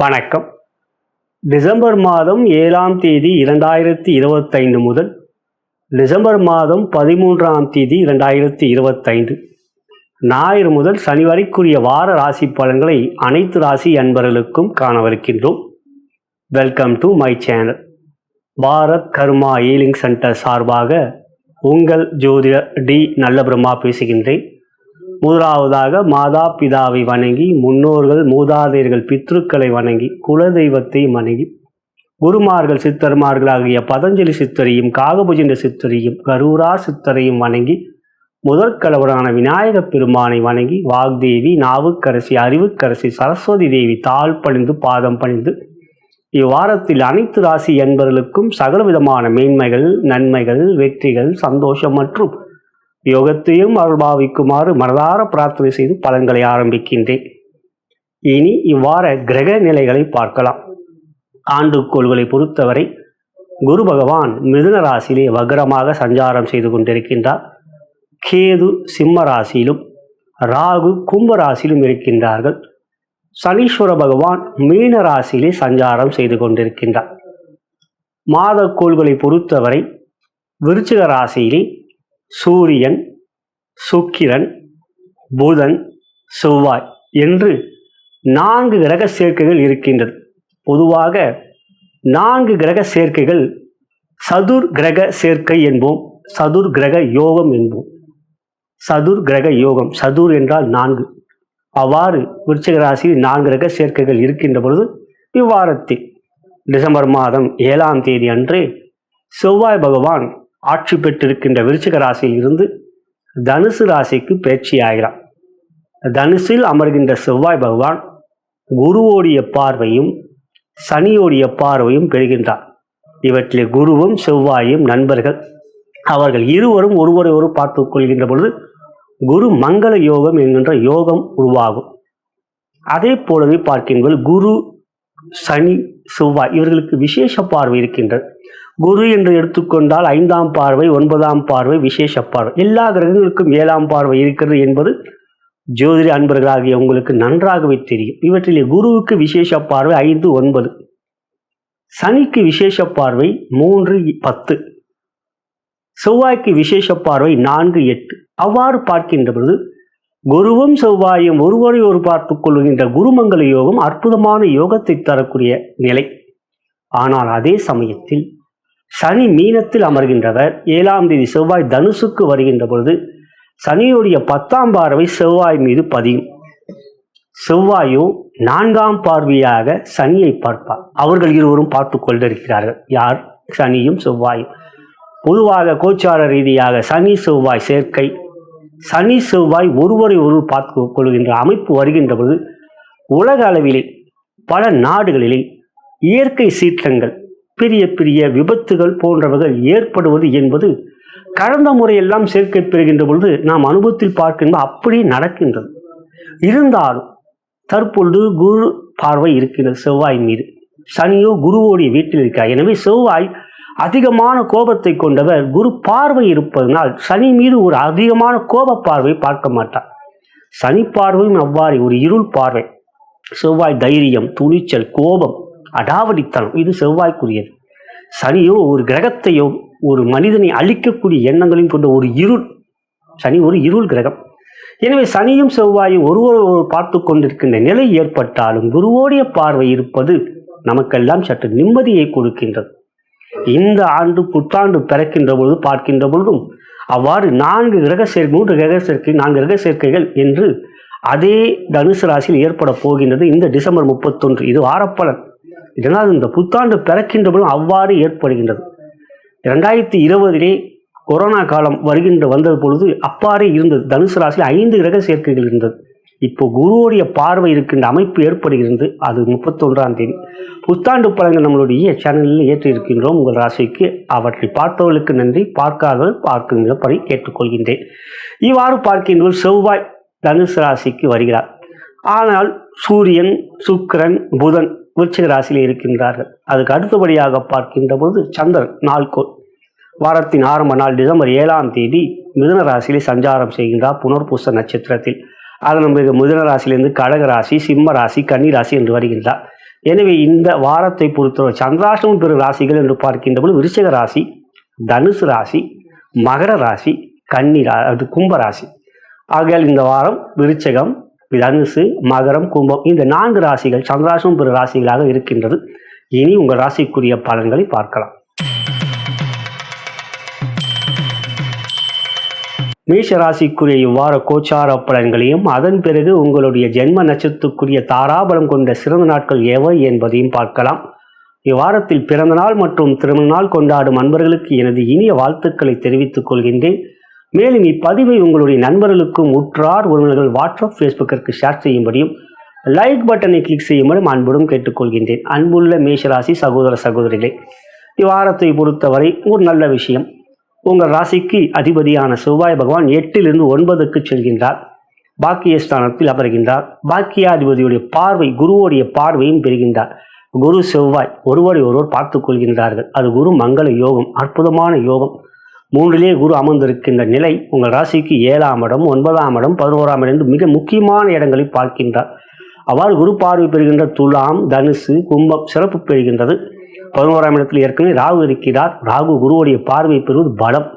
வணக்கம். டிசம்பர் மாதம் 7ஆம் தேதி 2025 முதல் டிசம்பர் மாதம் 13ஆம் தேதி 2025 ஞாயிறு முதல் சனி வரைக்குரிய வார ராசி பலன்களை அனைத்து ராசி அன்பர்களுக்கும் காணவிருக்கின்றோம். Welcome to my channel. Bharat Karma healing centre சார்பாக உங்கள் ஜோதிடர் டி நல்ல பிரம்மா பேசுகின்றேன். முதலாவதாக மாதா பிதாவை வணங்கி, முன்னோர்கள் மூதாதையர்கள் பித்ருக்களை வணங்கி, குலதெய்வத்தை வணங்கி, குருமார்கள் சித்தர்மார்களாகிய பதஞ்சலி சித்தரையும் காகபுஜண்ட சித்தரையும் கரூரா சித்தரையும் வணங்கி, முதற்கலவரான விநாயக பெருமானை வணங்கி, வாக்தேவி நாவுக்கரசி அறிவுக்கரசி சரஸ்வதி தேவி தாழ் பணிந்து பாதம் பணிந்து இவ்வாரத்தில் அனைத்து ராசி என்பவர்களுக்கும் சகலவிதமான மேன்மைகள், நன்மைகள், வெற்றிகள், சந்தோஷம் மற்றும் யோகத்தையும் அருள்பாவிக்குமாறு மனதார பிரார்த்தனை செய்து பலன்களை ஆரம்பிக்கின்றேன். இனி இவ்வாற கிரக நிலைகளை பார்க்கலாம். ஆண்டுக்கோள்களை பொறுத்தவரை குரு பகவான் மிதுன ராசியிலே வக்ரமாக சஞ்சாரம் செய்து கொண்டிருக்கின்றார். கேது சிம்ம ராசியிலும் ராகு கும்ப ராசியிலும் இருக்கின்றார்கள். சனீஸ்வர பகவான் மீன ராசியிலே சஞ்சாரம் செய்து கொண்டிருக்கின்றார். மாத கோள்களை பொறுத்தவரை விருச்சிக ராசியிலே சூரியன், சுக்கிரன், புதன், செவ்வாய் என்று 4 கிரக சேர்க்கைகள் இருக்கின்றது. பொதுவாக 4 கிரக சேர்க்கைகள் சதுர் கிரக சேர்க்கை என்போம், சதுர் கிரக யோகம் என்போம். சதுர் கிரக யோகம், சதுர் என்றால் 4. அவ்வாறு விருச்சிக ராசியில் 4 கிரக சேர்க்கைகள் இருக்கின்ற பொழுது இவ்வாரத்தில் டிசம்பர் மாதம் 7ஆம் தேதி அன்றே செவ்வாய் பகவான் ஆட்சி பெற்றிருக்கின்ற விருச்சிக ராசியில் இருந்து தனுசு ராசிக்கு பயிற்சி ஆகிறார். தனுசில் அமர்கின்ற செவ்வாய் பகவான் குருவோடைய பார்வையும் சனியோடைய பார்வையும் பெறுகின்றார். இவற்றிலே குருவும் செவ்வாயும் நண்பர்கள். அவர்கள் இருவரும் ஒருவரை ஒரு பார்த்து கொள்கின்ற பொழுது குரு மங்கள யோகம் என்கின்ற யோகம் உருவாகும். அதே போலவே பார்க்கின்ற குரு சனி செவ்வாய் இவர்களுக்கு விசேஷ பார்வை இருக்கின்றது. குரு என்று எடுத்துக்கொண்டால் 5ஆம் பார்வை, 9ஆம் பார்வை விசேஷ பார்வை. எல்லா கிரகங்களுக்கும் 7ஆம் பார்வை இருக்கிறது என்பது ஜோதிட அன்பர்களாகிய உங்களுக்கு நன்றாகவே தெரியும். இவற்றிலே குருவுக்கு விசேஷ பார்வை 5, 9, சனிக்கு விசேஷ பார்வை 3, 10, செவ்வாய்க்கு விசேஷ பார்வை 4, 8. அவ்வாறு பார்க்கின்ற பொழுது குருவும் செவ்வாயும் ஒருவரை ஒரு பார்த்து கொள்கின்ற குருமங்கல யோகம் அற்புதமான யோகத்தை தரக்கூடிய நிலை. ஆனால் அதே சமயத்தில் சனி மீனத்தில் அமர்கின்றவர் 7ஆம் தேதி செவ்வாய் தனுசுக்கு வருகின்ற பொழுது சனியுடைய 10ஆம் பார்வை செவ்வாய் மீது பதியும். செவ்வாயோ 4ஆம் பார்வையாக சனியை பார்ப்பார். அவர்கள் இருவரும் பார்த்து கொண்டிருக்கிறார்கள். யார்? சனியும் செவ்வாயும். பொதுவாக கோச்சார ரீதியாக சனி செவ்வாய் சேர்க்கை, சனி செவ்வாய் ஒருவரை ஒருவர் பார்த்து கொள்கின்ற அமைப்பு வருகின்ற பொழுது உலக அளவிலே பல நாடுகளிலே இயற்கை சீற்றங்கள், பெரிய பெரிய விபத்துகள் போன்றவர்கள் ஏற்படுவது என்பது கடந்த முறையெல்லாம் சேர்க்கை பெறுகின்ற பொழுது நாம் அனுபவத்தில் பார்க்கின்ற அப்படியே நடக்கின்றது. இருந்தாலும் தற்பொழுது குரு பார்வை இருக்கின்றது செவ்வாய் மீது. சனியோ குருவோடைய வீட்டில் இருக்கிறார். எனவே செவ்வாய் அதிகமான கோபத்தை கொண்டவர். குரு பார்வை இருப்பதனால் சனி மீது ஒரு அதிகமான கோப பார்வை பார்க்க மாட்டார். சனி பார்வையும் அவ்வாறு ஒரு இருள் பார்வை. செவ்வாய் தைரியம், துணிச்சல், கோபம், அடாவடித்தனம் இது செவ்வாய்க்குரியது. சனியோ ஒரு கிரகத்தையோ ஒரு மனிதனை அழிக்கக்கூடிய எண்ணங்களையும் கொண்ட ஒரு இருள். சனி ஒரு இருள் கிரகம். எனவே சனியும் செவ்வாயும் ஒருவர் பார்த்து கொண்டிருக்கின்ற நிலை ஏற்பட்டாலும் குருவோடைய பார்வை இருப்பது நமக்கெல்லாம் சற்று நிம்மதியை கொடுக்கின்றது. இந்த ஆண்டு புத்தாண்டு பிறக்கின்ற பொழுது பார்க்கின்ற பொழுதும் அவ்வாறு 4 கிரக சேர்க்கை, 3 கிரக சேர்க்கை, 4 கிரக சேர்க்கைகள் என்று அதே தனுசு ராசியில் ஏற்பட போகின்றது இந்த டிசம்பர் 31. இது வாரப்பலன். இதனால் இந்த புத்தாண்டு பிறக்கின்ற பொழுது அவ்வாறு ஏற்படுகின்றது. 2020 கொரோனா காலம் வந்தது பொழுது அப்பாறே இருந்தது. தனுசு ராசியில் 5 கிரக சேர்க்கைகள் இருந்தது. இப்போ குருவோடைய பார்வை இருக்கின்ற அமைப்பு ஏற்படுகிறது. அது 31ஆம் தேதி. புத்தாண்டு பலன்கள் நம்மளுடைய சேனலில் ஏற்றி இருக்கின்றோம். உங்கள் ராசிக்கு அவற்றை பார்த்தவர்களுக்கு நன்றி, பார்க்காதவர்கள் பார்க்கின்றபடி கேட்டுக்கொள்கின்றேன். இவ்வாறு பார்க்கின்ற செவ்வாய் தனுசு ராசிக்கு வருகிறார். ஆனால் சூரியன், சுக்கிரன், புதன் விருச்சிக ராசியில் இருக்கின்றார்கள். அதுக்கு அடுத்தபடியாக பார்க்கின்ற போது சந்திரன் நாள்கோள் வாரத்தின் ஆரம்ப நாள் டிசம்பர் 7ஆம் தேதி மிதுன ராசியிலே சஞ்சாரம் செய்கின்றார் புனர்பூச நட்சத்திரத்தில். அதன் பிறகு மிதுன ராசியிலிருந்து கடக ராசி, சிம்ம ராசி, கன்னி ராசி என்று வருகின்றார். எனவே இந்த வாரத்தை பொறுத்தவரை சந்திராஷ்டமம் பெறும் ராசிகள் என்று பார்க்கின்ற போது விருச்சிக ராசி, தனுசு ராசி, மகர ராசி, அது கும்ப ராசி. ஆகையால் இந்த வாரம் விருச்சகம், தனுசு, மகரம், கும்பம் இந்த 4 ராசிகள் சந்திராஷ்டமம் பெறும் ராசிகளாக இருக்கின்றது. இனி உங்கள் ராசிக்குரிய பலன்களை பார்க்கலாம். மேஷ ராசிக்குரிய இவ்வார கோச்சார பலன்களையும் அதன் பிறகு உங்களுடைய ஜென்ம நட்சத்திரத்துக்குரிய தாராபலம் கொண்ட சிறந்த நாட்கள் எவை என்பதையும் பார்க்கலாம். இவ்வாரத்தில் பிறந்த நாள் மற்றும் திருமண நாள் கொண்டாடும் அன்பர்களுக்கு எனது இனிய வாழ்த்துக்களை தெரிவித்துக் கொள்கின்றேன். மேலும் இப்பதிவை உங்களுடைய நண்பர்களுக்கும் உற்றார் உறவினர்கள் வாட்ஸ்அப், ஃபேஸ்புக்கிற்கு ஷேர் செய்யும்படியும் லைக் பட்டனை கிளிக் செய்யும்படி அன்புடன் கேட்டுக்கொள்கின்றேன். அன்புள்ள மேஷராசி சகோதர சகோதரிகளே, இவ்வாரத்தை பொறுத்தவரை ஒரு நல்ல விஷயம். உங்கள் ராசிக்கு அதிபதியான செவ்வாய் பகவான் 8லிருந்து 9க்கு செல்கின்றார். பாக்கியஸ்தானத்தில் அமர்கின்றார். பாக்கியாதிபதியுடைய பார்வை, குருவோடைய பார்வையும் பெறுகின்றார். குரு செவ்வாய் ஒருவரை ஒருவர் பார்த்துக் கொள்கின்றார்கள். அது குரு மங்கள யோகம், அற்புதமான யோகம். 3லே குரு அமர்ந்திருக்கின்ற நிலை உங்கள் ராசிக்கு 7ஆம் இடம், 9ஆம் இடம், 11ஆம் இடம் என்று மிக முக்கியமான இடங்களை பார்க்கின்றார். அவ்வாறு குரு பார்வை பெறுகின்ற துலாம், தனுசு, கும்பம் சிறப்பு பெறுகின்றது. 11ஆம் இடத்தில் ஏற்கனவே ராகு இருக்கிறார். ராகு குருவுடைய பார்வை பெறுவது பலம்.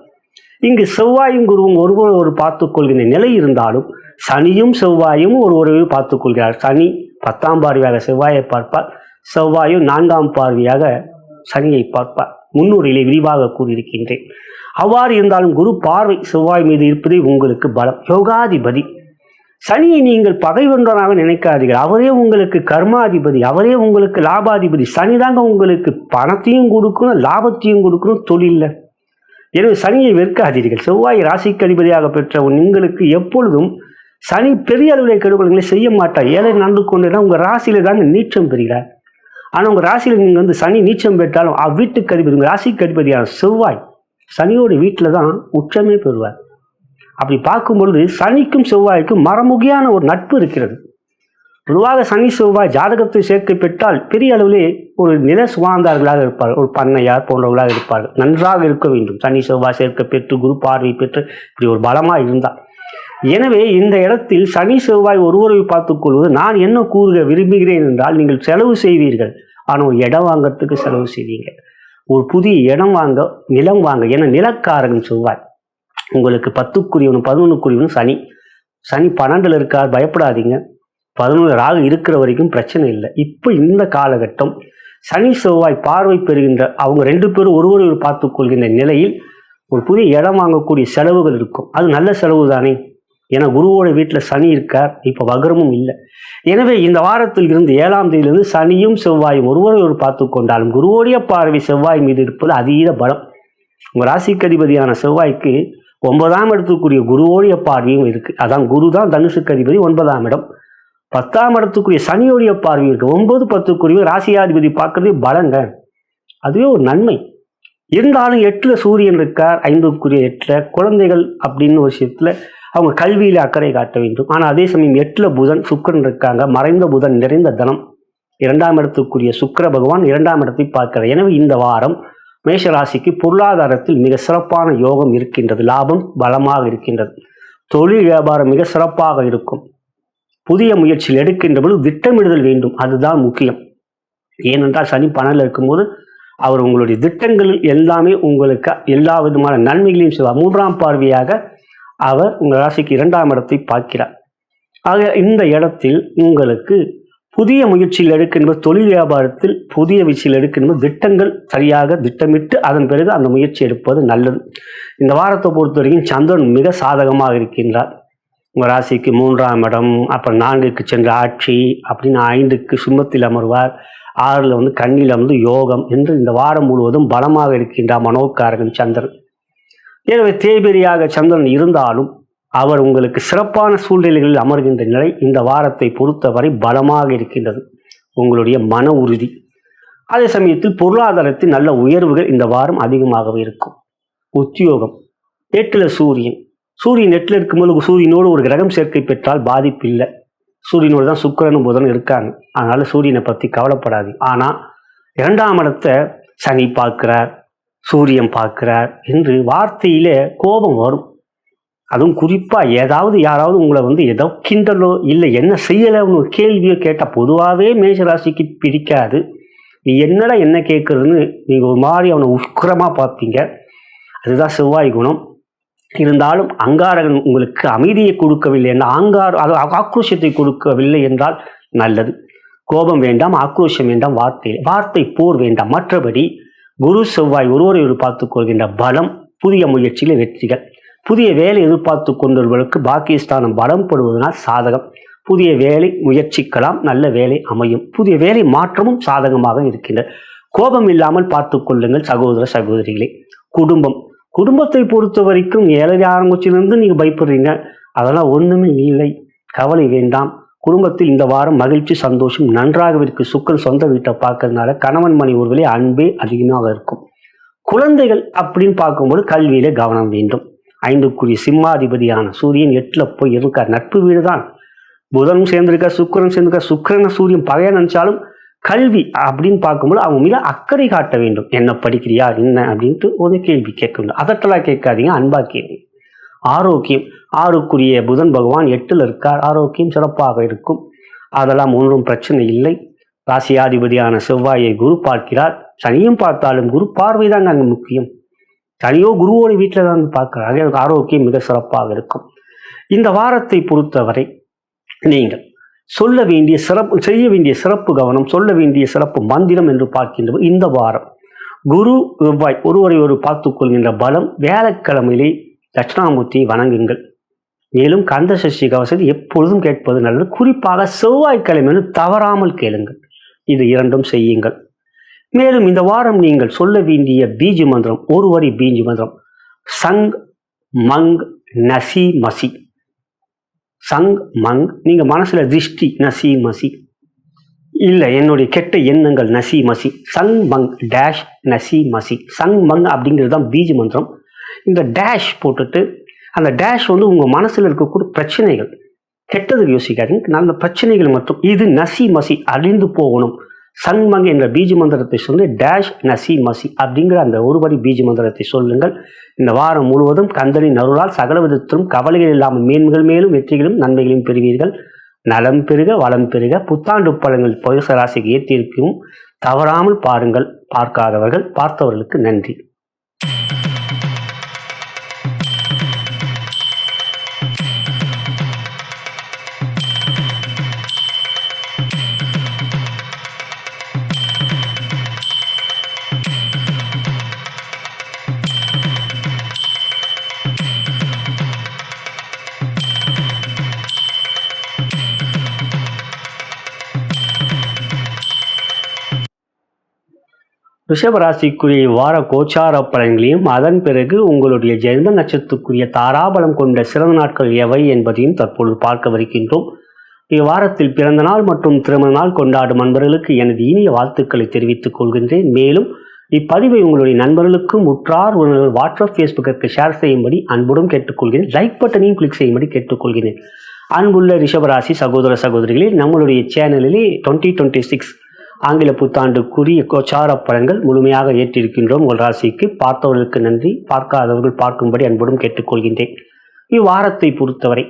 இங்கு செவ்வாயும் குருவும் ஒருவர் ஒரு பார்த்துக் கொள்கின்ற நிலை இருந்தாலும் சனியும் செவ்வாயும் ஒருவரை பார்த்துக் கொள்கிறார். சனி 10ஆம் பார்வையாக செவ்வாயை பார்ப்பார், செவ்வாயும் 4ஆம் பார்வையாக சனியை பார்ப்பார். முன்னுரையிலே விரிவாக கூறியிருக்கின்றேன். அவ்வாறு இருந்தாலும் குரு பார்வை செவ்வாய் மீது இருப்பதே உங்களுக்கு பலம். யோகாதிபதி சனியை நீங்கள் பகைவன்றனாக நினைக்காதீர்கள். அவரே உங்களுக்கு கர்மாதிபதி, அவரே உங்களுக்கு லாபாதிபதி. சனி தாங்க உங்களுக்கு பணத்தையும் கொடுக்கணும், லாபத்தையும் கொடுக்கணும் தொழிலில். எனவே சனியை வெறுக்காதீர்கள். செவ்வாய் ராசிக்கு அதிபதியாக பெற்ற உங்களுக்கு எப்பொழுதும் சனி பெரிய அளவில் கெடுபலங்களை செய்ய மாட்டார். ஏழை நடந்து கொண்டு உங்கள் ராசியில தாங்க நீச்சம் பெறுகிறார். ஆனால் உங்கள் ராசியில் நீங்கள் சனி நீச்சம் பெற்றாலும் அவ்வீட்டுக்கு அதிபதி, உங்கள் ராசிக்கு அதிபதியான செவ்வாய் சனியோட வீட்டில் தான் உச்சமே பெறுவார். அப்படி பார்க்கும் பொழுது சனிக்கும் செவ்வாய்க்கும் மறைமுகியான ஒரு நட்பு இருக்கிறது. பொதுவாக சனி செவ்வாய் ஜாதகத்தை சேர்க்கை பெற்றால் பெரிய அளவிலே ஒரு நில சுவார்ந்தார்களாக இருப்பார்கள், ஒரு பண்ணையார் போன்றவர்களாக இருப்பார்கள். நன்றாக இருக்க வேண்டும். சனி செவ்வாய் சேர்க்கை பெற்று குரு பார்வை பெற்று இப்படி ஒரு பலமாக இருந்தால். எனவே இந்த இடத்தில் சனி செவ்வாய் ஒருவரை பார்த்துக் கொள்வது நான் என்ன கூறுக விரும்புகிறேன் என்றால், நீங்கள் செலவு செய்வீர்கள், ஆனால் ஒரு இடம் வாங்கிறதுக்கு செலவு செய்வீங்க. ஒரு புதிய இடம் வாங்க, நிலம் வாங்க. ஏன்னா நிலக்காரகன் செவ்வாய். உங்களுக்கு 10க்குரியவனும் 11க்குரியவனும் சனி. சனி 12ல் இருக்கார், பயப்படாதீங்க. 11 ராகு இருக்கிற வரைக்கும் பிரச்சனை இல்லை. இப்போ இந்த காலகட்டம் சனி செவ்வாய் பார்வை பெறுகின்ற அவங்க 2 பேரும் ஒருவரை பார்த்துக் கொள்கின்ற நிலையில் ஒரு புதிய இடம் வாங்கக்கூடிய செலவுகள் இருக்கும். அது நல்ல செலவு தானே. ஏன்னா குருவோட வீட்டில் சனி இருக்கார், இப்போ வக்ரமும் இல்லை. எனவே இந்த வாரத்தில் இருந்து 7ஆம் தேதியிலிருந்து சனியும் செவ்வாயும் ஒருவரை ஒரு பார்த்து கொண்டாலும் குருவோடைய பார்வை செவ்வாய் மீது இருப்பது அதீத பலம். உங்கள் ராசிக்கு அதிபதியான செவ்வாய்க்கு 9ஆம் இடத்துக்குரிய குருவோடைய பார்வையும் இருக்கு. அதான் குரு தான் தனுசுக்கு அதிபதி, 9ஆம் இடம். 10ஆம் இடத்துக்குரிய சனியோடைய பார்வையும் இருக்கு. 9, 10க்குரிய ராசியாதிபதி பார்க்கறதே பலங்க. அதுவே ஒரு நன்மை. இருந்தாலும் 8ல் சூரியன் இருக்கார், 5க்குரிய 8ல் குழந்தைகள் அப்படின்னு ஒரு விஷயத்துல அவங்க கல்வியில அக்கறை காட்ட வேண்டும். ஆனால் அதே சமயம் 8ல் புதன் சுக்கிரன் இருக்காங்க. மறைந்த புதன் நிறைந்த தனம். 2ஆம் இடத்துக்குரிய சுக்கிர பகவான் 2ஆம் இடத்தை பார்க்கிறார். எனவே இந்த வாரம் மேஷராசிக்கு பொருளாதாரத்தில் மிக சிறப்பான யோகம் இருக்கின்றது. லாபம் பலமாக இருக்கின்றது. தொழில் வியாபாரம் மிக சிறப்பாக இருக்கும். புதிய முயற்சியில் எடுக்கின்ற பொழுது திட்டமிடுதல் வேண்டும், அதுதான் முக்கியம். ஏனென்றால் சனி 12ல் இருக்கும்போது அவர் உங்களுடைய திட்டங்களில் எல்லாமே உங்களுக்கு எல்லா விதமான நன்மைகளையும் செய்வார். 3ஆம் பார்வையாக அவர் உங்கள் ராசிக்கு 2ஆம் இடத்தை பார்க்கிறார். ஆக இந்த இடத்தில் உங்களுக்கு புதிய முயற்சியில் எடுக்கின்ற தொழில் வியாபாரத்தில் புதிய விஷயத்தில் எடுக்கின்ற திட்டங்கள் சரியாக திட்டமிட்டு அதன் பிறகு அந்த முயற்சி எடுப்பது நல்லது. இந்த வாரத்தை பொறுத்த வரைக்கும் சந்திரன் மிக சாதகமாக இருக்கின்றார். உங்கள் ராசிக்கு 3ஆம் இடம், அப்புறம் 4க்கு சென்ற ஆட்சி, அப்படின்னு 5க்கு சிம்மத்தில் அமர்வார், 6ல் கன்னியில் யோகம் என்று இந்த வாரம் முழுவதும் பலமாக இருக்கின்றார் மனோகாரகன் சந்திரன். எனவே தேய்பிரியாக சந்திரன் இருந்தாலும் அவர் உங்களுக்கு சிறப்பான சூழ்நிலைகளில் அமர்கின்ற நிலை இந்த வாரத்தை பொறுத்தவரை பலமாக இருக்கின்றது. உங்களுடைய மன உறுதி, அதே சமயத்தில் பொருளாதாரத்தில் நல்ல உயர்வுகள் இந்த வாரம் அதிகமாகவே இருக்கும். உத்தியோகம் 8ல் சூரியன் 8ல் இருக்கும்போது சூரியனோடு ஒரு கிரகம் சேர்க்கை பெற்றால் பாதிப்பு இல்லை. சூரியனோடு தான் சுக்கிரனும் புதனும் இருக்காங்க. அதனால சூரியனை பற்றி கவலைப்படாது. ஆனால் 2ஆம் இடத்தை சனி பார்க்கிறார், சூரியன் பார்க்கிறார் என்று வார்த்தையிலே கோபம் வரும். அதுவும் குறிப்பாக ஏதாவது யாராவது உங்களை ஏதோ கிண்டலோ இல்லை என்ன செய்யலைன்னு ஒரு கேள்வியோ கேட்டால் பொதுவாகவே மேஷராசிக்கு பிடிக்காது. நீ என்னடா என்ன கேட்குறதுன்னு நீங்கள் ஒரு மாதிரி அவனை உக்கிரமாக பார்ப்பீங்க. அதுதான் செவ்வாய் குணம். இருந்தாலும் அங்காரகன் உங்களுக்கு அமைதியை கொடுக்கவில்லை என்றால் ஆக்ரோஷத்தை கொடுக்கவில்லை என்றால் நல்லது. கோபம் வேண்டாம், ஆக்ரோஷம் வேண்டாம், வார்த்தை போர் வேண்டாம். மற்றபடி குரு செவ்வாய் ஒருவரை பார்த்து கொள்கின்ற பலம், புதிய முயற்சியில் வெற்றிகள். புதிய வேலை எதிர்பார்த்து கொண்டவர்களுக்கு பாக்கியஸ்தானம் பலம் படுவதனால் சாதகம். புதிய வேலை முயற்சிக்கலாம், நல்ல வேலை அமையும். புதிய வேலை மாற்றமும் சாதகமாக இருக்கின்றது. கோபம் இல்லாமல் பார்த்து கொள்ளுங்கள் சகோதர சகோதரிகளே. குடும்பத்தை பொறுத்த வரைக்கும் 7 ஆரம்பிச்சிலிருந்து நீங்கள் பயப்படுறீங்க. அதெல்லாம் ஒன்றுமே இல்லை, கவலை வேண்டாம். குடும்பத்தில் இந்த வாரம் மகிழ்ச்சி சந்தோஷம் நன்றாக இருக்கு. சுக்கரன் சொந்த வீட்டை பார்க்கறதுனால கணவன் மனைவி ஒருவேளை அன்பே அதிகமாக இருக்கும். குழந்தைகள் அப்படின்னு பார்க்கும்போது கல்வியில கவனம் வேண்டும். 5க்குரிய சிம்மாதிபதியான சூரியன் 8ல் போய் இருக்கார். நட்பு வீடு தான். புதனும் சேர்ந்திருக்க, சுக்கரன் சேர்ந்திருக்க. சுக்கரன் சூரியன் பகையா நினைச்சாலும் கல்வி அப்படின்னு பார்க்கும்போது அவங்க மீது அக்கறை காட்ட வேண்டும். என்ன படிக்கிறியா என்ன அப்படின்ட்டு ஒரு கேள்வி கேட்க வேண்டும். அதட்டெல்லாம் கேட்காதீங்க, அன்பா கேள்வி. ஆரோக்கியம் 6க்குரிய புதன் பகவான் 8ல் இருக்கார். ஆரோக்கியம் சிறப்பாக இருக்கும். அதெல்லாம் ஒன்றும் பிரச்சனை இல்லை. ராசியாதிபதியான செவ்வாயை குரு பார்க்கிறார். சனியும் பார்த்தாலும் குரு பார்வை தாங்க அங்கே முக்கியம். சனியோ குருவோட வீட்டில் தான் பார்க்கிறாங்க. ஆரோக்கியம் மிக சிறப்பாக இருக்கும். இந்த வாரத்தை பொறுத்தவரை நீங்கள் சொல்ல வேண்டிய சிறப்பு, செய்ய வேண்டிய சிறப்பு கவனம், சொல்ல வேண்டிய சிறப்பு மந்திரம் என்று பார்க்கின்ற இந்த வாரம் குரு செவ்வாய் ஒருவரை பார்த்துக் கொள்கின்ற பலம். வியாழக்கிழமையிலே தட்சிணாமூர்த்தியை வணங்குங்கள். மேலும் கந்த சஷ்டி கவசத்தை எப்பொழுதும் கேட்பது நல்லது. குறிப்பாக செவ்வாய்க்கிழமை தவறாமல் கேளுங்கள். இது 2ம் செய்யுங்கள். மேலும் இந்த வாரம் நீங்கள் சொல்ல வேண்டிய பீஜ மந்திரம், ஒரு வரி பீஜ மந்திரம் சங் மங் நசி மசி. சங் மங், நீங்கள் மனசில் திருஷ்டி நசி மசி இல்லை, என்னுடைய கெட்ட எண்ணங்கள் நசி மசி. சங் மங் டேஷ் நசி மசி. சங் மங் அப்படிங்கிறது தான் பீஜ மந்திரம். இந்த டேஷ் போட்டுட்டு அந்த டேஷ் உங்கள் மனசில் இருக்கக்கூடிய பிரச்சனைகள், கெட்டதுக்கு யோசிக்காதீங்க, நல்ல பிரச்சனைகள் மட்டும். இது நசி மசி அழிந்து போகணும். சங்மங் என்ற பீஜ மந்திரத்தை சொல்லி டேஷ் நசி மசி அப்படிங்கிற அந்த ஒருபடி பீஜ மந்திரத்தை சொல்லுங்கள். இந்த வாரம் முழுவதும் கந்தனின் அருளால் சகல விதத்திலும் கவலைகள் இல்லாமல் மேன்மைகள் மேலும் வெற்றிகளும் நன்மைகளையும் பெறுவீர்கள். நலம் பெருக வளம் பெருக. புத்தாண்டு பலன்கள் புயச ராசிக்கு ஏற்றிருக்கும். தவறாமல் பாருங்கள். பார்க்காதவர்கள் பார்த்தவர்களுக்கு நன்றி. ரிஷபராசிக்குரிய வார கோச்சார பலன்களையும் அதன் பிறகு உங்களுடைய ஜென்ம நட்சத்திரத்துக்குரிய தாராபலம் கொண்ட சிறந்த நாட்கள் எவை என்பதையும் தற்பொழுது பார்க்கவிருக்கின்றோம். இவ்வாரத்தில் பிறந்த நாள் மற்றும் திருமண நாள் கொண்டாடும் நண்பர்களுக்கு எனது இனிய வாழ்த்துக்களை தெரிவித்துக் கொள்கின்றேன். மேலும் இப்பதிவை உங்களுடைய நண்பர்களுக்கும் உற்றார் உறவினர்கள் வாட்ஸ்அப் ஃபேஸ்புக்கிற்கு ஷேர் செய்யும்படி அன்புடன் கேட்டுக்கொள்கிறேன். லைக் பட்டனையும் கிளிக் செய்யும்படி கேட்டுக்கொள்கிறேன். அன்புள்ள ரிஷபராசி சகோதர சகோதரிகளே, நம்மளுடைய சேனலிலே 2026 ஆங்கில புத்தாண்டுக்குரிய கோச்சார பலன்கள் முழுமையாக ஏற்றிருக்கின்றோம். உங்கள் ராசிக்கு பார்த்தவர்களுக்கு நன்றி, பார்க்காதவர்கள் பார்க்கும்படி அன்புடன் கேட்டுக்கொள்கின்றேன். இவ்வாரத்தை பொறுத்தவரை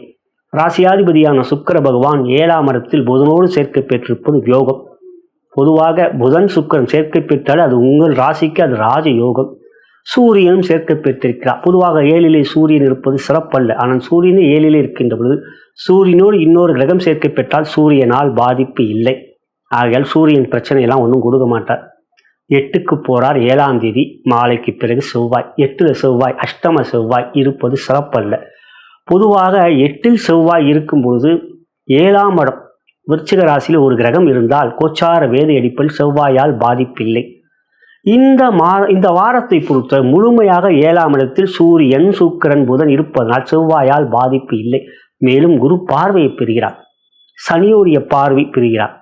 ராசியாதிபதியான சுக்கிர பகவான் 7ஆம் இடத்தில் புதனோடு சேர்க்கை பெற்றிருப்பது யோகம். பொதுவாக புதன் சுக்கிரன் சேர்க்கை பெற்றால் அது உங்கள் ராசிக்கு அது ராஜ யோகம். சூரியனும் சேர்க்கை பெற்றிருக்கிறார். பொதுவாக 7லே சூரியன் இருப்பது சிறப்பல்ல. ஆனால் சூரியனே 7லே இருக்கின்ற பொழுது சூரியனோடு இன்னொரு கிரகம் சேர்க்கை பெற்றால் சூரியனால் பாதிப்பு இல்லை. ஆகையால் சூரியன் பிரச்சனையெல்லாம் ஒன்றும் கொடுக்க மாட்டார். 8க்கு போகிறார். 7ஆம் தேதி மாலைக்கு பிறகு செவ்வாய். 8ல் செவ்வாய், அஷ்டம செவ்வாய் இருப்பது சிறப்பல்ல. பொதுவாக 8ல் செவ்வாய் இருக்கும் பொழுது 7ஆம் இடம் விருச்சிக ராசியில் ஒரு கிரகம் இருந்தால் கோச்சார வேத அடிப்பில் செவ்வாயால் பாதிப்பில்லை. இந்த வாரத்தை பொறுத்த முழுமையாக 7ஆம் இடத்தில் சூரியன் சுக்கிரன் புதன் இருப்பதனால் செவ்வாயால் பாதிப்பு இல்லை. மேலும் குரு பார்வையை பெறுகிறார். சனியோடைய பார்வை பெறுகிறார்.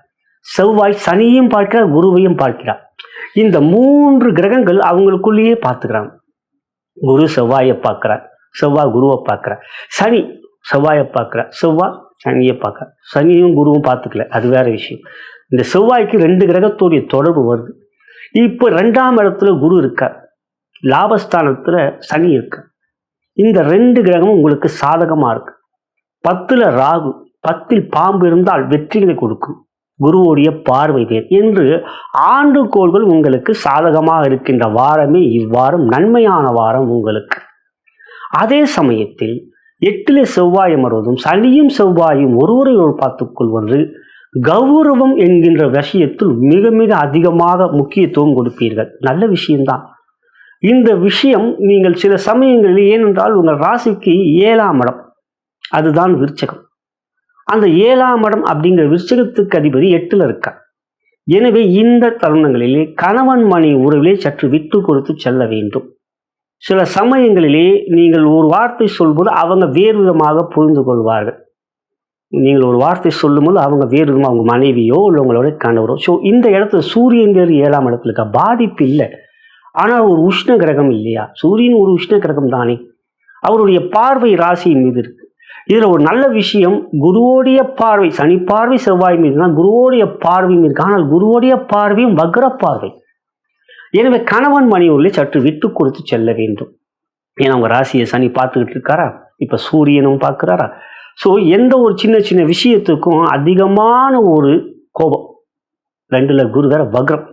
செவ்வாய் சனியையும் பார்க்கிறார், குருவையும் பார்க்கிறார். இந்த 3 கிரகங்கள் அவங்களுக்குள்ளேயே பார்த்துக்கிறாங்க. குரு செவ்வாயை பார்க்கிறார், செவ்வாய் குருவை பார்க்கிறார். சனி செவ்வாயை பார்க்கிறார், செவ்வாய் சனியை பார்க்கிறார். சனியும் குருவும் பார்த்துக்கல, அது வேற விஷயம். இந்த செவ்வாய்க்கு 2 கிரகத்தோடைய தொடர்பு வருது. இப்போ 2ஆம் இடத்துல குரு இருக்கார், லாபஸ்தானத்துல சனி இருக்கார். இந்த 2 கிரகமும் உங்களுக்கு சாதகமாக இருக்கு. 10ல் ராகு, 10ல் பாம்பு இருந்தால் வெற்றிகளை கொடுக்கும். குருவுடைய பார்வை வேறு என்று ஆண்டுகோள்கள் உங்களுக்கு சாதகமாக இருக்கின்ற வாரமே இவ்வாரம் நன்மையான வாரம் உங்களுக்கு. அதே சமயத்தில் 8ல் செவ்வாய் அமர்வதும் சனியும் செவ்வாயும் ஒருவரை ஒரு பார்த்துக்கொள்வது கௌரவம் என்கின்ற விஷயத்தில் மிக மிக அதிகமாக முக்கியத்துவம் கொடுப்பீர்கள். நல்ல விஷயம்தான். இந்த விஷயம் நீங்கள் சில சமயங்களில், ஏனென்றால் உங்கள் ராசிக்கு 7ஆம் இடம் அதுதான் விருச்சகம். அந்த 7ஆம் இடம் அப்படிங்கிற விருச்சகத்துக்கு அதிபதி 8ல் இருக்கார். எனவே இந்த தருணங்களிலே கணவன் மனைவி உறவிலே சற்று விட்டு கொடுத்து செல்ல வேண்டும். சில சமயங்களிலே நீங்கள் ஒரு வார்த்தை சொல்லும்போது அவங்க வேறு விதமாக புரிந்து கொள்வார்கள். நீங்கள் ஒரு வார்த்தை சொல்லும்போது அவங்க வேறு விதமாக, அவங்க மனைவியோ இல்லை உங்களோட கணவரோ. ஸோ இந்த இடத்துல சூரியன்கிறது 7ஆம் இடத்துல இருக்க பாதிப்பு இல்லை. ஆனால் ஒரு உஷ்ண கிரகம் இல்லையா? சூரியன் ஒரு உஷ்ண கிரகம் தானே. அவருடைய பார்வை ராசியின் மீது இருக்கு. இதில் ஒரு நல்ல விஷயம், குருவோடைய பார்வை, சனி பார்வை செவ்வாய் மீது தான், குருவோடைய பார்வையும் இருக்கு. ஆனால் குருவோடைய பார்வையும் வக்ர பார்வை. எனவே கணவன் மனைவியுள்ளே சற்று விட்டு கொடுத்து செல்ல வேண்டும். ஏன்னா உங்கள் ராசியை சனி பார்த்துக்கிட்டு இருக்காரா, இப்போ சூரியனும் பார்க்குறாரா. ஸோ எந்த ஒரு சின்ன சின்ன விஷயத்துக்கும் அதிகமான ஒரு கோபம். 2ல் குரு வேற வக்ரம்.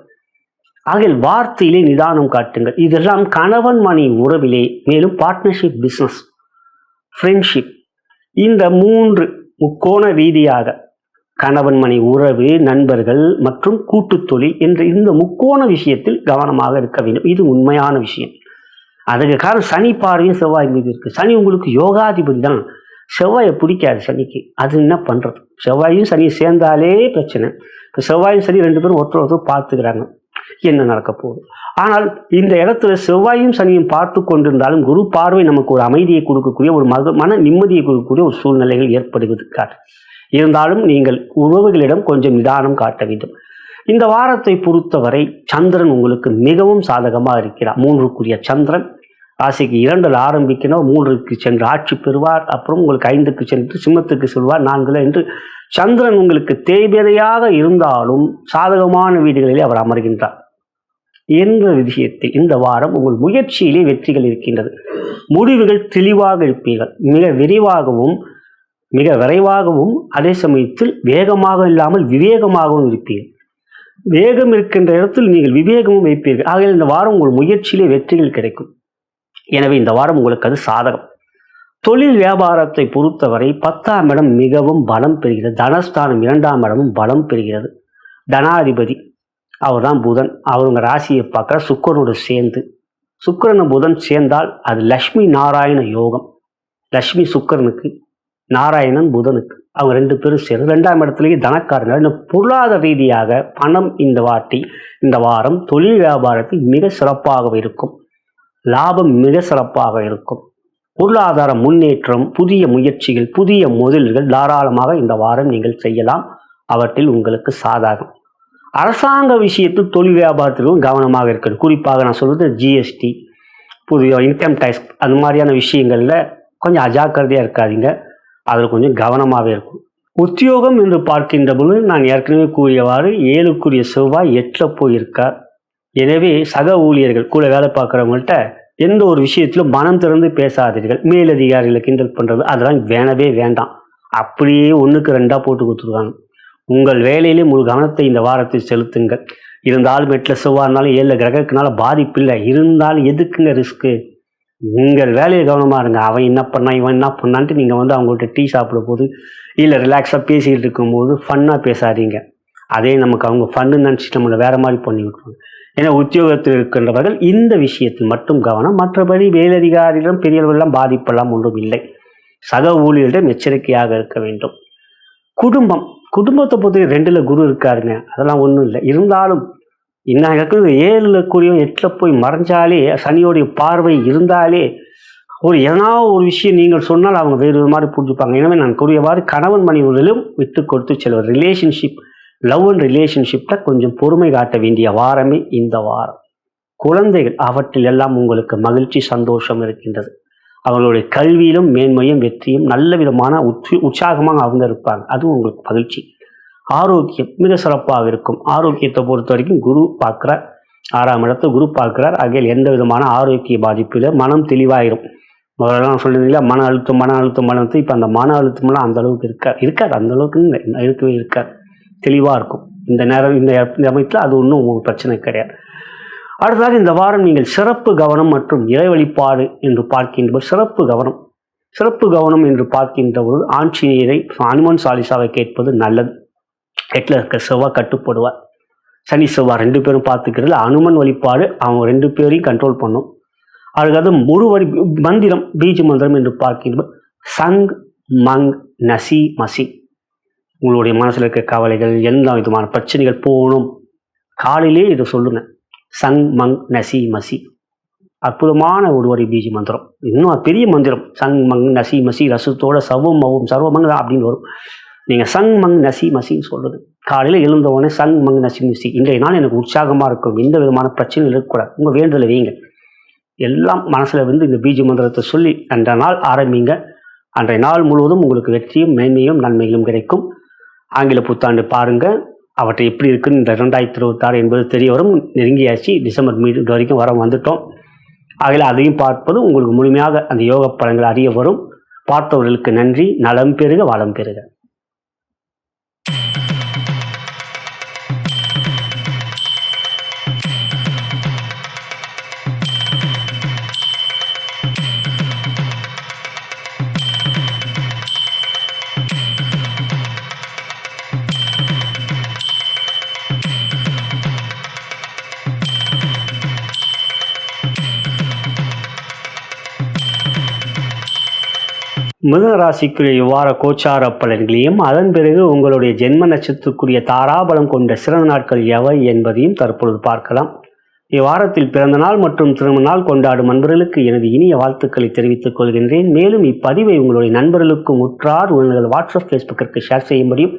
ஆகிய வார்த்தையிலே நிதானம் காட்டுங்கள். இதெல்லாம் கணவன் மனைவி உறவிலே, மேலும் பார்ட்னர்ஷிப், பிஸ்னஸ், ஃப்ரெண்ட்ஷிப், இந்த 3 முக்கோண ரீதியாக கணவன் மனைவி உறவு, நண்பர்கள் மற்றும் கூட்டு தொழில் என்ற இந்த முக்கோண விஷயத்தில் கவனமாக இருக்க வேண்டும். இது உண்மையான விஷயம். அதுக்கு காரணம் சனி பார்வையும் செவ்வாய் மீது இருக்கு. சனி உங்களுக்கு யோகாதிபதி தான். செவ்வாயை பிடிக்காது சனிக்கு. அது என்ன பண்ணுறது? செவ்வாயும் சனி சேர்ந்தாலே பிரச்சனை. இப்போ செவ்வாயும் சனி 2 பேரும் ஒருத்தர் பார்த்துக்கிறாங்க, என்ன நடக்க போகுது. ஆனால் இந்த இடத்துல செவ்வாயும் சனியும் பார்த்து கொண்டிருந்தாலும் குரு பார்வை நமக்கு ஒரு அமைதியை கொடுக்கக்கூடிய, ஒரு மன நிம்மதியை கொடுக்கக்கூடிய ஒரு சூழ்நிலைகள் ஏற்படுவதற்காக. இருந்தாலும் நீங்கள் உறவுகளிடம் கொஞ்சம் நிதானம் காட்ட வேண்டும். இந்த வாரத்தை பொறுத்தவரை சந்திரன் உங்களுக்கு மிகவும் சாதகமாக இருக்கிறார். 3க்குரிய சந்திரன் ராசிக்கு 2ல் ஆரம்பிக்கணும், 3க்கு சென்று ஆட்சி பெறுவார். அப்புறம் உங்களுக்கு 5க்கு சென்று சிம்மத்துக்கு செல்வார், 4ல் என்று சந்திரன் உங்களுக்கு தேய்பிரையாக இருந்தாலும் சாதகமான வீடுகளிலே அவர் அமர்கின்றார் என்ற விஷயத்தில் இந்த வாரம் உங்கள் முயற்சியிலே வெற்றிகள் இருக்கின்றது. முடிவுகள் தெளிவாக இருப்பீர்கள். மிக விரைவாகவும் மிக விரைவாகவும், அதே சமயத்தில் வேகமாக இல்லாமல் விவேகமாகவும் இருப்பீர்கள். வேகம் இருக்கின்ற இடத்தில் நீங்கள் விவேகமும் வைப்பீர்கள். ஆகையால் இந்த வாரம் உங்கள் முயற்சியிலே வெற்றிகள் கிடைக்கும். எனவே இந்த வாரம் உங்களுக்கு அது சாதகம். தொழில் வியாபாரத்தை பொறுத்தவரை 10ஆம் இடம் மிகவும் பலம் பெறுகிறது. தனஸ்தானம் 2ஆம் இடமும் பலம் பெறுகிறது. தனாதிபதி அவர் தான் புதன். அவர் உங்கள் ராசியை பார்க்குற சுக்கிரனோடு சேர்ந்து, சுக்கிரன் புதன் சேர்ந்தால் அது லக்ஷ்மி நாராயண யோகம். லக்ஷ்மி சுக்கிரனுக்கு, நாராயணன் புதனுக்கு, அவங்க 2 பேரும் சேர்ந்து 2ஆம் இடத்துலேயே தனக்காரங்கள். இந்த பொருளாதார ரீதியாக பணம் இந்த வாரம் தொழில் வியாபாரத்தில் மிக சிறப்பாக இருக்கும். லாபம் மிக சிறப்பாக இருக்கும். பொருளாதார முன்னேற்றம், புதிய முயற்சிகள், புதிய முதலீடுகள் தாராளமாக இந்த வாரம் நீங்கள் செய்யலாம். அவற்றில் உங்களுக்கு சாதகம். அரசாங்க விஷயத்தில் தொழில் வியாபாரத்திலும் கவனமாக இருக்கணும். குறிப்பாக நான் சொல்வது ஜிஎஸ்டி, புதிய இன்கம் டேக்ஸ், அந்த மாதிரியான விஷயங்களில் கொஞ்சம் அஜாக்கிரதையாக இருக்காதீங்க. அதில் கொஞ்சம் கவனமாகவே இருக்கும். உத்தியோகம் என்று பார்க்கின்ற பொழுது நான் ஏற்கனவே கூறியவாறு 7க்குரிய செவ்வாய் 8ல் போயிருக்கார். எனவே சக ஊழியர்கள் கூட வேலை பார்க்குறவங்கள்ட்ட எந்த ஒரு விஷயத்திலும் மனம் திறந்து பேசாதீர்கள். மேலதிகாரிகளை கிண்டல் பண்ணுறது அதெல்லாம் வேணவே வேண்டாம். அப்படியே 1க்கு 2 போட்டு கொடுத்துருவாங்க. உங்கள் வேலையிலே முழு கவனத்தை இந்த வாரத்தில் செலுத்துங்கள். இருந்தாலும் 8ல் செவ்வாய்னாலும் 7 கிரகத்தினால பாதிப்பு இல்லை. இருந்தாலும் எதுக்குங்க ரிஸ்க்கு? உங்கள் வேலையை கவனமாக இருங்க. அவன் என்ன பண்ணான், இவன் என்ன பண்ணான்ட்டு நீங்கள் அவங்கள்ட்ட டீ சாப்பிட போது இல்லை ரிலாக்ஸாக பேசிக்கிட்டு இருக்கும்போது ஃபன்னாக பேசாதீங்க. அதே நமக்கு அவங்க ஃபன்னு நினச்சிட்டு நம்மளை வேறு மாதிரி பண்ணி விட்டுருவாங்க. ஏன்னா உத்தியோகத்தில் இருக்கின்றவர்கள் இந்த விஷயத்தில் மட்டும் கவனம். மற்றபடி மேலதிகாரிகளிடம் பெரியவர்களெல்லாம் பாதிப்பெல்லாம் ஒன்றும் இல்லை. சக ஊழியர்களிடம் எச்சரிக்கையாக இருக்க வேண்டும். குடும்பத்தை பொறுத்த 2ல் குரு இருக்காருங்க, அதெல்லாம் ஒன்றும் இல்லை. இருந்தாலும் இன்னும் 7ல் கூடியவன் 8ல் போய் மறைஞ்சாலே, சனியோடைய பார்வை இருந்தாலே, எதனா ஒரு விஷயம் நீங்கள் சொன்னால் அவங்க வேறு மாதிரி புரிஞ்சுப்பாங்க. எனவே நான் கூறியவாறு கணவன் மனைவிகளிலும் விட்டு கொடுத்து செல்வது. ரிலேஷன்ஷிப், லவ் அண்ட் ரிலேஷன்ஷிப்பில் கொஞ்சம் பொறுமை காட்ட வேண்டிய வாரமே இந்த வாரம். குழந்தைகள், அவற்றில் எல்லாம் உங்களுக்கு மகிழ்ச்சி, சந்தோஷம் இருக்கின்றது. அவர்களுடைய கல்வியிலும் மேன்மையும் வெற்றியும் நல்ல விதமான உற்சாகமாக அவங்க இருப்பாங்க. அதுவும் உங்களுக்கு மகிழ்ச்சி. ஆரோக்கியம் மிக சிறப்பாக இருக்கும். ஆரோக்கியத்தை பொறுத்த வரைக்கும் குரு பார்க்குறார், 6ஆம் இடத்தை குரு பார்க்குறார். ஆகையால் எந்த விதமான ஆரோக்கிய பாதிப்பில் மனம் தெளிவாயிரும். முதல்லாம் சொல்லுறீங்களா மன அழுத்தம். இப்போ அந்த மன அழுத்தம்லாம் அந்த அளவுக்கு இருக்காது அந்த அளவுக்கு இருக்கவே இருக்காது. தெளிவாக இருக்கும் இந்த நேரம். இந்த அமைப்பில் அது ஒன்றும் உங்களுக்கு பிரச்சனை கிடையாது. அடுத்ததாக இந்த வாரம் நீங்கள் சிறப்பு கவனம் மற்றும் இறை வழிபாடு என்று பார்க்கின்ற சிறப்பு கவனம் என்று பார்க்கின்ற பொழுது ஆஞ்சநேயரை ஹனுமான் சாலிசாவை கேட்பது நல்லது. எட்டில் இருக்க செவ்வாய் கட்டுப்படுவார். சனி செவ்வாய் 2 பேரும் பார்த்துக்கிறது. அனுமன் வழிபாடு அவங்க 2 பேரையும் கண்ட்ரோல் பண்ணும். அதுக்காக முழுவரி மந்திரம் பீஜ மந்திரம் என்று பார்க்கின்ற சங் மங் நசி மசி. உங்களுடைய மனசில் இருக்க கவலைகள் எந்த விதமான பிரச்சனைகள் போகணும் காலையிலே இதை சொல்லுங்க. சங் மங் நசி மசி அற்புதமான ஒருவரி பீஜ மந்திரம். இன்னும் பெரிய மந்திரம் சங் மங் நசி மசி ரசத்தோட சவும் மவும் சர்வமங்க அப்படின்னு வரும். நீங்கள் சங் மங் நசி மசின்னு சொல்லுது. காலையில் எழுந்தவொடனே சங் மங் நசி மசி இன்றைய நாள் எனக்கு உற்சாகமாக இருக்கும், எந்த விதமான பிரச்சனையும் இருக்கக்கூடாது. உங்கள் வேண்டுதலை வைங்க. எல்லாம் மனசில் இந்த பீஜ மந்திரத்தை சொல்லி அன்றைய நாள் ஆரம்பிங்க. அன்றைய நாள் முழுவதும் உங்களுக்கு வெற்றியும் மேன்மையும் நன்மைகளும் கிடைக்கும். ஆங்கில புத்தாண்டு பாருங்கள், அவற்றை எப்படி இருக்குன்னு இந்த 2026 என்பது தெரிய வரும். நெருங்கியாச்சு, டிசம்பர் மீது வரைக்கும் வந்துட்டோம். ஆகல அதையும் பார்ப்பது உங்களுக்கு முழுமையாக அந்த யோக பலன்கள் அறிய வரும். பார்த்தவர்களுக்கு நன்றி. நலம் பெறுக, வளம் பெறுக. மிதுன ராசிக்குரிய இவ்வார கோச்சார பலன்களையும் அதன் பிறகு உங்களுடைய ஜென்ம நட்சத்திரத்துக்குரிய தாராபலம் கொண்ட சிறந்த நாட்கள் எவை என்பதையும் தற்பொழுது பார்க்கலாம். இவ்வாரத்தில் பிறந்த நாள் மற்றும் திருமண நாள் கொண்டாடும் நண்பர்களுக்கு எனது இனிய வாழ்த்துக்களை தெரிவித்துக் கொள்கின்றேன். மேலும் இப்பதிவை உங்களுடைய நண்பர்களுக்கும் உற்றார் உறவினர்கள் வாட்ஸ்அப் ஃபேஸ்புக்கிற்கு ஷேர் செய்யும்படியும்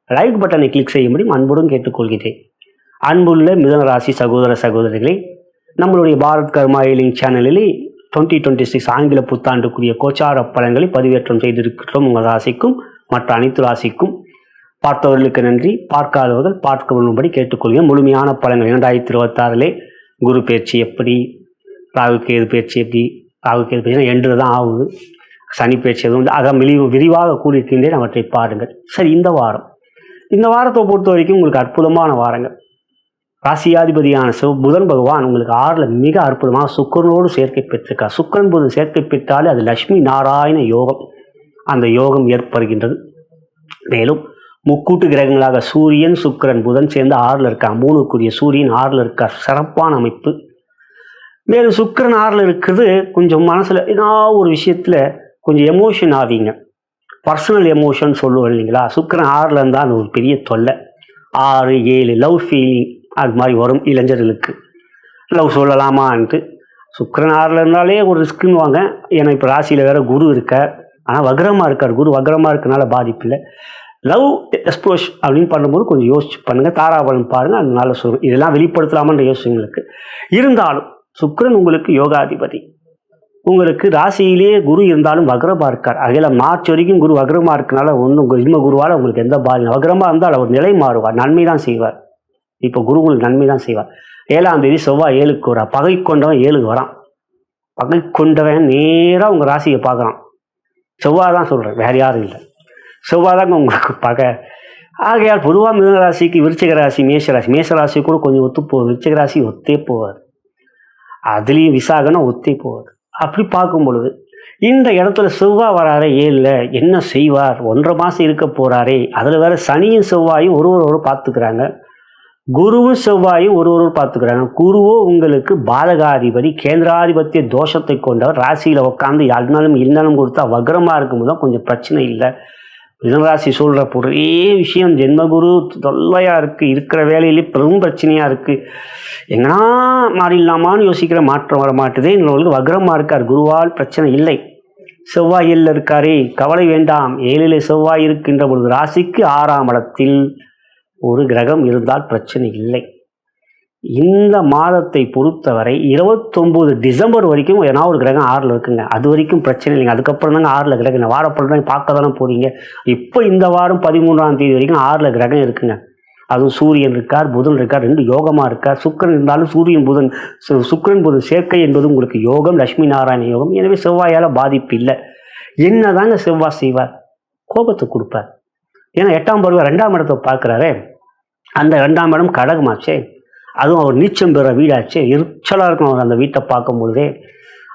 லைக் பட்டனை கிளிக் செய்யும்படியும் அன்புடன் கேட்டுக்கொள்கிறேன். அன்புள்ள மிதுன ராசி சகோதர சகோதரிகளே, நம்மளுடைய பாரத் கர்மா ஹீலிங் சேனலிலே 2026 ஆங்கில புத்தாண்டுக்குரிய கோச்சார பலன்களை பதிவேற்றம் செய்திருக்கிறோம். உங்கள் ராசிக்கும் மற்ற அனைத்து ராசிக்கும். பார்த்தவர்களுக்கு நன்றி. பார்க்காதவர்கள் பார்க்க வரும்படி கேட்டுக்கொள்கிறேன். முழுமையான பலன்கள் 2026 குரு பயிற்சி எப்படி, ராகு கேது பயிற்சி எப்படி, ராகு கேது பயிற்சி என்று தான் ஆகுது, சனி பயிற்சி எதுவும் அதான் விரிவாக கூறியிருக்கின்றேன். அவற்றை பாருங்கள். சரி, இந்த வாரத்தை பொறுத்த வரைக்கும் உங்களுக்கு அற்புதமான வாரங்கள். ராசியாதிபதியான புதன் பகவான் உங்களுக்கு 6ல் மிக அற்புதமாக சுக்கிரனோடு சேர்க்கை பெற்றிருக்கார். சுக்கிரன் புதன் சேர்க்கை பெற்றாலே அது லட்சுமி நாராயண யோகம். அந்த யோகம் ஏற்படுகின்றது. மேலும் முக்கூட்டு கிரகங்களாக சூரியன் சுக்கிரன் புதன் சேர்ந்து 6ல் இருக்காங்க. 3க்குரிய சூரியன் 6ல் இருக்கார். சிறப்பான அமைப்பு. மேலும் சுக்கிரன் 6ல் இருக்குது. கொஞ்சம் மனசில் ஏதாவது ஒரு விஷயத்தில் கொஞ்சம் எமோஷன் ஆவீங்க. பர்சனல் எமோஷன் சொல்லுவோம் இல்லைங்களா. சுக்கிரன் 6ல் இருந்தால் அது ஒரு பெரிய தொல்லை. 6, 7 லவ் ஃபீலிங் அது மாதிரி வரும். இளைஞர்களுக்கு லவ் சொல்லலாமான்ட்டு சுக்கிரன் 6ல் இருந்தாலே ஒரு ரிஸ்க்குன்னு வாங்க. ஏன்னா இப்போ ராசியில் வேறு குரு இருக்கார். ஆனால் வக்ரமாக இருக்கார். குரு வக்ரமாக இருக்கனால பாதிப்பு இல்லை. லவ் எக்ஸ்ப்ளோஷ் அப்படின்னு பண்ணும்போது கொஞ்சம் யோசிச்சு பண்ணுங்கள். தாராபலம் பாருங்கள், அதனால சொல்லும். இதெல்லாம் வெளிப்படுத்தலாமான்ற யோசிங்களுக்கு இருந்தாலும் சுக்கிரன் உங்களுக்கு யோகாதிபதி. உங்களுக்கு ராசியிலேயே குரு இருந்தாலும் வக்ரமாக இருக்கார். அகில மார்ச் வரைக்கும் குரு வக்ரமாக இருக்கனால ஒன்றும் ஜென்ம குருவால் உங்களுக்கு எந்த பாதிக்கும். வக்ரமாக இருந்தால் அவர் நிலை மாறுவார், நன்மை தான் செய்வார். இப்போ குரு உங்களுக்கு நன்மை தான் செய்வார். 7ஆம் தேதி செவ்வாய் 7க்கு வரான். பகை கொண்டவன் 7க்கு வரான். பகை கொண்டவன் நேராக உங்கள் ராசியை பார்க்குறான். செவ்வாய் தான் சொல்கிறேன், வேறு யாரும் இல்லை. செவ்வாய் தாங்க உங்களுக்கு பகை. ஆகையால் பொதுவாக மிதுன ராசிக்கு விருச்சிக ராசி, மேஷராசி கூட கொஞ்சம் ஒத்து போகுது. விருச்சிக ராசி ஒத்தே போவார். அதுலேயும் விசாகனா ஒத்தே போவார். அப்படி பார்க்கும் பொழுது இந்த இடத்துல செவ்வாய் வராரே 7ல் என்ன செய்வார்? 1.5 மாதம் இருக்க போகிறாரே. அதில் வேறு சனியும் செவ்வாயும் ஒருவரோடு பார்த்துக்கிறாங்க. குருவும் செவ்வாயும் ஒருவரோடு பார்த்துக்கிறாங்க. குருவோ உங்களுக்கு பாதகாதிபதி, கேந்திராதிபத்திய தோஷத்தை கொண்டவர். ராசியில் உட்காந்து இருந்தாலும் கொடுத்தா வக்ரமாக இருக்கும்போது தான் கொஞ்சம் பிரச்சனை இல்லை. மிதுனராசி சொல்கிற ஒரே விஷயம், ஜென்மகுரு தொல்லையாக இருக்குது, இருக்கிற வேலையிலே பெரும் பிரச்சனையாக இருக்குது, எங்கன்னா மாறிடலாமான்னு யோசிக்கிற மாற்றம் வர மாட்டுதே. எங்களுக்கு வக்ரமாக இருக்கார். குருவால் பிரச்சனை இல்லை. செவ்வாய் 7ல் இருக்காரே, கவலை வேண்டாம். 7ல் செவ்வாய் இருக்கின்ற பொழுது ராசிக்கு 6ஆம் இடத்தில் ஒரு கிரகம் இருந்தால் பிரச்சனை இல்லை. இந்த மாதத்தை பொறுத்தவரை 29 டிசம்பர் வரைக்கும் ஏன்னா ஒரு கிரகம் 6ல் இருக்குங்க. அது வரைக்கும் பிரச்சனை இல்லைங்க. அதுக்கப்புறம் தாங்க 6ல் கிரகம். இந்த வாரப்படம் பார்க்க தானே போகிறீங்க. இப்போ இந்த வாரம் 13ஆம் தேதி வரைக்கும் 6ல் கிரகம் இருக்குங்க. அதுவும் சூரியன் இருக்கார், புதன் இருக்கார், 2 யோகமாக இருக்கார். சுக்கிரன் இருந்தாலும் சூரியன் புதன் சுக்கிரன் புதன் சேர்க்கை என்பது உங்களுக்கு யோகம், லட்சுமி நாராயண யோகம். எனவே செவ்வாயால் பாதிப்பு இல்லை. என்னதாங்க செவ்வாய் செய்வார்? கோபத்தை கொடுப்பார். ஏன்னா 8ஆம் பருவம் 2ஆம் இடத்தை பார்க்குறாரே, அந்த 2ஆம் இடம் கடகமாச்சே, அதுவும் அவர் நீச்சம் பெற வீடாச்சே, எரிச்சலாக இருக்கும் அவர் அந்த வீட்டை பார்க்கும் பொழுதே.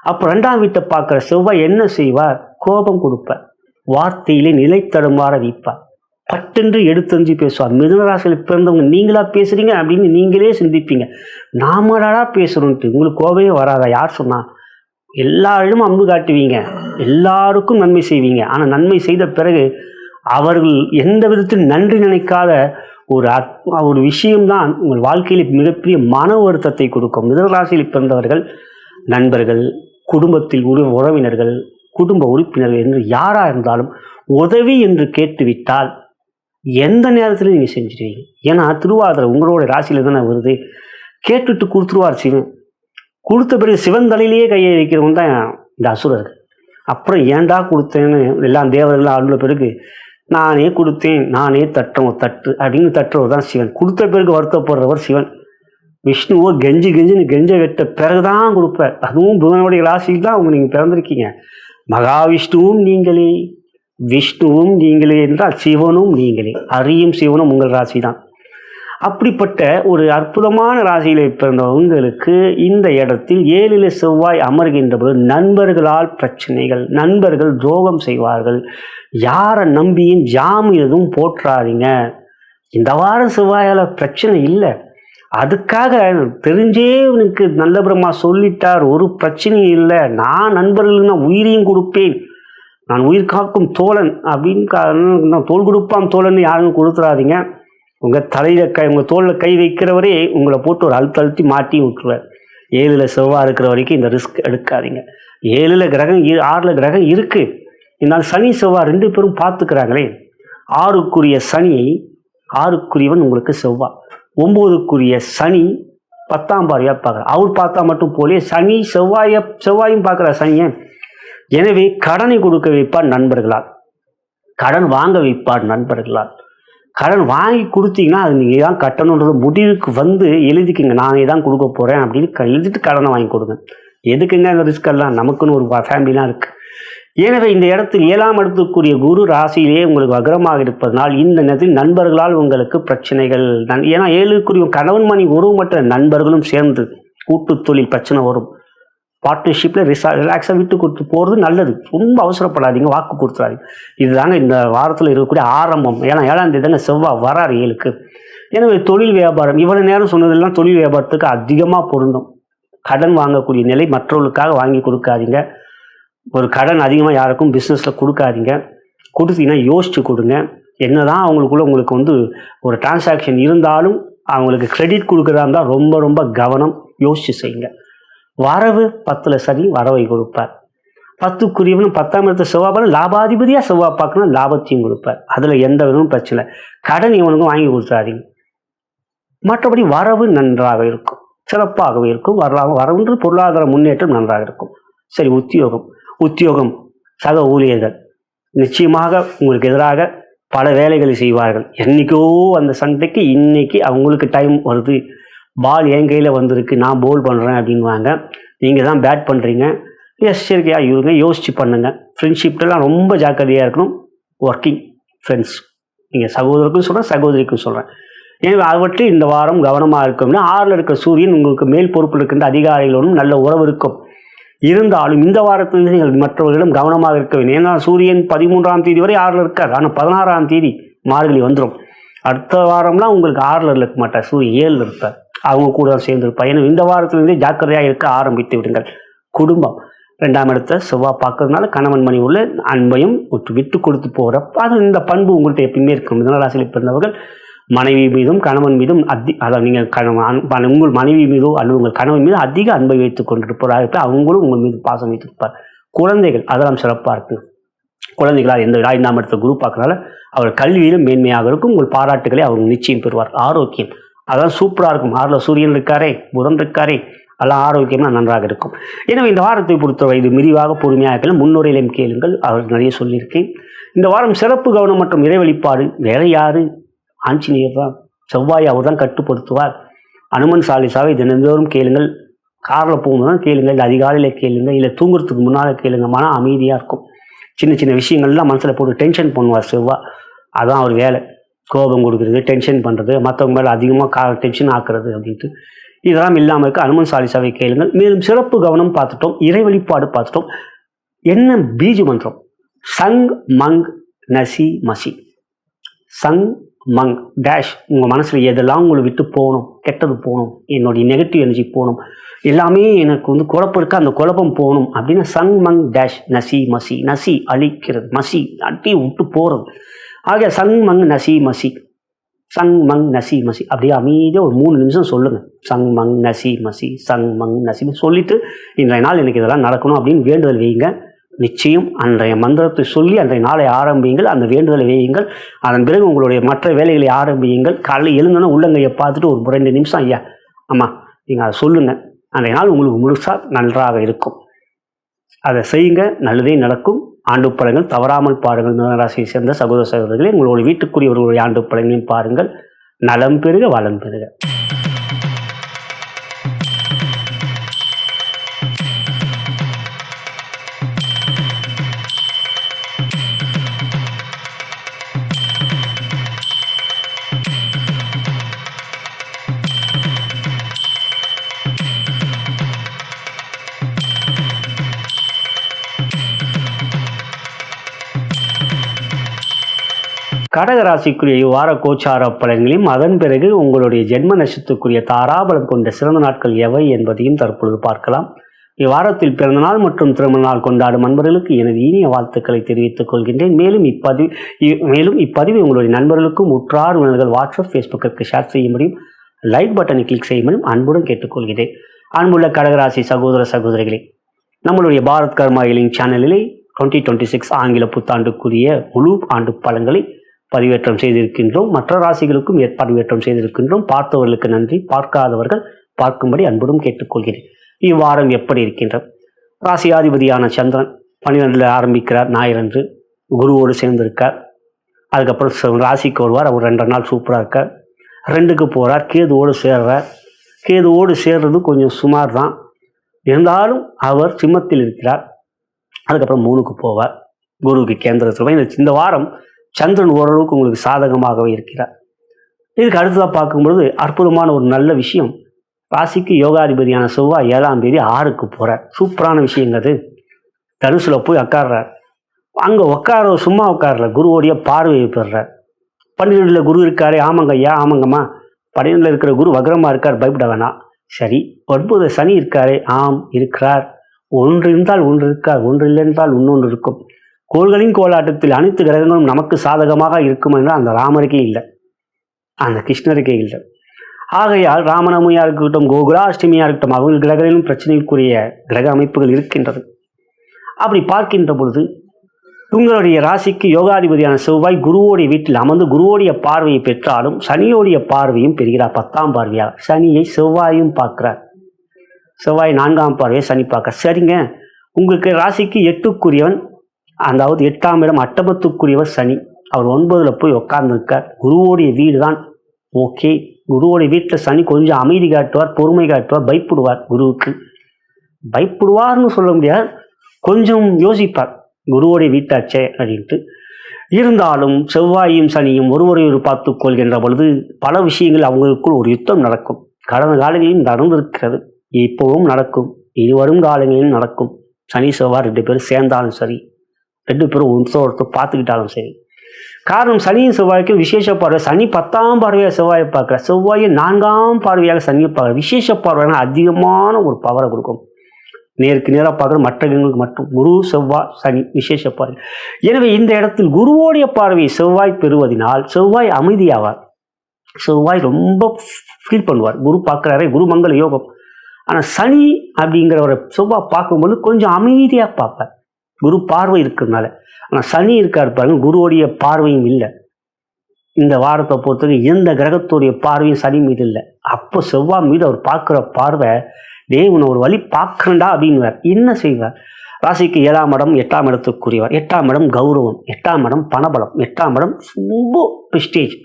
அப்போ 2ஆம் வீட்டை பார்க்குற செவ்வாய் என்ன செய்வார்? கோபம் கொடுப்பார், வார்த்தையிலே நிலை தடுமாற வைப்பார், பட்டென்று எடுத்தெறிஞ்சு பேசுவார். மிதுன ராசியில் பிறந்தவங்க நீங்களா பேசுறீங்க அப்படின்னு நீங்களே சிந்திப்பீங்க. நாமளாடா பேசுகிறோன்ட்டு உங்களுக்கு கோபமே வராதா? யார் சொன்னா? எல்லாரிடமும் அன்பு காட்டுவீங்க, எல்லாருக்கும் நன்மை செய்வீங்க. ஆனால் நன்மை செய்த பிறகு அவர்கள் எந்த விதத்தில் நன்றி நினைக்காத ஒரு விஷயம்தான் உங்கள் வாழ்க்கையில் மிகப்பெரிய மன வருத்தத்தை கொடுக்கும். மிதுனராசியில் பிறந்தவர்கள் நண்பர்கள், குடும்பத்தில் உறவினர்கள், குடும்ப உறுப்பினர்கள் என்று யாராக இருந்தாலும் உதவி என்று கேட்டுவிட்டால் எந்த நேரத்திலும் நீங்கள் செஞ்சிடுவீங்க. ஏன்னா திருவாதிரை உங்களோட ராசியில் தானே வருது. கேட்டுட்டு கொடுத்துருவார் சிவன். கொடுத்த பிறகு சிவன் தலையிலேயே கையை வைக்கிறவங்க தான் இந்த அசுரர்கள். அப்புறம் ஏன்டா கொடுத்தேன்னு எல்லாம் தேவர்கள் அருள பிறகு நானே கொடுத்தேன், நானே தட்டுறோம் தட்டு அப்படின்னு தட்டுறவர் தான் சிவன். கொடுத்த பிறகு வருத்தப்படுறவர் சிவன். விஷ்ணுவோ கெஞ்சுன்னு கெஞ்ச வெட்ட பிறகுதான் கொடுப்பார். அதுவும் புதனுடைய ராசியில் தான் அவங்க நீங்கள் பிறந்திருக்கீங்க. மகாவிஷ்ணுவும் நீங்களே, விஷ்ணுவும் நீங்களே என்றால் சிவனும் நீங்களே. அறியும் சிவனும் உங்கள் ராசி தான். அப்படிப்பட்ட ஒரு அற்புதமான ராசியிலே பிறந்தவங்களுக்கு இந்த இடத்தில் 7ல் செவ்வாய் அமர்கின்ற போது நண்பர்களால் பிரச்சனைகள், நண்பர்கள் துரோகம் செய்வார்கள். யாரை நம்பியும் ஜாமீன் எதுவும் போற்றாதீங்க. இந்த வாரம் செவ்வாயால் பிரச்சனை இல்லை, அதுக்காக தெரிஞ்சே இவனுக்கு நல்ல பிரம்மா சொல்லிட்டார், ஒரு பிரச்சனையும் இல்லை, நான் நண்பர்களுக்கு நான் உயிரையும் கொடுப்பேன், நான் உயிர் காக்கும் தோழன் அப்படின்னு நான் தோல் கொடுப்பான் தோழன் யாரும் கொடுத்துடாதீங்க. உங்கள் தலையில் உங்கள் தோளில் கை வைக்கிறவரே உங்களை போட்டு ஒரு அழுத்தி மாட்டி விட்டுருவார். 7ல் செவ்வாய் இருக்கிற வரைக்கும் இந்த ரிஸ்க் எடுக்காதீங்க. 7ல் கிரகம் 6ல் கிரகம் இருக்குது. இதனால் சனி செவ்வாய் 2 பேரும் பார்த்துக்கிறாங்களே. 6க்குரிய சனியை, 6க்குரியவன் உங்களுக்கு செவ்வாய், 9க்குரிய சனி 10ஆம் பார்வையாக பார்க்குற. அவர் பார்த்தா மட்டும் போலே சனி செவ்வாயும் பார்க்குற சனியை. எனவே கடனை கொடுக்க வைப்பார் நண்பர்களால், கடன் வாங்க வைப்பார் நண்பர்களால். கடன் வாங்கி கொடுத்தீங்கன்னா அது நீங்கள் தான் கட்டணுன்றது முடிவுக்கு வந்து எழுதிக்கிங்க. நானே தான் கொடுக்க போகிறேன் அப்படின்னு எழுதிட்டு கடனை வாங்கி கொடுங்க. எதுக்குங்க அந்த ரிஸ்கெல்லாம்? நமக்குன்னு ஒரு ஃபேமிலிலாம் இருக்குது. எனவே இந்த இடத்தில் 7ஆம் இடத்துக்குரிய குரு ராசியிலேயே உங்களுக்கு வக்ரமாக இருப்பதனால் இந்த நேரத்தில் நண்பர்களால் உங்களுக்கு பிரச்சனைகள். ஏன்னா 7க்குரிய கணவன் மணி உறவுமற்ற நண்பர்களும் சேர்ந்து கூட்டு தொழில் பிரச்சனை வரும். பார்ட்னர்ஷிப்பில் ரிலாக்ஸாக விட்டு கொடுத்து போகிறது நல்லது. ரொம்ப அவசரப்படாதீங்க, வாக்கு கொடுத்துறாதீங்க. இதுதாங்க இந்த வாரத்தில் இருக்கக்கூடிய ஆரம்பம். ஏன்னா 7ஆம் தேதி தானே செவ்வாய் வராரு 7க்கு. எனவே தொழில் வியாபாரம், இவ்வளோ நேரம் சொன்னதெல்லாம் தொழில் வியாபாரத்துக்கு அதிகமாக பொருந்தும். கடன் வாங்கக்கூடிய நிலை, மற்றவர்களுக்காக வாங்கி கொடுக்காதீங்க. ஒரு கடன் அதிகமாக யாருக்கும் பிஸ்னஸில் கொடுக்காதீங்க. கொடுத்தீங்கன்னா யோசித்து கொடுங்க. என்ன தான் அவங்களுக்குள்ள உங்களுக்கு வந்து ஒரு டிரான்சாக்ஷன் இருந்தாலும் அவங்களுக்கு கிரெடிட் கொடுக்குறதா இருந்தால் ரொம்ப ரொம்ப கவனம் யோசித்து செய்யுங்க. வரவு 10ல் சனி வரவை கொடுப்பார். 10க்குரியவனும் 10ஆம் இடத்தை செவ்வாய் பார்க்க, லாபாதிபதியாக செவ்வாய் பார்க்கணும், லாபத்தையும் கொடுப்பார். அதில் எந்த விதமும் பிரச்சனை. கடன் இவனுக்கும் வாங்கி கொடுத்துறாதீங்க. மற்றபடி வரவு நன்றாக இருக்கும், சிறப்பாகவே இருக்கும். வரவுன்று பொருளாதார முன்னேற்றம் நன்றாக இருக்கும். சரி, உத்தியோகம் சக ஊழியர்கள் நிச்சயமாக உங்களுக்கு எதிராக பல வேலைகளை செய்வார்கள். என்றைக்கோ அந்த சண்டைக்கு இன்னைக்கு அவங்களுக்கு டைம் வருது, பால் என் கையில் வந்திருக்கு, நான் போல் பண்ணுறேன் அப்படின்வாங்க. நீங்கள் தான் பேட் பண்ணுறீங்க, எச்சரிக்கையாக இருங்க, யோசித்து பண்ணுங்கள். ஃப்ரெண்ட்ஷிப்லாம் ரொம்ப ஜாக்கிரதையாக இருக்கணும். ஒர்க்கிங் ஃப்ரெண்ட்ஸ், நீங்கள் சகோதரருக்கும் சொல்கிறேன், சகோதரிக்கும் சொல்கிறேன். எனவே அவற்றை இந்த வாரம் கவனமாக இருக்கணும்னா 6ல் இருக்கிற சூரியன் உங்களுக்கு மேல் பொறுப்பில் இருக்கின்ற அதிகாரிகளோடும் நல்ல உறவு இருக்கும். இருந்தாலும் இந்த வாரத்திலிருந்து நீங்கள் மற்றவர்களிடம் கவனமாக இருக்க வேண்டும். ஏன்னா சூரியன் 13ஆம் தேதி வரை 6ல் இருக்கார். ஆனால் 16ஆம் தேதி மார்கழி வந்துடும். அடுத்த வாரம்லாம் உங்களுக்கு 6ல் இருக்க மாட்டார், சூரியன் 7ல் இருப்பார். அவங்க கூட தான் சேர்ந்துருப்பார். ஏன்னா இந்த வாரத்திலிருந்தே ஜாக்கிரதையாக இருக்க ஆரம்பித்து விடுங்கள். குடும்பம் 2ஆம் இடத்தை செவ்வாய் பார்க்கறதுனால கணவன் மணி உள்ள அன்பையும் விட்டு கொடுத்து போகிறப்ப அது இந்த பண்பு உங்கள்கிட்ட எப்பயுமே இருக்கும். மிதுனராசியில் பிறந்தவர்கள் மனைவி மீதும் கணவன் மீதும் அதாவது நீங்கள் உங்கள் மனைவி மீதோ அல்லது உங்கள் கணவன் மீது அதிக அன்பை வைத்துக் கொண்டிருப்பதாக அவங்களும் உங்கள் மீது பாசம் வைத்திருப்பார். குழந்தைகள் அதெல்லாம் சிறப்பாக இருக்கு. குழந்தைகளால் எந்த 5ஆம் இடத்தை குரு பார்க்கறனால அவர் கல்வியிலும் மேன்மையாக இருக்கும். உங்கள் பாராட்டுகளை அவங்க நிச்சயம் பெறுவார். ஆரோக்கியம் அதெல்லாம் சூப்பராக இருக்கும். 6ல் சூரியன் இருக்காரே, புதன் இருக்காரே, எல்லாம் ஆரோக்கியமாக நன்றாக இருக்கும். எனவே இந்த வாரத்தை பொறுத்தவரை இது விரிவாக பொறுமையாக இருக்கலாம். முன்னுரையிலும் கேளுங்கள், அவர் நிறைய சொல்லியிருக்கேன். இந்த வாரம் சிறப்பு கவனம் மற்றும் இறை வழிபாடு. வேற யாரு? ஆஞ்சநேயர் தான். செவ்வாய் அவர் தான் கட்டுப்படுத்துவார். அனுமன் சாலிசாவை தினந்தோறும் கேளுங்கள். காரில் போகும்போது தான் கேளுங்கள், இல்லை அதிகாலையில் கேளுங்கள், இல்லை தூங்குறதுக்கு முன்னால் கேளுங்க. மனம் அமைதியாக இருக்கும். சின்ன சின்ன விஷயங்கள்லாம் மனசில் போட்டு டென்ஷன் பண்ணுவார் செவ்வாய். அதான் அவர் வேலை. கோபம் கொடுக்குறது, டென்ஷன் பண்ணுறது, மற்றவங்க மேலே அதிகமாக டென்ஷன் ஆக்குறது அப்படின்ட்டு. இதெல்லாம் இல்லாமல் இருக்க அனுமன் சாலிசாவை கேளுங்கள். மேலும் சிறப்பு கவனம் பார்த்துட்டோம், இறை வழிபாடு பார்த்துட்டோம். என்ன பீஜ மந்திரம்? சங் மங் நசி மசி. சங் மங் டேஷ். உங்கள் மனசில் எதெல்லாம் உங்களை விட்டு போகணும், கெட்டது போகணும், என்னுடைய நெகட்டிவ் எனர்ஜி போகணும், எல்லாமே எனக்கு குழப்பம் இருக்குது, அந்த குழப்பம் போகணும் அப்படின்னு சங் மங் டேஷ் நசி மசி. நசி அழிக்கிறது, மசி அட்டி விட்டு போகிறது. ஆக சங் மங் நசி மசி, சங் மங் நசி மசி. அப்படியே அமைதியாக ஒரு 3 நிமிஷம் சொல்லுங்கள். சங் மங் நசி மசி, சங் மங் நசி சொல்லிவிட்டு இன்றைய நாள் எனக்கு இதெல்லாம் நடக்கணும் அப்படின்னு வேண்டுதல் வையுங்க. நிச்சயம் அன்றைய மந்திரத்தை சொல்லி அன்றைய நாளை ஆரம்பியுங்கள். அந்த வேண்டுதலை வையுங்கள். அதன் பிறகு உங்களுடைய மற்ற வேலைகளை ஆரம்பியுங்கள். காலையில் எழுந்தோன்னா உள்ளங்கையை பார்த்துட்டு ஒரு 2 நிமிஷம் ஐயா அம்மா நீங்கள் அதை சொல்லுங்கள். அன்றைய நாள் உங்களுக்கு முழுசாக நன்றாக இருக்கும். அதை செய்யுங்க, நல்லதே நடக்கும். ஆண்டு பலன்கள் தவறாமல் பாருங்கள். மீனராசியை சேர்ந்த சகோதர சகோதரர்களே, உங்களுடைய வீட்டுக்குரியவர்களுடைய ஆண்டு பலன்களையும் பாருங்கள். நலம் பெருக, வளம் பெருக. கடகராசிக்குரிய இவ்வார கோச்சார பலன்களையும் அதன் பிறகு உங்களுடைய ஜென்ம நட்சத்திரத்துக்குரிய தாராபலம் கொண்ட சிறந்த நாட்கள் எவை என்பதையும் தற்பொழுது பார்க்கலாம். இவ்வாரத்தில் பிறந்தநாள் மற்றும் திருமண நாள் கொண்டாடும் நண்பர்களுக்கு எனது இனிய வாழ்த்துக்களை தெரிவித்துக் கொள்கின்றேன். மேலும் இப்பதிவை உங்களுடைய நண்பர்களுக்கும் உற்றார் உறவினர்கள் வாட்ஸ்அப், ஃபேஸ்புக்கிற்கு ஷேர் செய்ய முடியும். லைக் பட்டனை கிளிக் செய்ய முடியும். அன்புடன் கேட்டுக்கொள்கிறேன். அன்புள்ள கடகராசி சகோதர சகோதரிகளே, நம்மளுடைய பாரத் கர்மா ஹீலிங் சேனலிலே 2026 ஆங்கில புத்தாண்டுக்குரிய முழு ஆண்டு பலன்களை பதிவேற்றம் செய்திருக்கின்றோம். மற்ற ராசிகளுக்கும் பதிவேற்றம் செய்திருக்கின்றோம். பார்த்தவர்களுக்கு நன்றி, பார்க்காதவர்கள் பார்க்கும்படி அன்புடன் கேட்டுக்கொள்கிறேன். இவ்வாரம் எப்படி இருக்கின்றது? ராசியாதிபதியான சந்திரன் 12 ஆரம்பிக்கிறார். ஞாயிறன்று குருவோடு சேர்ந்திருக்கார். அதுக்கப்புறம் ராசிக்கு வருவார். அவர் 2 நாள் சூப்பராக இருக்கார். 2க்கு போகிறார். கேதுவோடு சேர்றார். கேதுவோடு சேர்றது கொஞ்சம் சுமார் தான், இருந்தாலும் அவர் சிம்மத்தில் இருக்கிறார். அதுக்கப்புறம் 3க்கு போவார். குருவுக்கு கேந்திரத்தில். இந்த வாரம் சந்திரன் ஓரளவுக்கு உங்களுக்கு சாதகமாகவே இருக்கிறார். இதுக்கு அடுத்ததாக பார்க்கும்பொழுது அற்புதமான ஒரு நல்ல விஷயம். ராசிக்கு யோகாதிபதியான செவ்வாய் 7ஆம் தேதி 6க்கு போகிறார். சூப்பரான விஷயங்கிறது. தனுசுல போய் உட்கார்றார். அங்கே உட்கார சும்மா உட்காரல, குருவோடைய பார்வையை பெறுறார். 12ல் குரு இருக்காரு. ஆமாங்க ஐயா, ஆமாங்கம்மா. 12ல் இருக்கிற குரு வக்ரமாக இருக்கார், பயப்பட வேணாம். சரி, 9 சனி இருக்காரு. ஆம், இருக்கிறார். ஒன்று இருந்தால் ஒன்று இருக்கார், ஒன்று இல்லை என்றால் இன்னொன்று இருக்கும். கோள்களின் கோலாட்டத்தில் அனைத்து கிரகங்களும் நமக்கு சாதகமாக இருக்கும் என்றால் அந்த ராமருக்கே இல்லை, அந்த கிருஷ்ணருக்கே இல்லை. ஆகையால் ராமநவமியாக இருக்கட்டும், கோகுலாஷ்டமியாக இருக்கட்டும், அவங்க கிரகங்களிலும் பிரச்சனைக்குரிய கிரக அமைப்புகள் இருக்கின்றது. அப்படி பார்க்கின்ற பொழுது உங்களுடைய ராசிக்கு யோகாதிபதியான செவ்வாய் குருவோடைய வீட்டில் அமர்ந்து குருவோடைய பார்வையை பெற்றாலும் சனியோடைய பார்வையும் பெறுகிறார். 10ஆம் பார்வையாக சனியை செவ்வாயும் பார்க்கிறார். செவ்வாய் 4ஆம் பார்வையை சனி பார்க்க. சரிங்க, உங்களுக்கு ராசிக்கு 8க்குரியவன், அதாவது 8ஆம் இடம் அட்டமத்துக்குரியவர் சனி. அவர் 9ல் போய் உட்கார்ந்துருக்கார். குருவோடைய வீடு தான். ஓகே, குருவோடைய வீட்டில் சனி கொஞ்சம் அமைதி காட்டுவார், பொறுமை காட்டுவார், பயப்படுவார். குருவுக்கு பயப்படுவார்னு சொல்ல முடியாது, கொஞ்சம் யோசிப்பார், குருவோடைய வீட்டாச்சே அப்படின்ட்டு. இருந்தாலும் செவ்வாயும் சனியும் ஒருவரை பார்த்து கொள்கின்ற பொழுது பல விஷயங்கள் அவங்களுக்குள் ஒரு யுத்தம் நடக்கும். கடந்த காலங்களிலும் நடந்திருக்கிறது, இப்போவும் நடக்கும், இனி வரும் காலங்களிலும் நடக்கும். சனி செவ்வாய் 2 பேரும் சேர்ந்தாலும் சரி, 2 பேரும் ஒருத்தர் பார்த்துக்கிட்டாலும் சரி. காரணம், சனியின் செவ்வாய்க்கும் விசேஷ பார்வை. சனி 10ஆம் பார்வையாக செவ்வாயை பார்க்குற, செவ்வாயை 4ஆம் பார்வையாக சனியை பார்க்குற. விசேஷ பார்வையான அதிகமான ஒரு பவரை கொடுக்கும். நேருக்கு நேராக பார்க்குற மற்ற கிரகங்களுக்கு மட்டும் குரு செவ்வாய் சனி விசேஷ பார்வை. எனவே இந்த இடத்தில் குருவோடைய பார்வையை செவ்வாய் பெறுவதனால் செவ்வாய் அமைதியாவார். செவ்வாய் ரொம்ப ஃபீல் பண்ணுவார். குரு பார்க்குறாரே, குரு மங்கள யோகம். ஆனால் சனி அப்படிங்கிறவரை செவ்வாய் பார்க்கும்போது கொஞ்சம் அமைதியாக பார்ப்பார், குரு பார்வை இருக்கிறதுனால. ஆனால் சனி இருக்கார் பாருங்க, குருவோடைய பார்வையும் இல்லை. இந்த வாரத்தை பொறுத்தவரை எந்த கிரகத்துடைய பார்வையும் சனி மீது இல்லை. அப்போ செவ்வாய் மீது அவர் பார்க்குற பார்வை, உன்னை ஒரு வழி பார்க்கண்டா அப்படின்வார். என்ன செய்வார்? ராசிக்கு 7ஆம் இடம் 8ஆம் இடத்துக்குரியவர். 8ஆம் இடம் கௌரவம், 8ஆம் இடம் பணபலம், 8ஆம் இடம் ரொம்ப பிரிஸ்டேஜ்.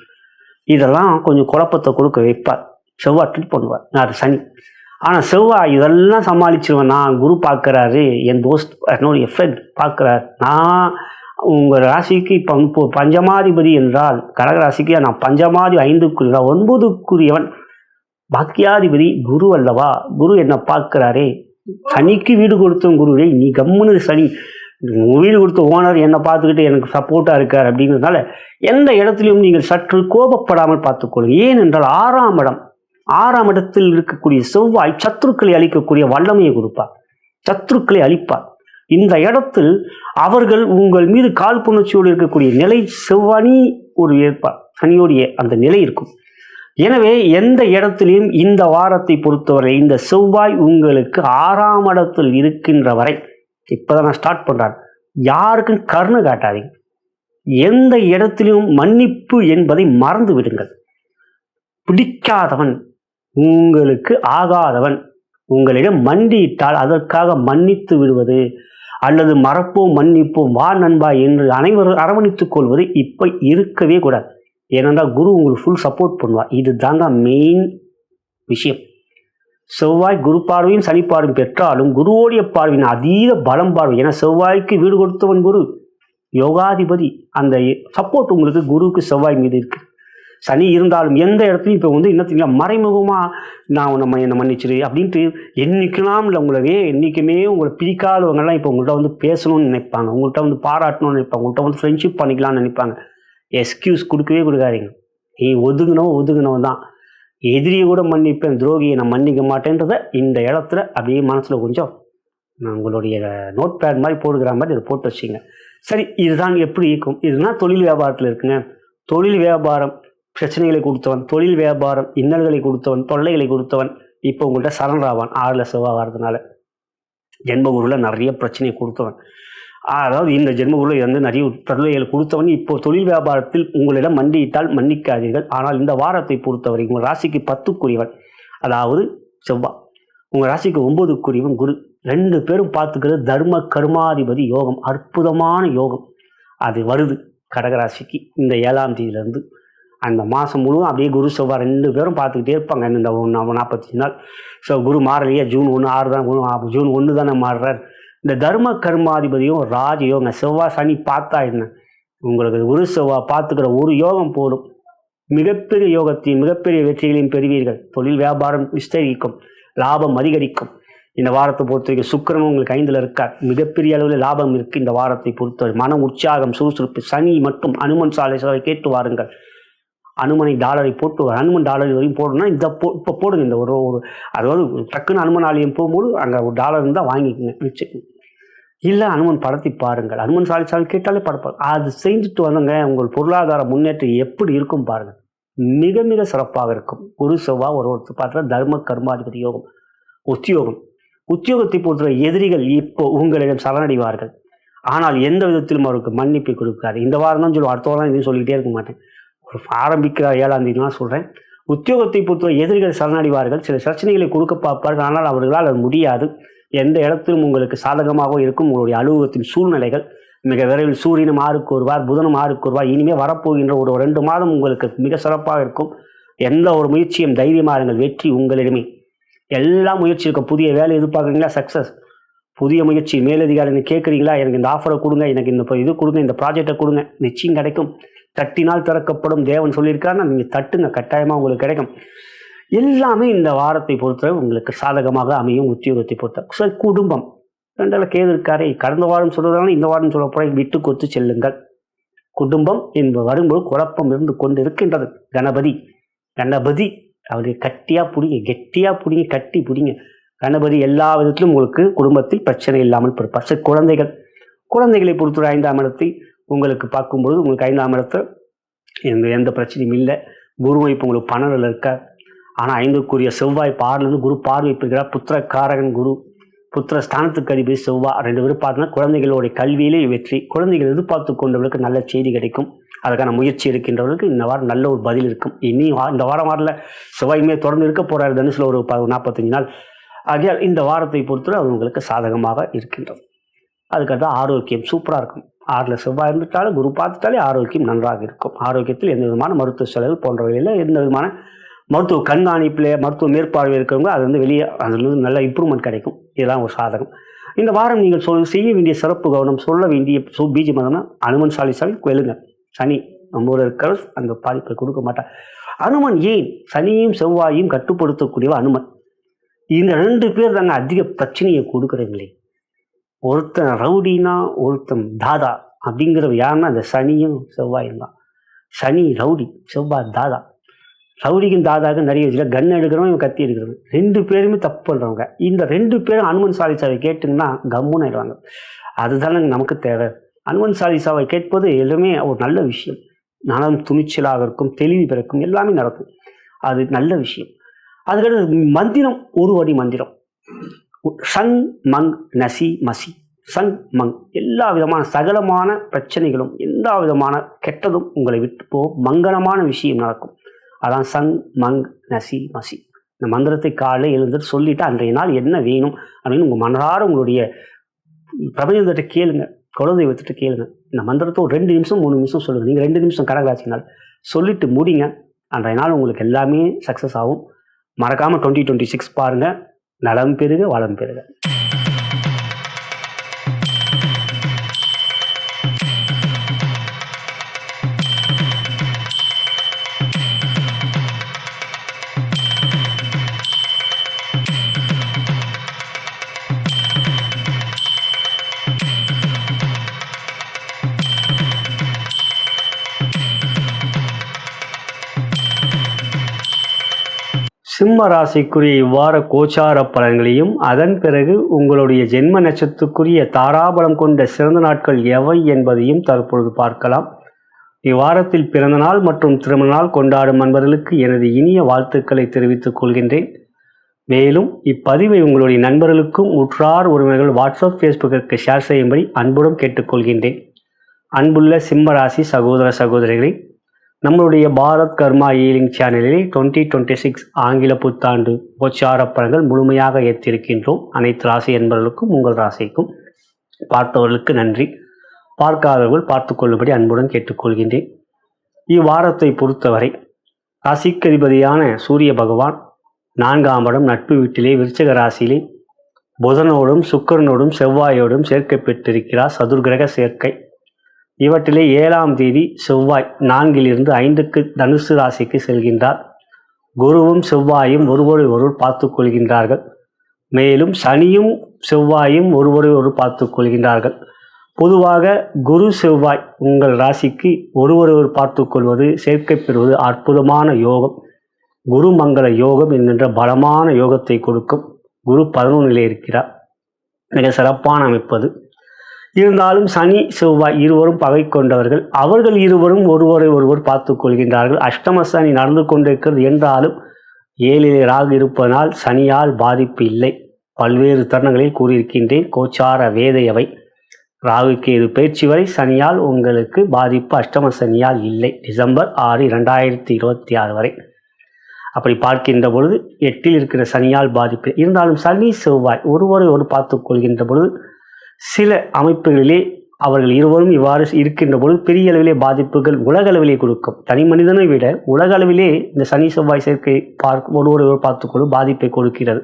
இதெல்லாம் கொஞ்சம் குழப்பத்தை கொடுக்க வைப்பார். செவ்வாய் ட்ரீட் பண்ணுவார். அது சனி. ஆனால் செவ்வாய் இதெல்லாம் சமாளிச்சிருவேன். நான் குரு பார்க்குறாரு, என் தோஸ்த் என்னுடைய ஃப்ரெண்ட் பார்க்குறாரு. நான் உங்கள் ராசிக்கு இப்போ பஞ்சமாதிபதி என்றால் கடகராசிக்கு நான் பஞ்சமாதி 5க்குரிய 9க்குரியவன் பாக்கியாதிபதி குரு அல்லவா. குரு என்ன பார்க்குறாரே, சனிக்கு வீடு கொடுத்தோம் குருவே, நீ கம்முன்னு சனி வீடு கொடுத்த ஓனர் என்னை பார்த்துக்கிட்டு எனக்கு சப்போர்ட்டாக இருக்கார் அப்படிங்கிறதுனால எந்த இடத்துலையும் நீங்கள் சற்று கோபப்படாமல் பார்த்துக்கொள்ளுங்க. ஏனென்றால் 6ஆம் இடத்தில் இருக்கக்கூடிய செவ்வாய் சத்துருக்களை அழிக்கக்கூடிய வல்லமையை கொடுப்பார், சத்துருக்களை அழிப்பார். இந்த இடத்தில் அவர்கள் உங்கள் மீது காழ்ப்புணர்ச்சியோடு இருக்கக்கூடிய நிலை செவ்வாய் ஒரு ஏற்பார், சனியோடைய அந்த நிலை இருக்கும். எனவே எந்த இடத்திலையும் இந்த வாரத்தை பொறுத்தவரை இந்த செவ்வாய் உங்களுக்கு 6ஆம் இடத்தில் இருக்கின்ற வரை, இப்போதான் நான் ஸ்டார்ட் பண்ணுறேன், யாருக்கும் கருணை காட்டாதீங்க. எந்த இடத்திலும் மன்னிப்பு என்பதை மறந்து விடுங்கள். பிடிக்காதவன், உங்களுக்கு ஆகாதவன் உங்களிடம் மண்டியிட்டால் அதற்காக மன்னித்து விடுவது அல்லது மறப்போம் மன்னிப்போம் வா நண்பா என்று அனைவரும் அரவணைத்துக் கொள்வது இப்போ இருக்கவே கூடாது. ஏனென்றால் குரு உங்களுக்கு ஃபுல் சப்போர்ட் பண்ணுவார். இது தாங்க மெயின் விஷயம். செவ்வாய் குரு பார்வையும் சனி பார்வையும் பெற்றாலும் குருவோடைய பார்வையின் அதீத பலம் பார்வை. ஏன்னா செவ்வாய்க்கு வீடு கொடுத்தவன் குரு, யோகாதிபதி. அந்த சப்போர்ட் உங்களுக்கு குருவுக்கு செவ்வாய் மீது இருக்கு. சனி இருந்தாலும் எந்த இடத்துலையும் இப்போ இன்னத்துக்கு மறைமுகமாக நான் என்னை மன்னிச்சிரு அப்படின்ட்டு என்றைக்கெல்லாம் இல்லை, என்றைக்குமே உங்களை பிடிக்காதவங்கெல்லாம் இப்போ உங்கள்கிட்ட பேசணும்னு நினைப்பாங்க, உங்கள்கிட்ட பாராட்டணும்னு நினைப்பாங்க, உங்கள்கிட்ட ஃப்ரெண்ட்ஷிப் பண்ணிக்கலாம்னு நினைப்பாங்க. எக்ஸ்கியூஸ் கொடுக்கவே கொடுக்காதீங்க. நீ ஒதுங்கினவன் தான். எதிரியை கூட மன்னிப்பேன், துரோகியை நான் மன்னிக்க மாட்டேன்றதை இந்த இடத்துல அப்படியே மனசில் கொஞ்சம் நான் உங்களுடைய நோட் பேட் மாதிரி போடுகிற மாதிரி இதை போட்டு வச்சிங்க. சரி, இதுதான் எப்படி இருக்கும். இதுதான் தொழில் வியாபாரத்தில் இருக்குங்க. தொழில் வியாபாரம் பிரச்சனைகளை கொடுத்தவன், தொழில் வியாபாரம் இன்னல்களை கொடுத்தவன், தொல்லைகளை கொடுத்தவன் இப்போ உங்கள்கிட்ட சரண்டர் ஆவான். 6ல் செவ்வாய் வரதுனால ஜென்மகுருவில் நிறைய பிரச்சனையை கொடுத்தவன், அதாவது இந்த ஜென்மகுருவில் நிறைய தொல்லைகளை கொடுத்தவன் இப்போ தொழில் வியாபாரத்தில் உங்களிடம் மண்டியிட்டால் மன்னிக்காதீர்கள். ஆனால் இந்த வாரத்தை பொறுத்தவரை உங்கள் ராசிக்கு 10க்குரியவன் அதாவது செவ்வாய், உங்கள் ராசிக்கு 9க்குரியவன் குரு, 2 பேரும் பார்த்துக்கிறது தர்ம கர்மாதிபதி யோகம், அற்புதமான யோகம். அது வருது கடகராசிக்கு இந்த 7ஆம் தேதியிலேருந்து. அந்த மாதம் முழுவதும் அப்படியே குரு செவ்வாய் 2 பேரும் பார்த்துக்கிட்டே இருப்பாங்க. இந்த 45 நாள். ஸோ குரு மாறலையே, ஜூன் 1 6 தான், ஜூன் 1 தானே மாறுறார். இந்த தர்ம கர்மாதிபதியும் ராஜயோகம் செவ்வாய் சனி பார்த்தா என்ன, உங்களுக்கு குரு செவ்வாய் பார்த்துக்கிற ஒரு யோகம் போடும். மிகப்பெரிய யோகத்தையும் மிகப்பெரிய வெற்றிகளையும் பெறுவீர்கள். தொழில் வியாபாரம் விஸ்தரிக்கும், லாபம் அதிகரிக்கும். இந்த வாரத்தை பொறுத்த வரைக்கும் சுக்கிரனும் உங்களுக்கு 5ல் இருக்கார், மிகப்பெரிய அளவில் லாபம் இருக்குது. இந்த வாரத்தை பொறுத்தவரை மன உற்சாகம், சுறுசுறுப்பு. சனி மட்டும் அனுமன் சாலை கேட்டு வாருங்கள். அனுமனை டாலரை போட்டு அனுமன் டாலர் வரையும் போடணும்னா இப்போ போடுங்க. இந்த ஒரு அதாவது டக்குன்னு அனுமன் ஆலயம் போகும்போது அங்கே ஒரு டாலர் இருந்தால் வாங்கிக்கோங்க, வச்சுக்கோங்க. இல்லை அனுமன் படத்தை பாருங்கள், அனுமன் சாலை கேட்டாலே படப்பாங்க. அது செஞ்சுட்டு வந்தங்க உங்கள் பொருளாதார முன்னேற்றம் எப்படி இருக்கும் பாருங்கள், மிக மிக சிறப்பாக இருக்கும். குரு செவ்வாய் ஒருத்தர் பார்த்தா தர்ம கர்மாதிபதி யோகம். உத்தியோகத்தை பொறுத்தவரை எதிரிகள் இப்போ உங்களிடம் சரணடைவார்கள். ஆனால் எந்த விதத்திலும் அவருக்கு மன்னிப்பை கொடுக்காது. இந்த வாரம் தான் சொல்லுவோம், அடுத்த வாரம் எதுவும் சொல்லிக்கிட்டே இருக்க மாட்டேன். ஆரம்பிக்கிற 7ஆம் தேதி தான் சொல்கிறேன். உத்தியோகத்தை பொறுத்தவரை எதிரிகள் சரணடைவார்கள், சில பிரச்சனைகளை கொடுக்க பார்ப்பார்கள். ஆனால் அவர்களால் அது முடியாது. எந்த இடத்திலும் உங்களுக்கு சாதகமாக இருக்கும். உங்களுடைய அலுவலகத்தின் சூழ்நிலைகள் மிக விரைவில் சூரியனும் 6க்கு வருவார், புதனும் 6க்கு வருவார். இனிமேல் வரப்போகின்ற ஒரு 2 மாதம் உங்களுக்கு மிக சிறப்பாக இருக்கும். எந்த ஒரு முயற்சியும் தைரியமாக இருங்கள், வெற்றி உங்களிடமே. எல்லா முயற்சி இருக்கும். புதிய வேலை எதிர்பார்க்குறீங்களா, சக்ஸஸ். புதிய முயற்சி, மேலதிகாரிகள் கேட்குறீங்களா, எனக்கு இந்த ஆஃபரை கொடுங்க, எனக்கு இந்த இது கொடுங்க, இந்த ப்ராஜெக்டை கொடுங்க, நிச்சயம் கிடைக்கும். தட்டினால் திறக்கப்படும் தேவன் சொல்லியிருக்காருன்னா நீங்கள் தட்டுங்க, கட்டாயமாக உங்களுக்கு கிடைக்கும். எல்லாமே இந்த வாரத்தை பொறுத்தவரை உங்களுக்கு சாதகமாக அமையும். உத்தியோகத்தை பொறுத்த சரி, குடும்பம் 2ல் கேது இருக்காரே, கடந்த வாரம் சொல்றதுனால இந்த வாரம் சொல்ல போற விட்டு கொடுத்து செல்லுங்கள். குடும்பம் என்பது வரும்போது குழப்பம் இருந்து கொண்டு இருக்கின்றது. கணபதி அவரை கட்டியாக பிடிங்க, கெட்டியாக பிடிங்க, கட்டி பிடிங்க. கணபதி எல்லா விதத்திலும் உங்களுக்கு குடும்பத்தில் பிரச்சனை இல்லாமல் பிறப்பார். சரி, குழந்தைகளை பொறுத்தவரை 5ஆம் இடத்தை உங்களுக்கு பார்க்கும்பொழுது உங்களுக்கு 5ஆம் இடத்துல எந்த பிரச்சனையும் இல்லை. குருவை இப்போ உங்களுக்கு 12ல் இருக்கார். ஆனால் 5க்குரிய செவ்வாய் பார்லேருந்து குரு பார்வை பெறுகிறார். புத்திர காரகன் குரு, புத்திர ஸ்தானத்துக்கு அதிபதி செவ்வாய். 2 பேரும் பார்த்தோன்னா குழந்தைகளுடைய கல்வியிலே வெற்றி. குழந்தைகள் எதிர்பார்த்து கொண்டவர்களுக்கு நல்ல செய்தி கிடைக்கும். அதுக்கான முயற்சி இருக்கின்றவர்களுக்கு இந்த வாரம் நல்ல ஒரு பதில் இருக்கும். இனி இந்த வாரத்தில் செவ்வாயுமே தொடர்ந்து இருக்க போகிறார் தனுசில் ஒரு 45 நாள். ஆகையால் இந்த வாரத்தை பொறுத்தவரை அது உங்களுக்கு சாதகமாக இருக்கின்றது. அதுக்கடுத்து ஆரோக்கியம் சூப்பராக இருக்கும். 6ல் செவ்வாய் இருந்துட்டாலும் குரு பார்த்துட்டாலே ஆரோக்கியம் நன்றாக இருக்கும். ஆரோக்கியத்தில் எந்த விதமான மருத்துவ செலவு போன்றவைகளில் எந்த விதமான மருத்துவ கண்காணிப்பில் மருத்துவ மேற்பார்வை இருக்கிறவங்க அது வெளியே அதுலேருந்து நல்ல இம்ப்ரூவ்மெண்ட் கிடைக்கும். இதெல்லாம் ஒரு சாதகம். இந்த வாரம் நீங்கள் செய்ய வேண்டிய சிறப்பு கவனம், சொல்ல வேண்டிய பீஜ மதம்னா அனுமன் சாலிசாவை கேளுங்க. சனி நம்ம ஊரில் இருக்கிற அந்த பாதிப்பை கொடுக்க மாட்டார். அனுமன் ஏன் சனியும் செவ்வாயும் கட்டுப்படுத்தக்கூடிய அனுமன். இந்த 2 பேர் தாங்க அதிக பிரச்சனையை கொடுக்குறீங்களே. ஒருத்தன் ரவுடினா ஒருத்தன் தாதா அப்படிங்கிறவ யாருன்னா அந்த சனியும் செவ்வாயும் தான். சனி ரவுடி, செவ்வாய் தாதா. ரவுடிக்கும் தாதாக நிறைய வச்சுல கன் எடுக்கிறவங்க இவன் கத்தி எடுக்கிறவங்க 2 பேருமே தப்பு பண்ணுறவங்க. இந்த 2 பேரும் அனுமன் சாலிசாவை கேட்டுங்கன்னா கம்முன்னு ஆயிடுவாங்க. அதுதானே நமக்கு தேவை. அனுமன் சாலிசாவை கேட்பது எல்லாமே ஒரு நல்ல விஷயம். நலம் துணிச்சலாக இருக்கும், தெளிவு பிறக்கும், எல்லாமே நடக்கும். அது நல்ல விஷயம். அதுக்கடுத்து மந்திரம், ஒரு வடி மந்திரம். சங் மங் நசி மசி. சங் மங் எல்லா விதமான சகலமான பிரச்சனைகளும் எல்லா விதமான கெட்டதும் உங்களை விட்டு மங்களமான விஷயம் நடக்கும். அதான் சங் மங் நசி மசி. இந்த மந்திரத்தை காலை எழுந்துட்டு சொல்லிட்டு அன்றைய நாள் என்ன வேணும் அப்படின்னு உங்கள் மனதார உங்களுடைய பிரபஞ்சத்தை கேளுங்க, குலதெய்வத்திட்ட கேளுங்க. இந்த மந்திரத்தை ஒரு 2 நிமிஷம் 3 நிமிஷம் சொல்லுங்கள். நீங்கள் 2 நிமிஷம் கடகராசினால் சொல்லிட்டு முடிங்க. அன்றைய நாள் உங்களுக்கு எல்லாமே சக்ஸஸ் ஆகும். மறக்காமல் 2026 பாருங்கள். நலம் பெருக வளம் பெருக. சிம்ம ராசிக்குரிய இவ்வார கோச்சார பலன்களையும் அதன் பிறகு உங்களுடைய ஜென்ம நட்சத்திரத்துக்குரிய தாராபலம் கொண்ட சிறந்த நாட்கள் எவை என்பதையும் தற்பொழுது பார்க்கலாம். இவ்வாரத்தில் பிறந்த நாள் மற்றும் திருமண நாள் கொண்டாடும் நண்பர்களுக்கு எனது இனிய வாழ்த்துக்களை தெரிவித்துக் கொள்கின்றேன். மேலும் இப்பதிவை உங்களுடைய நண்பர்களுக்கும் உற்றார் உறவினர்கள் வாட்ஸ்அப் ஃபேஸ்புக்கிற்கு ஷேர் செய்யும்படி அன்புடன் கேட்டுக்கொள்கின்றேன். அன்புள்ள சிம்ம ராசி சகோதர சகோதரிகளை, நம்மளுடைய பாரத் கர்மா ஈலிங் சேனலில் 2026 ஆங்கில புத்தாண்டு கோச்சார பலன்கள் முழுமையாக ஏற்றிருக்கின்றோம். அனைத்து ராசி என்பவர்களுக்கும் உங்கள் ராசிக்கும் பார்த்தவர்களுக்கு நன்றி, பார்க்காதவர்கள் பார்த்து கொள்ளும்படி அன்புடன் கேட்டுக்கொள்கின்றேன். இவ்வாரத்தை பொறுத்தவரை ராசிக்கதிபதியான சூரிய பகவான் 4ஆம் இடம் நட்பு வீட்டிலே விருச்சிக ராசியிலே புதனோடும் சுக்கிரனோடும் செவ்வாயோடும் சேர்க்கை பெற்றிருக்கிறார். சதுர்கிரக சேர்க்கை. இவற்றிலே 7ஆம் தேதி செவ்வாய் 4லிருந்து 5க்கு தனுசு ராசிக்கு செல்கின்றார். குருவும் செவ்வாயும் ஒருவர் பார்த்து கொள்கின்றார்கள். மேலும் சனியும் செவ்வாயும் ஒருவர் பார்த்து கொள்கின்றார்கள். பொதுவாக குரு செவ்வாய் உங்கள் ராசிக்கு ஒருவர் பார்த்து கொள்வது, சேர்க்கை பெறுவது அற்புதமான யோகம். குரு மங்கள யோகம் என்கின்ற பலமான யோகத்தை கொடுக்கும். குரு 11ல் இருக்கிறார். மிக சிறப்பான அமைப்பது. இருந்தாலும் சனி செவ்வாய் இருவரும் பகை கொண்டவர்கள். அவர்கள் இருவரும் ஒருவர் பார்த்து கொள்கின்றார்கள். அஷ்டம சனி நடந்து கொண்டிருக்கிறது என்றாலும் 7ல் ராகு இருப்பதனால் சனியால் பாதிப்பு இல்லை. பல்வேறு தருணங்களில் கூறியிருக்கின்றேன். கோச்சார வேதையவை. ராகு கேது பயிற்சி வரை சனியால் உங்களுக்கு பாதிப்பு அஷ்டம சனியால் இல்லை. டிசம்பர் 6, 2026 வரை. அப்படி பார்க்கின்ற பொழுது 8ல் இருக்கிற சனியால் பாதிப்பு இருந்தாலும் சனி செவ்வாய் ஒருவர் பார்த்து கொள்கின்ற பொழுது சில அமைப்புகளிலே அவர்கள் இருவரும் இவ்வாறு இருக்கின்ற பொழுது பெரிய அளவிலே பாதிப்புகள் உலக அளவிலே கொடுக்கும். தனி மனிதனை விட உலக அளவிலே இந்த சனி செவ்வாய் சேர்க்கை ஒருவர் பார்த்துக்கொள்ளும் பாதிப்பை கொடுக்கிறது.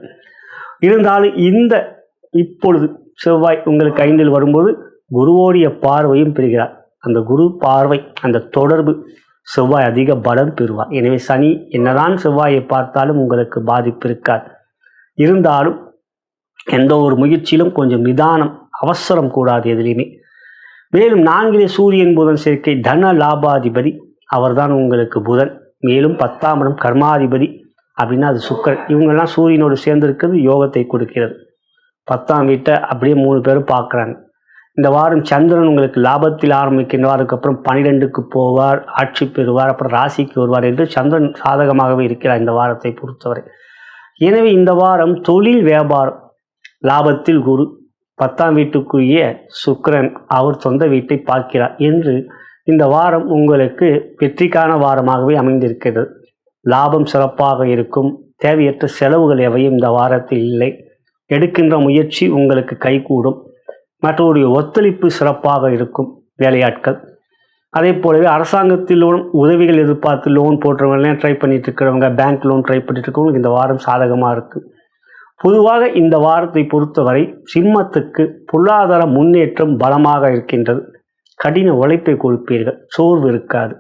இருந்தாலும் இந்த இப்பொழுது செவ்வாய் உங்களுக்கு 5ல் வரும்போது குருவோடைய பார்வையும் பெறுகிறார். அந்த குரு பார்வை, அந்த தொடர்பு செவ்வாய் அதிக பலம் பெறுவார். எனவே சனி என்னதான் செவ்வாயை பார்த்தாலும் உங்களுக்கு பாதிப்பு இருக்காது. இருந்தாலும் எந்த ஒரு முயற்சியிலும் கொஞ்சம் நிதானம், அவசரம் கூடாது எதிலையுமே. மேலும் 4லே சூரியன் புதன் சேர்க்கை. தன லாபாதிபதி அவர்தான் உங்களுக்கு புதன். மேலும் 10ஆம் இடம் கர்மாதிபதி அப்படின்னா அது சுக்கிரன். இவங்கெல்லாம் சூரியனோடு சேர்ந்திருக்கிறது யோகத்தை கொடுக்கிறது. 10ஆம் வீட்டை அப்படியே 3 பேரும் பார்க்குறாங்க. இந்த வாரம் சந்திரன் உங்களுக்கு லாபத்தில் ஆரம்பிக்கின்றார். அதுக்கப்புறம் 12க்கு போவார், ஆட்சி பெறுவார், அப்புறம் ராசிக்கு வருவார் என்று சந்திரன் சாதகமாகவே இருக்கிறார் இந்த வாரத்தை பொறுத்தவரை. எனவே இந்த வாரம் தொழில் வியாபாரம் லாபத்தில் குரு, 10ஆம் வீட்டுக்குரிய சுக்கிரன் அவர் சொந்த வீட்டை பார்க்கிறார் என்று இந்த வாரம் உங்களுக்கு வெற்றிக்கான வாரமாகவே அமைந்திருக்கிறது. லாபம் சிறப்பாக இருக்கும். தேவையற்ற செலவுகள் எவையும் இந்த வாரத்தில் இல்லை. எடுக்கின்ற முயற்சி உங்களுக்கு கைகூடும். மற்றவருடைய ஒத்துழைப்பு சிறப்பாக இருக்கும். வேலையாட்கள். அதே போலவே அரசாங்கத்தில் லோன் உதவிகள் எதிர்பார்த்து லோன் போடுறவங்களாம் ட்ரை பண்ணிட்டு இருக்கிறவங்க, பேங்க் லோன் ட்ரை பண்ணிட்டு இருக்கிறவங்களுக்கு இந்த வாரம் சாதகமாக இருக்குது. பொதுவாக இந்த வாரத்தை பொறுத்தவரை சிம்மத்துக்கு பொருளாதார முன்னேற்றம் பலமாக இருக்கின்றது. கடின உழைப்பை கொடுப்பீர்கள், சோர்வு இருக்காது,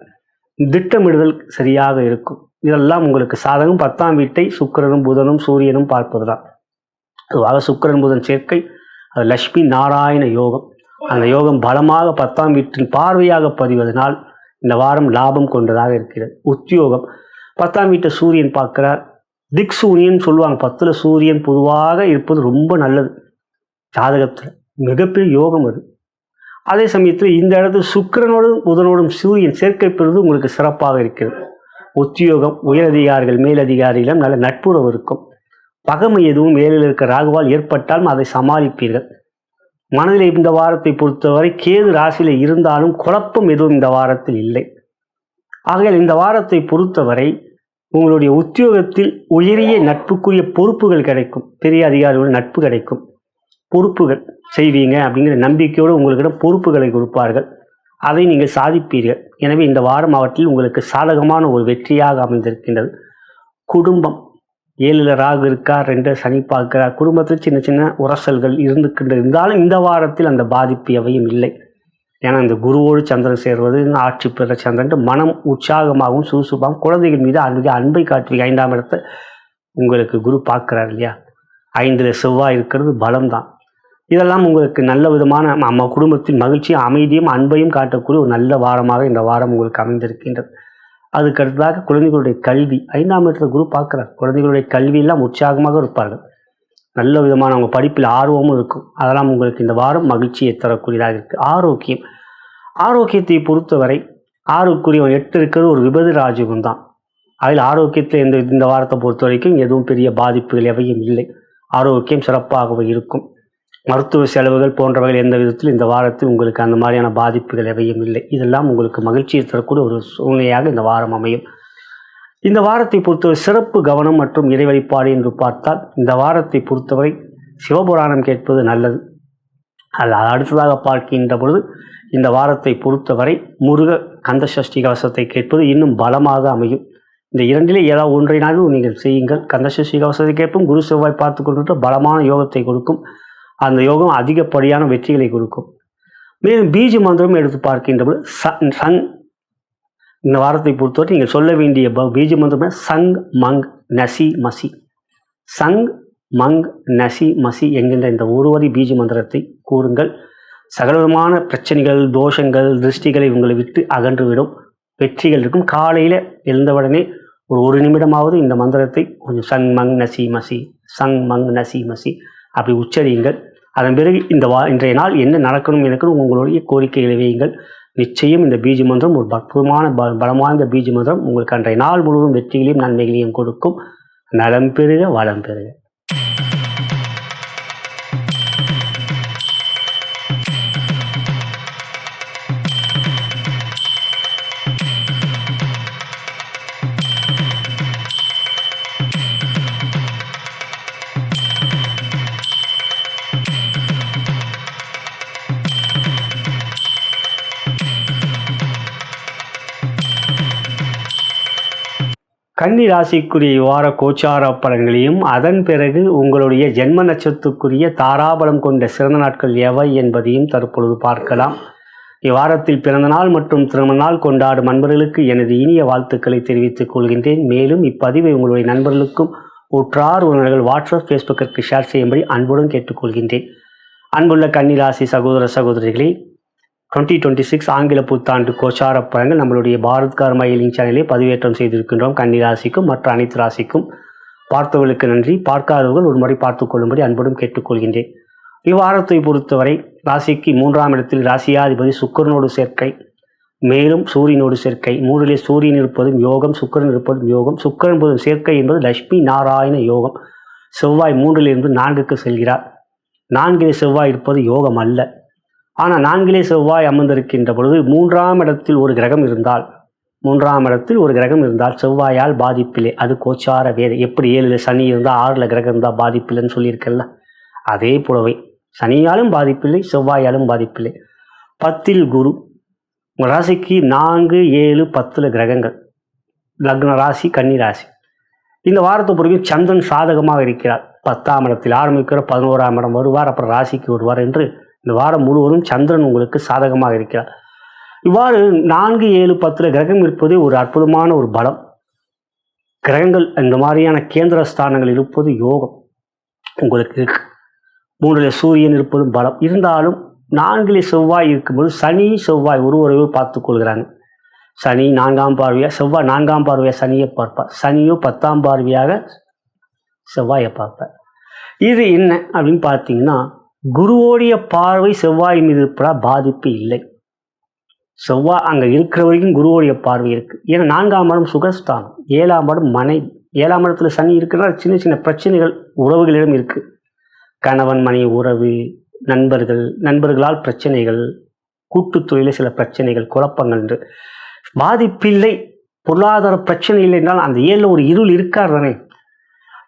திட்டமிடுதல் சரியாக இருக்கும். இதெல்லாம் உங்களுக்கு சாதகம். 10ஆம் வீட்டை சுக்கிரனும் புதனும் சூரியனும் பார்ப்பது தான். பொதுவாக சுக்கிரன் புதன் சேர்க்கை அது லட்சுமி நாராயண யோகம். அந்த யோகம் பலமாக 10ஆம் வீட்டின் பார்வையாக பதிவதனால் இந்த வாரம் லாபம் கொண்டதாக இருக்கிறது. உத்தியோகம் 10ஆம் வீட்டை சூரியன் பார்க்கிறார். திக் சூரியன் சொல்லுவாங்க. 10ல் சூரியன் பொதுவாக இருப்பது ரொம்ப நல்லது. ஜாதகத்தில் மிகப்பெரிய யோகம் அது. அதே சமயத்தில் இந்த இடத்துல சுக்கிரனோடும் புதனோடும் சூரியன் சேர்க்கை பெறுவது உங்களுக்கு சிறப்பாக இருக்கிறது. உத்தியோகம், உயரதிகாரிகள் மேலதிகாரிகளும் நல்ல நட்புறவு இருக்கும். பகைமை எதுவும் மேலில் இருக்க ராகுவால் ஏற்பட்டாலும் அதை சமாளிப்பீர்கள். மனதில் இந்த வாரத்தை பொறுத்தவரை கேது ராசியில் இருந்தாலும் குழப்பம் எதுவும் இந்த வாரத்தில் இல்லை. ஆகையால் இந்த வாரத்தை பொறுத்தவரை உங்களுடைய உத்தியோகத்தில் உயரிய நட்புக்குரிய பொறுப்புகள் கிடைக்கும். பெரிய அதிகாரிகள் நட்பு கிடைக்கும். பொறுப்புகள் செய்வீங்க அப்படிங்கிற நம்பிக்கையோடு உங்களிடம் பொறுப்புகளை கொடுப்பார்கள். அதை நீங்கள் சாதிப்பீர்கள். எனவே இந்த வாரம் அவற்றில் உங்களுக்கு சாதகமான ஒரு வெற்றியாக அமைந்திருக்கின்றது. குடும்பம் 7ல் ராகு இருக்கார், 2 சனி பார்க்கிறார். குடும்பத்தில் சின்ன சின்ன உரசல்கள் இருந்தாலும் இந்த வாரத்தில் அந்த பாதிப்பு எவையும் இல்லை. ஏன்னா இந்த குருவோடு சந்திரன் சேர்வது, ஆட்சி பெற சந்திரன் மனம் உற்சாகமாகவும் சுறுசுறுப்பாகவும் குழந்தைகள் மீது அன்பை காட்டுவீங்க. 5ஆம் இடத்தை உங்களுக்கு குரு பார்க்குறார் இல்லையா. 5ல் செவ்வாய் இருக்கிறது பலம்தான். இதெல்லாம் உங்களுக்கு நல்ல விதமான நம்ம குடும்பத்தின் மகிழ்ச்சியும் அமைதியும் அன்பையும் காட்டக்கூடிய ஒரு நல்ல வாரமாக இந்த வாரம் உங்களுக்கு அமைந்திருக்கின்றது. அதுக்கு அடுத்ததாக குழந்தைகளுடைய கல்வி 5ஆம் இடத்துல குரு பார்க்குறார். குழந்தைகளுடைய கல்வியெல்லாம் உற்சாகமாக இருப்பார்கள். நல்ல விதமான அவங்க படிப்பில் ஆர்வமும் இருக்கும். அதெல்லாம் உங்களுக்கு இந்த வாரம் மகிழ்ச்சியை தரக்கூடியதாக இருக்குது. ஆரோக்கியத்தை பொறுத்தவரை 6க்குரியவன் 8 இருக்கிறது ஒரு விபத்து ராஜயோகம் தான். அதில் ஆரோக்கியத்தில் இந்த வாரத்தை பொறுத்த வரைக்கும் எதுவும் பெரிய பாதிப்புகள் எவையும் இல்லை. ஆரோக்கியம் சிறப்பாகவே இருக்கும். மருத்துவ செலவுகள் போன்றவைகள் எந்த விதத்தில் இந்த வாரத்தில் உங்களுக்கு அந்த மாதிரியான பாதிப்புகள் எவையும் இல்லை. இதெல்லாம் உங்களுக்கு மகிழ்ச்சியை தரக்கூடிய ஒரு சூழ்நிலையாக இந்த வாரம் அமையும். இந்த வாரத்தை பொறுத்தவரை சிறப்பு கவனம் மற்றும் இறை வழிபாடு என்று பார்த்தால் இந்த வாரத்தை பொறுத்தவரை சிவபுராணம் கேட்பது நல்லது. அது அடுத்ததாக பார்க்கின்ற பொழுது இந்த வாரத்தை பொறுத்தவரை முருக கந்த சஷ்டி கவசத்தை கேட்பது இன்னும் பலமாக அமையும். இந்த 2ல் ஏதாவது ஒன்றைனாலும் நீங்கள் செய்யுங்கள். கந்த சஷ்டி கவசத்தை கேட்பும் குரு செவ்வாய் பார்த்து கொண்டு பலமான யோகத்தை கொடுக்கும். அந்த யோகம் அதிகப்படியான வெற்றிகளை கொடுக்கும். மேலும் பீஜ மந்திரம் எடுத்து பார்க்கின்ற பொழுது சங் இந்த வாரத்தை பொறுத்தவரை நீங்கள் சொல்ல வேண்டிய பீஜ மந்திரம் சங் மங் நசி மசி. சங் மங் நசி மசி என்கின்ற இந்த ஒரு வரி பீஜ மந்திரத்தை கூறுங்கள். சகலவிதமான பிரச்சனைகள், தோஷங்கள், திருஷ்டிகளை உங்களை விட்டு அகன்றுவிடும். வெற்றிகள் இருக்கும். காலையில் எழுந்தவுடனே ஒரு நிமிடமாவது இந்த மந்திரத்தை கொஞ்சம் சங் மங் நசி மசி, சங் மங் நசி மசி அப்படி உச்சரியுங்கள். அதன் பிறகு இன்றைய நாள் என்ன நடக்கணும் எனக்கு உங்களுடைய கோரிக்கைகளை வையுங்கள். நிச்சயம் இந்த பீஜ மந்திரம் ஒரு அற்புதமான பலமான பீஜ மந்திரம் உங்களுக்கு அன்றைய நாள் முழுவதும் வெற்றிகளையும் நன்மைகளையும் கொடுக்கும். நலம் பெறுக, வளம் பெறுக. கன்னி ராசிக்குரிய வார கோச்சார பலன்களையும் அதன் பிறகு உங்களுடைய ஜென்ம நட்சத்திரத்துக்குரிய தாராபலம் கொண்ட சிறந்த நாட்கள் எவை என்பதையும் தற்பொழுது பார்க்கலாம். இவ்வாரத்தில் பிறந்த நாள் மற்றும் திருமண நாள் கொண்டாடும் நண்பர்களுக்கு எனது இனிய வாழ்த்துக்களை தெரிவித்துக் கொள்கின்றேன். மேலும் இப்பதிவை உங்களுடைய நண்பர்களுக்கும் உற்றார் உறவினர்கள் வாட்ஸ்அப், ஃபேஸ்புக்கிற்கு ஷேர் செய்யும்படி அன்புடன் கேட்டுக்கொள்கின்றேன். அன்புள்ள கன்னி ராசி சகோதர சகோதரிகளே, 2026 ஆங்கில புத்தாண்டு கோச்சார பலன்கள் நம்மளுடைய பாரத் கர்மா ஹீலிங் சேனலை பதிவேற்றம் செய்திருக்கின்றோம். கன்னி ராசிக்கும் மற்ற அனைத்து ராசிக்கும் பார்த்தவர்களுக்கு நன்றி. பார்க்காதவர்கள் ஒரு முறை பார்த்து கொள்ளும்படி அன்புடன் கேட்டுக்கொள்கின்றேன். இவ்வாரத்தை பொறுத்தவரை ராசிக்கு 3ஆம் இடத்தில் ராசியாதிபதி சுக்கிரனோடு சேர்க்கை, மேலும் சூரியனோடு சேர்க்கை. 3லே சூரியன் இருப்பதும் யோகம், சுக்கிரன் இருப்பதும் யோகம். சுக்கிரன் புதன் சேர்க்கை என்பது லட்சுமி நாராயண யோகம். செவ்வாய் 3லிருந்து 4க்கு செல்கிறார். 4லே செவ்வாய் இருப்பது யோகம் அல்ல. ஆனால் 4லே செவ்வாய் அமர்ந்திருக்கின்ற பொழுது 3ஆம் இடத்தில் ஒரு கிரகம் இருந்தால் செவ்வாயால் பாதிப்பில்லை. அது கோச்சார வேதை. எப்படி 7ல் சனி இருந்தால் 6ல் கிரகம் இருந்தால் பாதிப்பில்லைன்னு சொல்லியிருக்கல, அதே போலவே சனியாலும் பாதிப்பில்லை, செவ்வாயாலும் பாதிப்பில்லை. 10ல் குரு. உங்கள் ராசிக்கு 4, 7, 10 கிரகங்கள். லக்ன ராசி கன்னி ராசி. இந்த வாரத்தை பொறுக்கும் சந்திரன் சாதகமாக இருக்கிறார். 10ஆம் இடத்தில் ஆரம்பிக்கிற 11ஆம் இடம் வருவார், அப்புறம் ராசிக்கு வருவார் என்று இந்த வாரம் முழுவதும் சந்திரன் உங்களுக்கு சாதகமாக இருக்கிறார். இவ்வாறு 4, 7, 10 கிரகம் இருப்பது ஒரு அற்புதமான ஒரு பலம். கிரகங்கள் இந்த மாதிரியான கேந்திர ஸ்தானங்கள் இருப்பது யோகம் உங்களுக்கு இருக்கு. 3ல் சூரியன் இருப்பதும் பலம். இருந்தாலும் 4ல் செவ்வாய் இருக்கும்போது சனி செவ்வாய் ஒருவரையோ பார்த்து கொள்கிறாங்க. சனி 4ஆம் பார்வையாக, செவ்வாய் 4ஆம் பார்வையாக சனியை பார்ப்பார். சனியோ 10ஆம் பார்வையாக செவ்வாயை பார்ப்பார். இது என்ன அப்படின்னு பார்த்தீங்கன்னா, குருவோடைய பார்வை செவ்வாய் மீது இருப்பதால் பாதிப்பு இல்லை. செவ்வாய் அங்கே இருக்கிற வரைக்கும் குருவோடைய பார்வை இருக்குது. ஏன்னா 4ஆம் இடம் சுகஸ்தானம், 7ஆம் இடம் மனைவி. 7ஆம் இடத்துல சனி இருக்கிறனால சின்ன சின்ன பிரச்சனைகள் உறவுகளிடம் இருக்குது. கணவன் மனைவி உறவு, நண்பர்களால் பிரச்சனைகள், கூட்டுத்தொழிலில் சில பிரச்சனைகள், குழப்பங்கள் என்று பாதிப்பில்லை. பொருளாதார பிரச்சனை இல்லை என்றால் அந்த 7ல் ஒரு இருள் இருக்கார் தானே.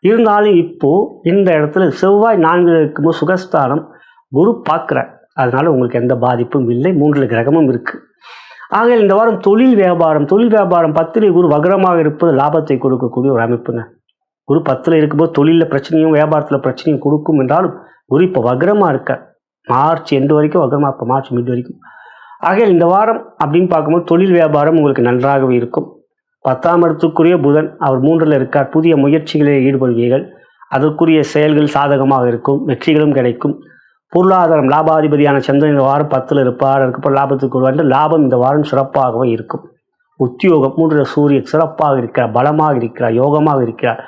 இருந்தாலும் இப்போது இந்த இடத்துல செவ்வாய் 4ல் இருக்கும்போது சுகஸ்தானம் குரு பார்க்குறார். அதனால் உங்களுக்கு எந்த பாதிப்பும் இல்லை. 3ல் கிரகமும் இருக்குது. ஆக இந்த வாரம் தொழில் வியாபாரம் 10ல் குரு வக்ரமாக இருப்பது லாபத்தை கொடுக்கக்கூடிய ஒரு அமைப்புங்க. குரு 10ல் இருக்கும்போது தொழிலில் பிரச்சனையும் வியாபாரத்தில் பிரச்சனையும் கொடுக்கும் என்றாலும் குரு இப்போ வக்ரமாக இருக்கார். மார்ச் எண்டு வரைக்கும் வக்ரமாக, இப்போ மார்ச் மிட் வரைக்கும். ஆக இந்த வாரம் அப்படின்னு பார்க்கும்போது தொழில் வியாபாரம் உங்களுக்கு நன்றாகவே இருக்கும். 10ஆம் இடத்துக்குரிய புதன் அவர் 3ல் இருக்கார். புதிய முயற்சிகளில் ஈடுபடுவீர்கள். அதற்குரிய செயல்கள் சாதகமாக இருக்கும், வெற்றிகளும் கிடைக்கும். பொருளாதாரம் லாபாதிபதியான சந்திரன் இந்த வாரம் 10ல் இருப்பார். அதுக்கப்புறம் லாபத்துக்கு வருவார். லாபம் இந்த வாரம் சிறப்பாகவே இருக்கும். உத்தியோகம் 3ல் சூரியன் சிறப்பாக இருக்கிறார், பலமாக இருக்கிறார், யோகமாக இருக்கிறார்.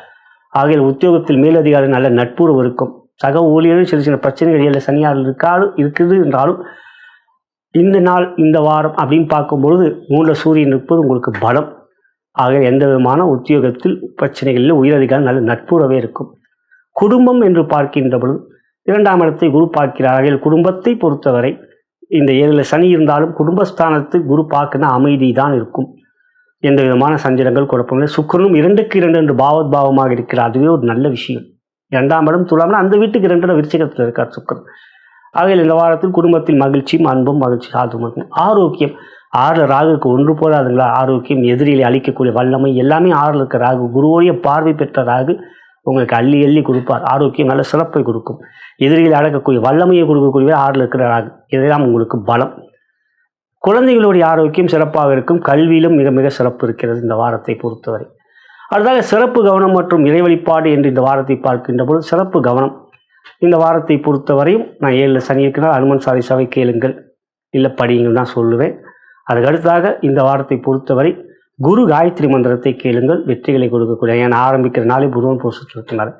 ஆகிய உத்தியோகத்தில் மேலதிகாரி நல்ல நட்புறவு இருக்கும். சக ஊழியர்கள் சில சில பிரச்சனைகள் இல்லை சனியால் இருக்குது என்றாலும் இந்த நாள் இந்த வாரம் அப்படின்னு பார்க்கும்பொழுது 3ல் சூரியன் இருப்பது உங்களுக்கு பலம். ஆக எந்த விதமான உத்தியோகத்தில் பிரச்சனைகளில் உயரதிகாரி நல்ல நட்புறவே இருக்கும். குடும்பம் என்று பார்க்கின்ற பொழுது 2ஆம் இடத்தை குரு பார்க்கிறார்கள். குடும்பத்தை பொறுத்தவரை இந்த 7ல் சனி இருந்தாலும் குடும்பஸ்தானத்து குரு பார்க்கணும் அமைதி தான் இருக்கும். எந்த விதமான சஞ்சலங்கள் குழப்பமில்லை. சுக்கிரனும் 2க்கு 2 என்று பாவமாக இருக்கிறார். அதுவே ஒரு நல்ல விஷயம். 2ஆம் இடம் துலாம்னா அந்த வீட்டுக்கு 2 விருச்சிகத்தில் இருக்கார் சுக்கிரன். ஆகையில் இந்த வாரத்தில் குடும்பத்தில் மகிழ்ச்சியும் அன்பும் மகிழ்ச்சி சாதும். ஆரோக்கியம் 6ல் ராகுக்கு ஒன்று போதாதுங்களா. ஆரோக்கியம் எதிரிகளை அழிக்கக்கூடிய வல்லமை எல்லாமே 6ல் இருக்க ராகு. குருவோடைய பார்வை பெற்ற ராகு உங்களுக்கு அள்ளி அள்ளி கொடுப்பார். ஆரோக்கியம் நல்ல சிறப்பை கொடுக்கும். எதிரிகளை அடக்கக்கூடிய வல்லமையை கொடுக்கக்கூடிய 6ல் இருக்கிற ராகு. இதெல்லாம் உங்களுக்கு பலம். குழந்தைகளுடைய ஆரோக்கியம் சிறப்பாக இருக்கும். கல்வியிலும் மிக மிக சிறப்பு இருக்கிறது இந்த வாரத்தை பொறுத்தவரை. அடுத்ததாக சிறப்பு கவனம் மற்றும் இறை வழிபாடு என்று இந்த வாரத்தை பார்க்கின்ற போது சிறப்பு கவனம் இந்த வாரத்தை பொறுத்தவரையும் நான் 7ல் சனி இருக்கிறார். அனுமன் சாலிசாவை கேளுங்கள், இல்லை படியுங்கள் தான் சொல்லுவேன். அதுக்கு அடுத்ததாக இந்த வாரத்தை பொறுத்தவரை குரு காயத்ரி மந்திரத்தை கேளுங்கள், வெற்றிகளை கொடுக்கக்கூடிய. ஏன்னா ஆரம்பிக்கிற நாளை புருவன் போட்டு இருக்கிறார்.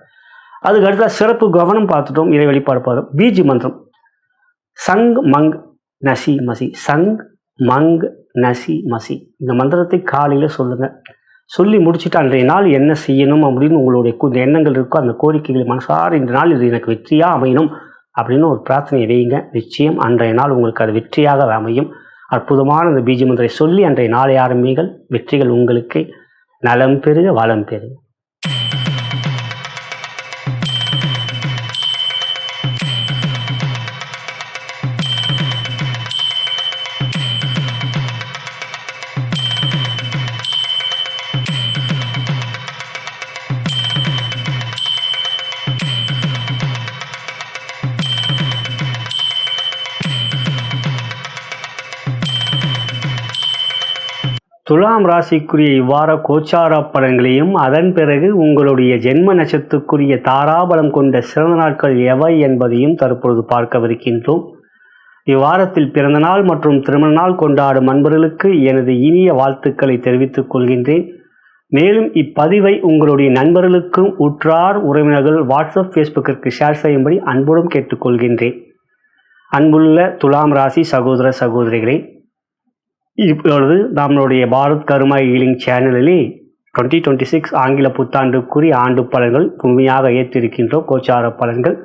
அதுக்கு அடுத்த சிறப்பு கவனம் பார்த்துட்டோம். இறை வழிபாடு பார்த்தோம். பீஜி மந்திரம் சங் மங் நசி மசி. சங் மங் நசி மசி இந்த மந்திரத்தை காலையில் சொல்லுங்கள். சொல்லி முடிச்சுட்டு அன்றைய நாள் என்ன செய்யணும் அப்படின்னு உங்களுடைய எண்ணங்கள் இருக்கோ அந்த கோரிக்கைகளை மனசார இந்த நாள் இது எனக்கு வெற்றியாக அமையணும் அப்படின்னு ஒரு பிரார்த்தனையை வையுங்க. நிச்சயம் அன்றைய நாள் உங்களுக்கு அது வெற்றியாக அமையும். அற்புதமான இந்த பீஜ மந்திரை சொல்லி அன்றைய நாளை ஆரம்பிங்கள். வெற்றிகள் உங்களுக்கு. நலம் பெருக வளம் பெருக. துலாம் ராசிக்குரிய இவ்வார கோச்சார பலன்களையும் அதன் பிறகு உங்களுடைய ஜென்ம நட்சத்திரத்துக்குரிய தாராபலம் கொண்ட சிறந்த நாட்கள் எவை என்பதையும் தற்பொழுது பார்க்கவிருக்கின்றோம். இவ்வாரத்தில் பிறந்த நாள் மற்றும் திருமண நாள் கொண்டாடும் அன்பர்களுக்கு எனது இனிய வாழ்த்துக்களை தெரிவித்துக் கொள்கின்றேன். மேலும் இப்பதிவை உங்களுடைய நண்பர்களுக்கும் உற்றார் உறவினர்கள் வாட்ஸ்அப் ஃபேஸ்புக்கிற்கு ஷேர் செய்யும்படி அன்புடன் கேட்டுக்கொள்கின்றேன். அன்புள்ள துலாம் ராசி சகோதர சகோதரிகளே, இப்பொழுது நம்மளுடைய பாரத் கர்மா ஹீலிங் சேனலிலே 2026 ஆங்கில புத்தாண்டுக்குரிய ஆண்டு பலன்கள் உண்மையாக ஏற்றிருக்கின்றோம். கோச்சார பலன்கள்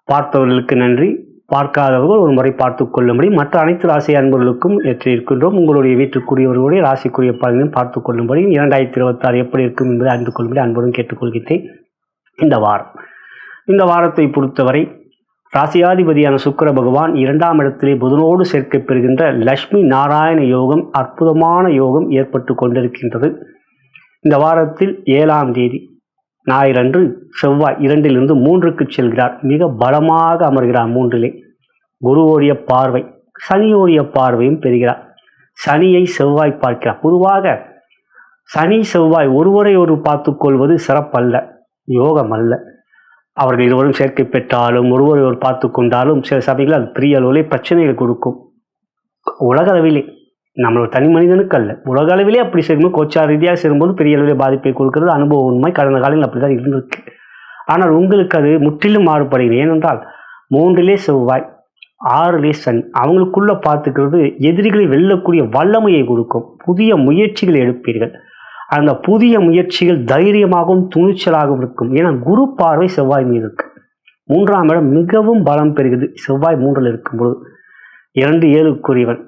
பார்த்தவர்களுக்கு நன்றி. பார்க்காதவர்கள் ஒரு முறை பார்த்து கொள்ளும்படி மற்ற அனைத்து ராசி அன்பர்களுக்கும் ஏற்றிருக்கின்றோம். உங்களுடைய வீட்டுக்குரியவர்களுடைய ராசிக்குரிய பலன்களையும் பார்த்து கொள்ளும்படி 2026 எப்படி இருக்கும் என்பதை அறிந்து கொள்ளும்படி அன்புடன் கேட்டுக்கொள்கிறேன். இந்த வாரத்தை பொறுத்தவரை ராசியாதிபதியான சுக்கிர பகவான் 2ஆம் இடத்திலே புதனோடு சேர்க்கை பெறுகின்ற லட்சுமி நாராயண யோகம், அற்புதமான யோகம் ஏற்பட்டு கொண்டிருக்கின்றது. இந்த வாரத்தில் 7ஆம் தேதி ஞாயிறன்று செவ்வாய் 2லிருந்து 3க்கு செல்கிறார். மிக பலமாக அமர்கிறார் 3லே. குருவோடைய பார்வை, சனியோடைய பார்வையும் பெறுகிறார். சனியை செவ்வாய் பார்க்கிறார். பொதுவாக சனி செவ்வாய் ஒருவரை ஒரு பார்த்துக்கொள்வது சிறப்பல்ல, யோகம் அல்ல. அவர்கள் இருவரும் சேர்க்கை பெற்றாலும் ஒருவரை ஒரு பார்த்து கொண்டாலும் சில சபைகள் அது பெரிய அளவிலே பிரச்சனைகள் கொடுக்கும். உலக அளவிலே, நம்மளோட தனி மனிதனுக்கு அல்ல, உலக அளவிலே அப்படி சேரும்போது கோச்சார ரீதியாக சேரும்போது பெரிய அளவிலே பாதிப்பை கொடுக்கிறது அனுபவ உண்மை. கடந்த காலங்களில் அப்படி தான் இருந்திருக்கு. ஆனால் உங்களுக்கு அது முற்றிலும் மாறுபடுகிறது. ஏனென்றால் 3லே செவ்வாய், 6லே சனி. அவங்களுக்குள்ள பார்த்துக்கிறது எதிரிகளை வெல்லக்கூடிய வல்லமையை கொடுக்கும். புதிய முயற்சிகளை எடுப்பீர்கள். அந்த புதிய முயற்சிகள் தைரியமாகவும் துணிச்சலாகவும் இருக்கும். ஏன்னா குரு பார்வை செவ்வாய் மீது இருக்கு. 3ஆம் இடம் மிகவும் பலம் பெறுகிறது செவ்வாய் 3ல் இருக்கும்போது. 2 7க்குரியவன்,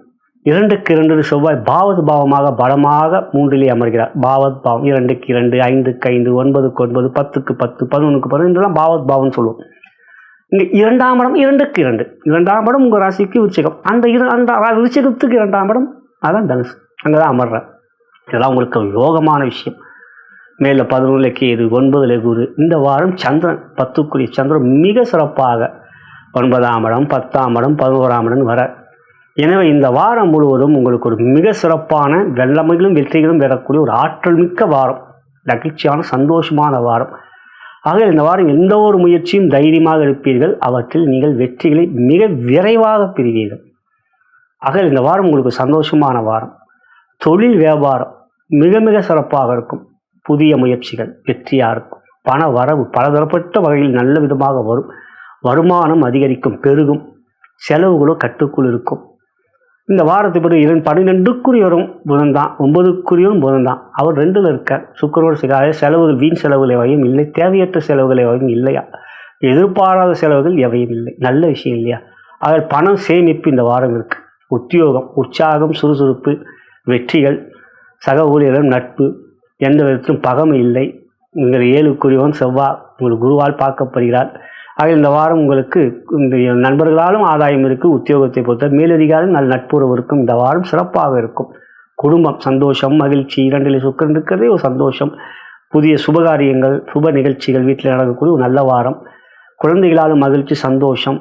2க்கு 2 செவ்வாய் பாவத் பாவமாக பலமாக 3லே அமர்கிறார். பாவத் பாவம் 2க்கு 2, 5க்கு 5, 9க்கு 9, 10க்கு 10, 11க்கு 11 பாவத் பாவம்னு சொல்லுவோம். இங்கே 2ஆம் இடம் 2க்கு 2. 2ஆம் இடம் உங்கள் ராசிக்கு விருச்சிகம். அந்த விருச்சிகத்துக்கு 2ஆம் இடம் அதான் தனுசு. அங்கே தான் அமர்றார். இதெல்லாம் உங்களுக்கு யோகமான விஷயம். மேலே 11ல் கேது, 9ல் குரு. இந்த வாரம் சந்திரன் 10க்குரிய சந்திரன் மிக சிறப்பாக 9ஆம் இடம், 10ஆம் இடம், 11ஆம் இடம் வர. எனவே இந்த வாரம் முழுவதும் உங்களுக்கு ஒரு மிக சிறப்பான வெள்ளமைகளும் வெற்றிகளும் பெறக்கூடிய ஒரு ஆற்றல் மிக்க வாரம், மகிழ்ச்சியான சந்தோஷமான வாரம். ஆக இந்த வாரம் எந்த ஒரு முயற்சியும் தைரியமாக எடுப்பீர்கள். அவற்றில் நீங்கள் வெற்றிகளை மிக விரைவாக பெறுவீர்கள். ஆக இந்த வாரம் உங்களுக்கு சந்தோஷமான வாரம். தொழில் வியாபாரம் மிக மிக சிறப்பாக இருக்கும். புதிய முயற்சிகள் வெற்றியாக இருக்கும். பண வரவு பலதரப்பட்ட வகையில் நல்ல விதமாக வரும். வருமானம் அதிகரிக்கும், பெருகும். செலவுகளோ கட்டுக்குள் இருக்கும். இந்த வாரத்தை பிறகு 12க்குரியவரும் புதன்தான், 9க்குரியவரும் புதன்தான். அவர் 2ல் இருக்கார். சுக்கிரனோடு சிகாய செலவுகள், வீண் செலவுகள் எவையும் இல்லை. தேவையற்ற செலவுகள் எவையும் இல்லையா? எதிர்பாராத செலவுகள் எவையும் இல்லை. நல்ல விஷயம் இல்லையா? அதில் பணம் சேமிப்பு இந்த வாரம் இருக்கு. உத்தியோகம், உற்சாகம், சுறுசுறுப்பு, வெற்றிகள், சக ஊழியர்கள், நட்பு, எந்த விதத்திலும் பகமை இல்லை. உங்கள் 7க்குரியவன் செவ்வாய் உங்கள் குருவால் பார்க்கப்படுகிறார். ஆக இந்த வாரம் உங்களுக்கு இந்த நண்பர்களாலும் ஆதாயம் இருக்குது. உத்தியோகத்தை பொறுத்த மேலதிகாரம் நல்ல நட்புறவு இருக்கும். இந்த வாரம் சிறப்பாக இருக்கும். குடும்பம் சந்தோஷம், மகிழ்ச்சி. 2ல் சுக்கிரன் இருக்கிறதே ஒரு சந்தோஷம். புதிய சுபகாரியங்கள், சுப நிகழ்ச்சிகள் வீட்டில் நடக்கக்கூடிய ஒரு நல்ல வாரம். குழந்தைகளாலும் மகிழ்ச்சி, சந்தோஷம்.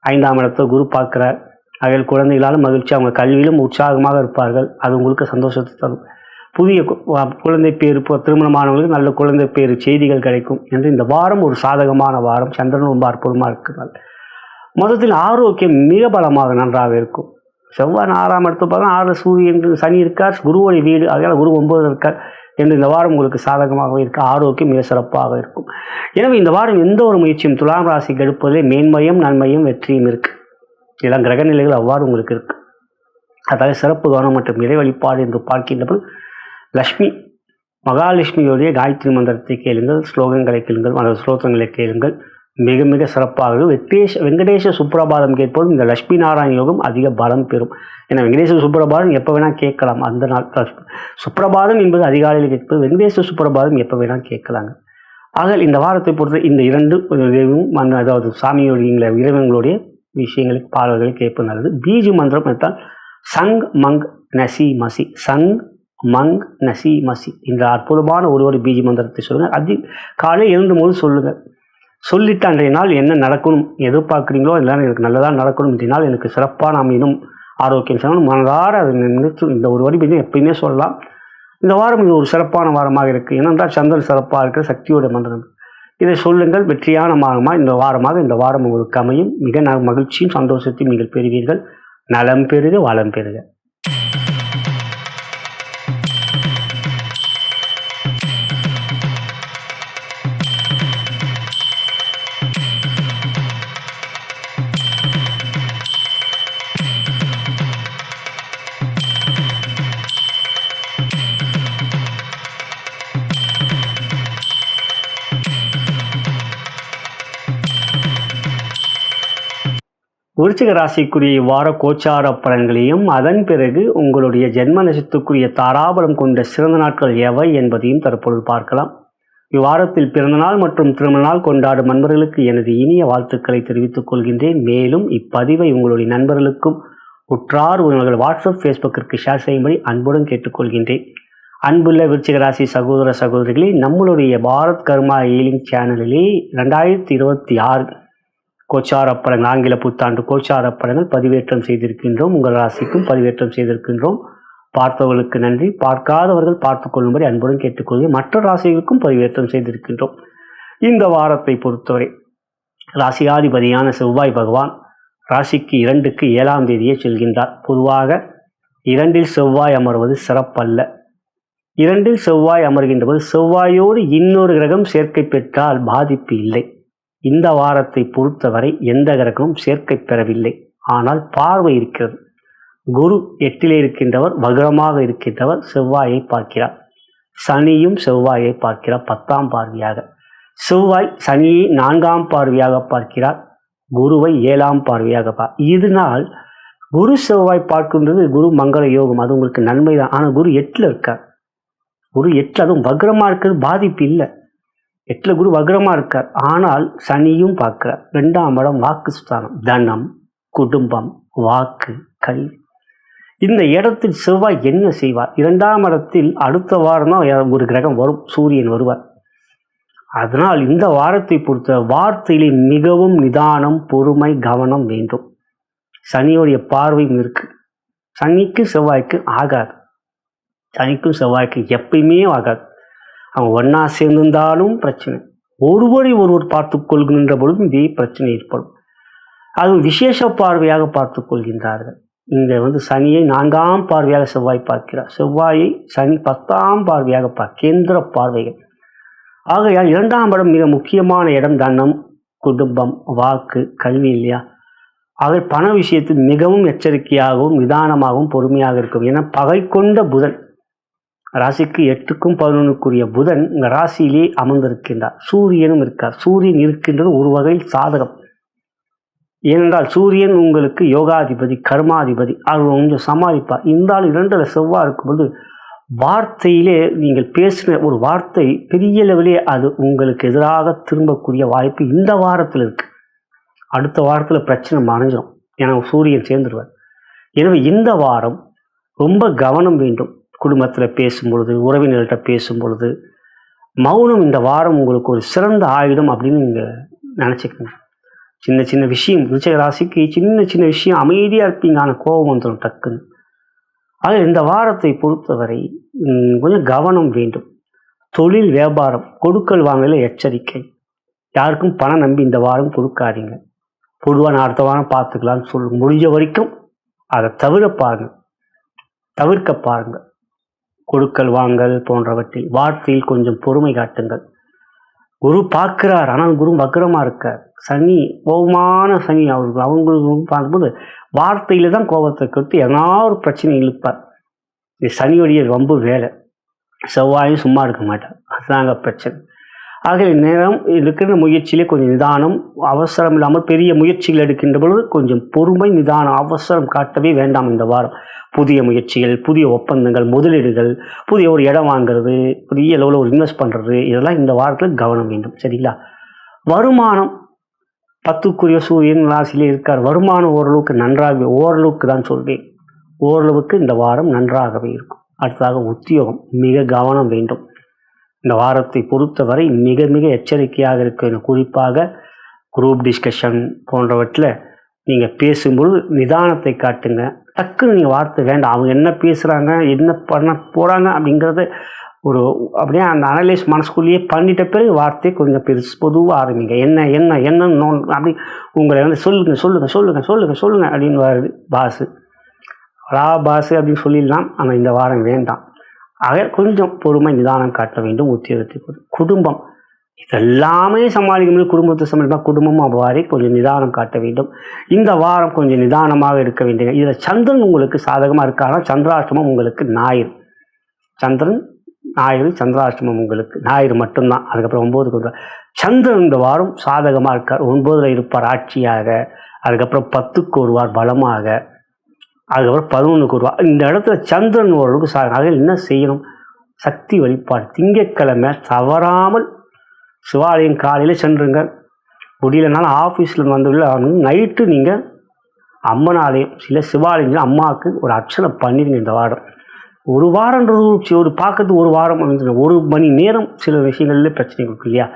5ஆம் இடத்தை குரு பார்க்குறார். அதில் குழந்தைகளாலும் மகிழ்ச்சி, அவங்க கல்வியிலும் உற்சாகமாக இருப்பார்கள். அது உங்களுக்கு சந்தோஷத்தை தரும். புதிய குழந்தை பேர், திருமணமானவர்களுக்கு நல்ல குழந்தை பேர் செய்திகள் கிடைக்கும் என்று இந்த வாரம் ஒரு சாதகமான வாரம். சந்திரன் ரொம்ப அற்புதமாக இருக்கிறார். மொத்தத்தில் ஆரோக்கியம் மிக பலமாக நன்றாக இருக்கும். செவ்வாய் 6ஆம் இடத்தை பார்த்தா 6 சூரியன், சனி இருக்கார். குருவோடைய வீடு, அதனால் குரு 9 இருக்கார் என்று இந்த வாரம் உங்களுக்கு சாதகமாகவே இருக்க. ஆரோக்கியம் மிக சிறப்பாக இருக்கும். எனவே இந்த வாரம் எந்த ஒரு முயற்சியும் துலாம் ராசிக்கு எடுப்பதிலே மேன்மையும் நன்மையும் வெற்றியும் இருக்குது. இதெல்லாம் கிரக நிலைகள் அவ்வாறு உங்களுக்கு இருக்குது. அதாவது சிறப்பு கவனம் மற்றும் இறை வழிபாடு என்று பார்க்கின்றபோது லக்ஷ்மி மகாலட்சுமியோடைய காயத்ரி மந்திரத்தை கேளுங்கள், ஸ்லோகங்களை கேளுங்கள், அந்த ஸ்லோகங்களை கேளுங்கள். மிக மிக சிறப்பாக வெங்கடேச சுப்ரபாதம் கேட்போது இந்த லட்சுமி நாராயண யோகம் அதிக பலம் பெறும். ஏன்னா வெங்கடேச சுப்ரபாதம் எப்போ வேணால் கேட்கலாம். அந்த நாள் சுப்ரபாதம் என்பது அதிகாலையில் கேட்பது, வெங்கடேச சுப்ரபாதம் எப்போ வேணால் கேட்கலாங்க. ஆக இந்த வாரத்தை பொறுத்த இந்த 2 அதாவது சாமியோடைய இறைவங்களுடைய விஷயங்களுக்கு பாடல்களை கேட்பது நல்லது. பீஜ மந்திரம் எடுத்தால் சங் மங் நசி மசி, சங் மங் நசி மசி என்ற அற்புதமான ஒரு பீஜ மந்திரத்தை சொல்லுங்கள். அது காலை எழுந்தும்போது சொல்லுங்கள். சொல்லிட்டு அன்றைய நாள் என்ன நடக்கணும் எதிர்பார்க்குறீங்களோ எல்லாம் எனக்கு நல்லதாக நடக்கணும், இன்றைய நாள் எனக்கு சிறப்பான அமையணும், ஆரோக்கியம் செய்யணும், மனதார அதை நினைத்து இந்த ஒரு பீஜம் எப்பயுமே சொல்லலாம். இந்த வாரம் இது ஒரு சிறப்பான வாரமாக இருக்குது. ஏனென்றால் சந்திரன் சிறப்பாக இருக்கிற சக்தியோட மந்திரம். இதை சொல்லுங்கள். வெற்றியான மாதமாக இந்த வாரம் உங்களுக்கு அமையும். மிக மகிழ்ச்சியும் சந்தோஷத்தையும் நீங்கள் பெறுவீர்கள். நலம் பெறுக, வளம் பெறுக. விருச்சிக ராசிக்குரிய வார கோச்சார பலன்களையும் அதன் பிறகு உங்களுடைய ஜென்ம நட்சத்திரத்துக்குரிய தாராபலம் கொண்ட சிறந்த நாட்கள் எவை என்பதையும் தற்பொழுது பார்க்கலாம். இவ்வாரத்தில் பிறந்தநாள் மற்றும் திருமண நாள் கொண்டாடும் நண்பர்களுக்கு எனது இனிய வாழ்த்துக்களை தெரிவித்துக் கொள்கின்றேன். மேலும் இப்பதிவை உங்களுடைய நண்பர்களுக்கும் உற்றார் உறவினர்கள் வாட்ஸ்அப் ஃபேஸ்புக்கிற்கு ஷேர் செய்யும்படி அன்புடன் கேட்டுக்கொள்கின்றேன். அன்புள்ள விருச்சிக ராசி சகோதர சகோதரிகளே, நம்மளுடைய பாரத் கர்மா ஹீலிங் சேனலிலே 2026 கோச்சார பலன்கள், ஆங்கில புத்தாண்டு கோச்சார பலன்கள் பதிவேற்றம் செய்திருக்கின்றோம். உங்கள் ராசிக்கும் பதிவேற்றம் செய்திருக்கின்றோம். பார்த்தவர்களுக்கு நன்றி, பார்க்காதவர்கள் பார்த்து கொள்ளும்படி அன்புடன் கேட்டுக்கொள்கிறேன். மற்ற ராசிகளுக்கும் பதிவேற்றம் செய்திருக்கின்றோம். இந்த வாரத்தை பொறுத்தவரை ராசியாதிபதியான செவ்வாய் பகவான் ராசிக்கு 2க்கு 7ஆம் தேதியே செல்கின்றார். பொதுவாக 2ல் செவ்வாய் அமர்வது சிறப்பல்ல. 2ல் செவ்வாய் அமர்கின்ற போது செவ்வாயோடு இன்னொரு கிரகம் சேர்க்கை பெற்றால் பாதிப்பு இல்லை. இந்த வாரத்தை பொறுத்தவரை எந்த கிரகமும் சேர்க்கை பெறவில்லை, ஆனால் பார்வை இருக்கிறது. குரு 8லே இருக்கின்றவர், வக்ரமாக இருக்கின்றவர் செவ்வாயை பார்க்கிறார். சனியும் செவ்வாயை பார்க்கிறார் 10ஆம் பார்வையாக. செவ்வாய் சனியை 4ஆம் பார்வையாக பார்க்கிறார், குருவை 7ஆம் பார்வையாக இதனால் குரு செவ்வாய் பார்க்கின்றது குரு மங்கள யோகம், அது உங்களுக்கு நன்மை தான். ஆனால் குரு 8ல் இருக்கார். குரு 8 அதுவும் வக்ரமாக இருக்கிறது, பாதிப்பு இல்லை. 8ல் குரு வக்ரமாக இருக்கார். ஆனால் சனியும் பார்க்கிறார். 2ஆம் இடம் வாக்குஸ்தானம், தனம், குடும்பம், வாக்கு, கல்வி. இந்த இடத்தில் செவ்வாய் என்ன செய்வார்? 2ஆம் இடத்தில் அடுத்த வாரம் தான் ஒரு கிரகம் வரும், சூரியன் வருவார். அதனால் இந்த வாரத்தை பொறுத்த வார்த்தையிலே மிகவும் நிதானம், பொறுமை, கவனம் வேண்டும். சனியோடைய பார்வையும் இருக்கு. சனிக்கு செவ்வாய்க்கு ஆகாது. சனிக்கும் செவ்வாய்க்கு எப்பயுமே ஆகாது. அவங்க ஒன்றா சேர்ந்திருந்தாலும் பிரச்சனை. ஒருவரை ஒருவர் பார்த்து கொள்கின்ற பொழுதும் இதே பிரச்சனை ஏற்படும். அதுவும் விசேஷ பார்வையாக பார்த்து கொள்கின்றார்கள். இங்கே சனியை 4ஆம் பார்வையாக செவ்வாய் பார்க்கிறார். செவ்வாயை சனி 10ஆம் பார்வையாக கேந்திர பார்வைகள். ஆகையால் 2ஆம் இடம் மிக முக்கியமான இடம். தனம், குடும்பம், வாக்கு, கல்வி இல்லையா? ஆக பண விஷயத்தில் மிகவும் எச்சரிக்கையாகவும் நிதானமாகவும் பொறுமையாக இருக்கும். ஏன்னா பகை கொண்ட புதன், ராசிக்கு 8க்கும் 11க்குரிய புதன் இந்த ராசியிலே அமர்ந்திருக்கின்றார். சூரியனும் இருக்கார். சூரியன் இருக்கின்றது ஒரு வகையில் சாதகம். ஏனென்றால் சூரியன் உங்களுக்கு யோகாதிபதி, கர்மாதிபதி, அவர் கொஞ்சம் சமாளிப்பார். இருந்தாலும் 2ல் செவ்வாய் இருக்கும்போது வார்த்தையிலே நீங்கள் பேசின ஒரு வார்த்தை பெரிய லெவலே அது உங்களுக்கு எதிராக திரும்பக்கூடிய வாய்ப்பு இந்த வாரத்தில் இருக்குது. அடுத்த வாரத்தில் பிரச்சனை மறைஞ்சிடும். ஏன்னா சூரியன் சேர்ந்துருவார். எனவே இந்த வாரம் ரொம்ப கவனம் வேண்டும். குடும்பத்தில் பேசும் பொழுது, உறவினர்கள்ட்ட பேசும் பொழுது மௌனம் இந்த வாரம் உங்களுக்கு ஒரு சிறந்த ஆயுதம் அப்படின்னு நீங்கள் நினச்சிக்கணும். சின்ன சின்ன விஷயம், விருச்சிக ராசிக்கு சின்ன சின்ன விஷயம் அமைதியாக இருப்பீங்க, ஆனால் கோபம் வந்துடும் டக்குன்னு. ஆக இந்த வாரத்தை பொறுத்தவரை கொஞ்சம் கவனம் வேண்டும். தொழில் வியாபாரம், கொடுக்கல் வாங்கல எச்சரிக்கை. யாருக்கும் பணம் நம்பி இந்த வாரம் கொடுக்காதீங்க. பொதுவாக நான் அடுத்த வாரம் பார்த்துக்கலான்னு சொல்லுங்க. முடிஞ்ச வரைக்கும் அதை தவிர்க்க பாருங்கள். கொடுக்கல் வாங்கல் போன்றவற்றில் வார்த்தையில் கொஞ்சம் பொறுமை காட்டுங்கள். குரு பார்க்கிறார், ஆனால் குரு வக்ரமாக இருக்கார். சனி கோபமான சனி, அவங்களுக்கு பார்க்கும்போது வார்த்தையில தான் கோபத்தை கொட்டி ஏதாவது ஒரு பிரச்சனை இழுப்பார். இது சனியுடைய வம்பு வேலை. செவ்வாயும் சும்மா இருக்க மாட்டார், அதுதாங்க பிரச்சனை. ஆக நேரம் இருக்கிற முயற்சியிலே கொஞ்சம் நிதானம், அவசரம் இல்லாமல் பெரிய முயற்சிகள் எடுக்கின்ற பொழுது கொஞ்சம் பொறுமை, நிதானம், அவசரம் காட்டவே வேண்டாம். இந்த வாரம் புதிய முயற்சிகள், புதிய ஒப்பந்தங்கள், முதலீடுகள், புதிய ஒரு இடம் வாங்கிறது, பெரிய லெவலில் ஒரு இன்வெஸ்ட் பண்ணுறது, இதெல்லாம் இந்த வாரத்தில் கவனம் வேண்டும். சரிங்களா? வருமானம் 10க்குரிய சூரியன் ராசியிலே இருக்கார். வருமானம் ஓரளவுக்கு தான் சொல்வேன். ஓரளவுக்கு இந்த வாரம் நன்றாகவே இருக்கும். அடுத்ததாக உத்தியோகம், மிக கவனம் வேண்டும். இந்த வாரத்தை பொறுத்தவரை மிக மிக எச்சரிக்கையாக இருக்க. குறிப்பாக குரூப் டிஸ்கஷன் போன்றவற்றில் நீங்கள் பேசும்பொழுது நிதானத்தை காட்டுங்க. டக்குன்னு நீங்கள் வார்த்தை வேண்டாம். அவங்க என்ன பேசுகிறாங்க, என்ன பண்ண போகிறாங்க அப்படிங்கிறத ஒரு அப்படியே அந்த அனலைஸ் மனசுக்குள்ளேயே பண்ணிட்ட பிறகு வார்த்தையை கொஞ்சம் பொதுவாக ஆரம்பிங்க. என்னன்னு அப்படி உங்களை சொல்லுங்க அப்படின்னு வருது பாஸு. பாஸு அப்படின்னு சொல்லிடலாம், ஆனால் இந்த வாரம் வேண்டாம். ஆக கொஞ்சம் பொறுமை, நிதானம் காட்ட வேண்டும். உத்தியோகத்தை குடும்பம் இதெல்லாமே சமாளிக்க முடியும். குடும்பத்தை சமாளிப்பால் குடும்பமும் அவ்வாறே கொஞ்சம் நிதானம் காட்ட வேண்டும். இந்த வாரம் கொஞ்சம் நிதானமாக இருக்க வேண்டிய. இதில் சந்திரன் உங்களுக்கு சாதகமாக இருக்காங்க. சந்திராஷ்டமம் உங்களுக்கு ஞாயிறு. சந்திராஷ்டமம் உங்களுக்கு ஞாயிறு மட்டும்தான். அதுக்கப்புறம் 9க்கு சந்திரன் இந்த வாரம் சாதகமாக இருக்கார். 9ல் இருப்பார் ஆட்சியாக. அதுக்கப்புறம் 10க்கு வருவார் பலமாக. அதுக்கப்புறம் 11க்கு வருவார். இந்த இடத்துல சந்திரன் ஓரளவுக்கு சாதகம். என்ன செய்யணும்? சக்தி வழிபாடு திங்கட்கிழமை தவறாமல் சிவாலயம் காலையில் சென்றுங்க. முடியலனாலும் ஆஃபீஸில் வந்துள்ள நைட்டு நீங்கள் அம்மன் ஆலயம் சில சிவாலயங்கள் அம்மாவுக்கு ஒரு அர்ச்சனை பண்ணிடுங்க. இந்த வாரம் ஒரு வாரன்றது ஒரு பார்க்கறது ஒரு வாரம் ஒரு மணி நேரம் சில விஷயங்கள்ல பிரச்சனை இருக்கு இல்லையா.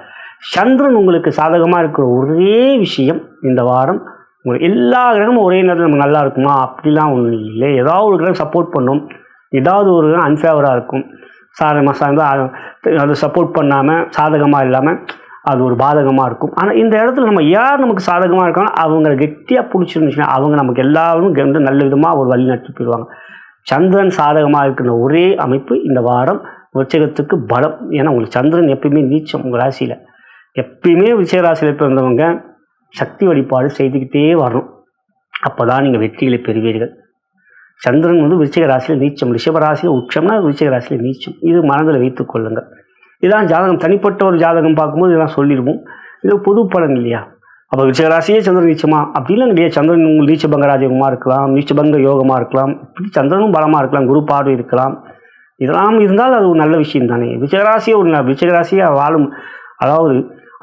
சந்திரன் உங்களுக்கு சாதகமாக இருக்கிற ஒரே விஷயம் இந்த வாரம் உங்களுக்கு எல்லா கிரகமும் ஒரே நேரத்தில் நம்ம நல்லா இருக்குமா அப்படிலாம் ஒன்றும் இல்லை. ஏதாவது ஒரு கிரகம் சப்போர்ட் பண்ணும், ஏதாவது ஒரு கிரகம் அன்ஃபேவராக இருக்கும். அது சப்போர்ட் பண்ணாமல் சாதகமாக இல்லாமல் அது ஒரு பாதகமாக இருக்கும். ஆனால் இந்த இடத்துல நம்ம யார் நமக்கு சாதகமாக இருக்காங்களோ அவங்கள கெட்டியாக பிடிச்சிருந்துச்சுன்னா அவங்க நமக்கு எல்லாரும் வந்து நல்ல விதமாக ஒரு வழி நடத்தி போயிடுவாங்க. சந்திரன் சாதகமாக இருக்கிற ஒரே அமைப்பு இந்த வாரம் விருச்சிகத்துக்கு பலம். ஏன்னா உங்களுக்கு சந்திரன் எப்பயுமே நீச்சம் உங்கள் ராசியில். எப்பயுமே விருச்சிக ராசியில் பிறந்தவங்க சக்தி வழிபாடு செய்துக்கிட்டே வரணும். அப்போ தான் நீங்கள் வெற்றிகளை பெறுவீர்கள். சந்திரன் வந்து விருச்சிக ராசியில் நீச்சம், ரிஷப ராசியில் உச்சம்னா விருச்சிக ராசியில் நீச்சம். இது மனதில் வைத்துக் கொள்ளுங்கள். இதுதான் ஜாதகம். தனிப்பட்ட ஒரு ஜாதகம் பார்க்கும்போது இதெல்லாம் சொல்லிடுவோம். இது பொது பலன் இல்லையா. அப்போ விருச்சிக ராசியே சந்திரன் நீச்சமா அப்படிலாம் இல்லையா. சந்திரன் உங்களுக்கு நீச்சபங்க ராஜயோகமாக இருக்கலாம், நீச்சபங்க யோகமாக இருக்கலாம், இப்படி சந்திரனும் பலமாக இருக்கலாம், குரு பார்வை இருக்கலாம். இதெல்லாம் இருந்தால் அது ஒரு நல்ல விஷயம் தானே. விருச்சிக ராசியை வாழும், அதாவது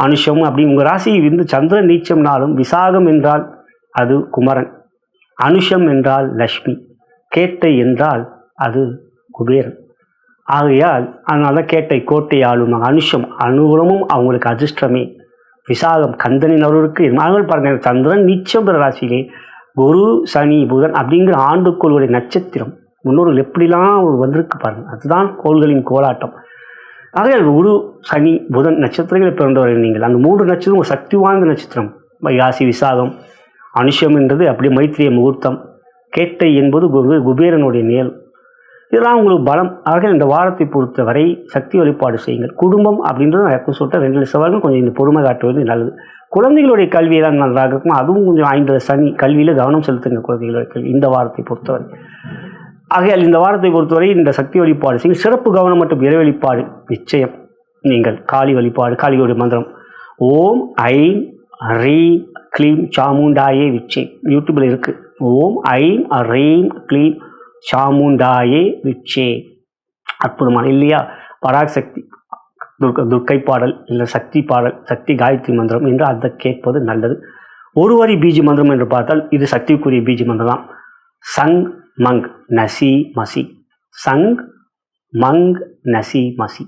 அனுஷம் அப்படி உங்கள் ராசி இருந்து சந்திரன் நீச்சம்னாலும் விசாகம் என்றால் அது குமரன், அனுஷம் என்றால் லக்ஷ்மி, கேட்டை என்றால் அது குபேரன். ஆகையால் அதனால தான் கேட்டை கோட்டை ஆளும். அனுஷம் அனுகூலமும் அவங்களுக்கு அதிர்ஷ்டமே. விசாகம் கந்தனின் அவர்களுக்கு மகள் பாருங்கள். சந்திரன் நீச்சம் பெற ராசியிலே குரு சனி புதன் அப்படிங்கிற ஆண்டுக்கோள்களுடைய நட்சத்திரம் முன்னோர்கள் எப்படிலாம் வந்திருக்கு பாருங்கள். அதுதான் கோள்களின் கோலாட்டம். ஆகையால் குரு சனி புதன் நட்சத்திரங்களை பிறந்தவர்கள் நீங்கள். அந்த 3 நட்சத்திரம் ஒரு சக்தி வாய்ந்த நட்சத்திரம். வைகாசி விசாகம், அனுஷம் என்றது அப்படியே மைத்திரிய முகூர்த்தம், கேட்டை என்பது குபேரனுடைய நேல். இதெல்லாம் உங்களுக்கு பலம். ஆக இந்த வாரத்தை பொறுத்தவரை சக்தி வழிபாடு செய்யுங்கள். குடும்பம் அப்படின்றது நான் எப்போ சொல்லிட்டேன் 2 சவால்கள் கொஞ்சம் இந்த பொறுமை காட்டுவது நல்லது. குழந்தைகளுடைய கல்வியை தான் நன்றாக இருக்கும். அதுவும் கொஞ்சம் 5 சனி கல்வியில் கவனம் செலுத்துங்க குழந்தைகளுடைய கல்வி இந்த வாரத்தை பொறுத்தவரை. ஆகையால் இந்த வாரத்தை பொறுத்தவரை இந்த சக்தி வழிபாடு செய்யுங்கள். சிறப்பு கவனம் மற்றும் இறை வழிபாடு நிச்சயம். நீங்கள் காளி வழிபாடு, காளியோடைய மந்திரம் ஓம் ஐம் ரீம் க்ளீம் சாமுண்டாயே விச்சே யூடியூப்பில் இருக்குது. ஓம் ஐம் ரீம் க்ளீம் சாமுண்டாயே விச்சே. அற்புதமான இல்லையா. பராசக்தி துர்க்கை பாடல் இல்லை சக்தி பாடல், சக்தி காயத்ரி மந்திரம் என்று அதை கேட்பது நல்லது. ஒரு வரி பீஜ மந்திரம் என்று பார்த்தால் இது சக்திக்குரிய பீஜ மந்திரம் தான். சங் மங் நசி மசி, சங் மங் நசி மசி.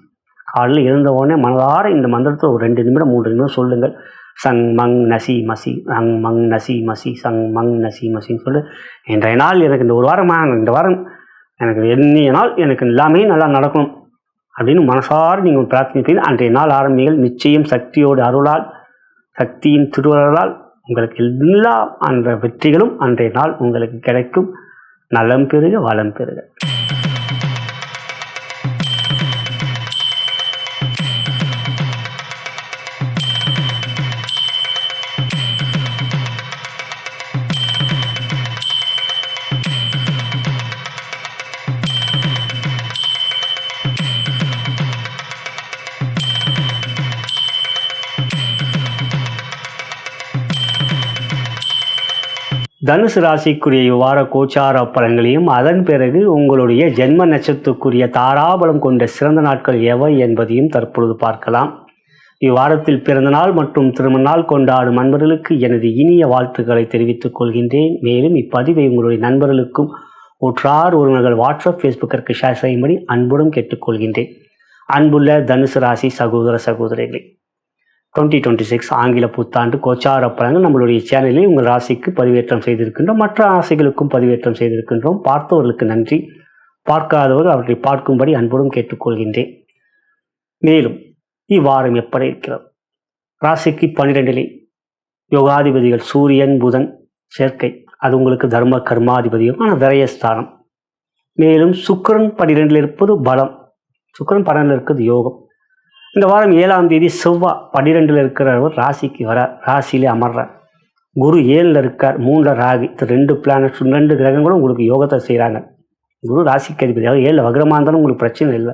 காலையில் எழுந்த உடனே மனதார இந்த மந்திரத்தை ஒரு 2 நிமிடம் 3 நிமிடம் சொல்லுங்கள். சங் மங் நசி மசி, சங் மங் நசி மசி, சங் மங் நசி மசின்னு சொல்லு. இன்றைய நாள் எனக்கு இந்த ஒரு வாரமாக இந்த வாரம் எனக்கு எண்ணிய நாள் எனக்கு எல்லாமே நல்லா நடக்கணும் அப்படின்னு மனசார நீங்கள் பிரார்த்தனை செய்து அன்றைய நாள் ஆரம்பிங்கள். நிச்சயம் சக்தியோடு அருளால், சக்தியின் திருவருளால் உங்களுக்கு எல்லா அந்த வெற்றிகளும் அன்றைய நாள் உங்களுக்கு கிடைக்கும். நலம் பெறுக, வளம் பெறுக. தனுசு ராசிக்குரிய இவ்வார கோச்சார பலன்களையும் அதன் பிறகு உங்களுடைய ஜென்ம நட்சத்திரத்துக்குரிய தாராபலம் கொண்ட சிறந்த நாட்கள் எவை என்பதையும் தற்பொழுது பார்க்கலாம். இவ்வாரத்தில் பிறந்த நாள் மற்றும் திருமண நாள் கொண்டாடும் நண்பர்களுக்கு எனது இனிய வாழ்த்துக்களை தெரிவித்துக் கொள்கின்றேன். மேலும் இப்பதிவை உங்களுடைய நண்பர்களுக்கும் உற்றார் உறவினர்கள் வாட்ஸ்அப் ஃபேஸ்புக்கிற்கு ஷேர் செய்யும்படி அன்புடன் கேட்டுக்கொள்கின்றேன். அன்புள்ள தனுசு ராசி சகோதர சகோதரிகளே, 2026 ஆங்கில புத்தாண்டு கோச்சார பலன்கள் நம்மளுடைய சேனலில் உங்கள் ராசிக்கு பதிவேற்றம் செய்திருக்கின்றோம். மற்ற ராசிகளுக்கும் பதிவேற்றம் செய்திருக்கின்றோம். பார்த்தவர்களுக்கு நன்றி, பார்க்காதவர்கள் அவற்றை பார்க்கும்படி அன்புடன் கேட்டுக்கொள்கின்றேன். மேலும் இவ்வாரம் எப்படி இருக்கிறது? ராசிக்கு 12 யோகாதிபதிகள் சூரியன் புதன் சேர்க்கை, அது உங்களுக்கு தர்ம கர்மாதிபதியான விரயஸ்தானம். மேலும் சுக்கிரன் 12 இருப்பது பலம், சுக்கிரன் 12 இருக்கிறது யோகம். இந்த வாரம் 7ஆம் தேதி செவ்வாய் 12 இருக்கிறவர் ராசிக்கு வர, ராசியிலே அமர்றார். குரு 7 இருக்கார், 3 ராகு. 2 பிளானட்ஸ் 2 கிரகங்களும் உங்களுக்கு யோகத்தை செய்கிறாங்க. குரு ராசிக்கு அதிபதியாக 7 வக்ரமாக இருந்தாலும் உங்களுக்கு பிரச்சனை இல்லை.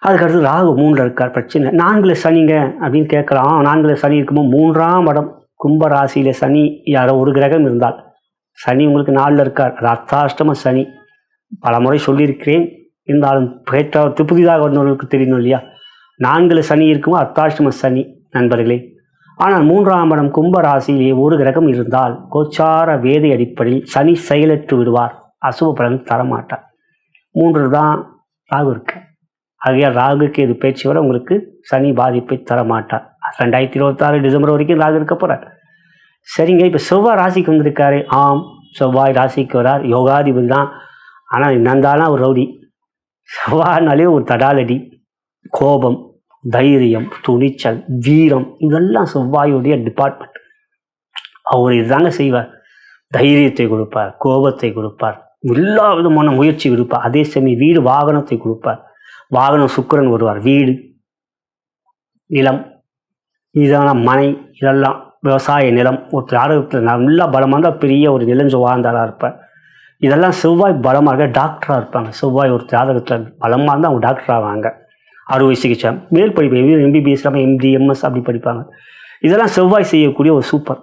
அதுக்கடுத்து ராகு 3 இருக்கார், பிரச்சனை. 4 சனிங்க அப்படின்னு கேட்கலாம். 4 சனி இருக்கும்போது 3ஆம் இடம் கும்ப ராசியில் சனி யாரோ ஒரு கிரகம் இருந்தால், சனி உங்களுக்கு 4 இருக்கார், அது அர்த்தாஷ்டம சனி. பல முறை சொல்லியிருக்கிறேன். இருந்தாலும் புதிதாக வந்தவர்களுக்கு தெரியணும் இல்லையா, 4 சனி இருக்குமோ அர்த்தாஷ்டம சனி நண்பர்களே. ஆனால் 3ஆம் இடம் கும்ப ராசியிலே ஒரு கிரகம் இருந்தால் கோச்சார வேதை அடிப்படையில் சனி செயலற்று விடுவார், அசுப பலன் தரமாட்டார். 3 தான் ராகு இருக்கு. ஆகையால் ராகுக்கு இது பேச்சு வர உங்களுக்கு சனி பாதிப்பை தரமாட்டார். 2026 டிசம்பர் வரைக்கும் ராகு இருக்க போகிறார். சரிங்க, இப்போ செவ்வாய் ராசிக்கு வந்திருக்காரு. ஆம், செவ்வாய் ராசிக்கு வரார், யோகாதிபதி தான். ஆனால் என்னந்தாலும் அவர் ரவுடி. செவ்வாய்னாலே ஒரு தடாலடி, கோபம், தைரியம், துணிச்சல், வீரம், இதெல்லாம் செவ்வாயுடைய டிபார்ட்மெண்ட். அவர் இதுதாங்க செய்வார். தைரியத்தை கொடுப்பார், கோபத்தை கொடுப்பார், எல்லா விதமான முயற்சி கொடுப்பார். அதே சமயம் வீடு வாகனத்தை கொடுப்பார். வாகனம் சுக்கிரன் வருவார். வீடு, நிலம், இதெல்லாம் மனை, இதெல்லாம் விவசாய நிலம். ஒரு ஜாதகத்தில் நல்லா பலமாக இருந்தால் பெரிய ஒரு நிலஞ்சு வாழ்ந்தாலாக இருப்பார். இதெல்லாம் செவ்வாய் பலமாக இருக்க டாக்டராக இருப்பாங்க. செவ்வாய் ஒரு ஜாதகத்தில் பலமாக இருந்தால் அவங்க டாக்டர் ஆவாங்க. அறுவை சிகிச்சை மேல் படிப்பு MBBS MD MS அப்படி படிப்பாங்க. இதெல்லாம் செவ்வாய் செய்யக்கூடிய ஒரு சூப்பர்.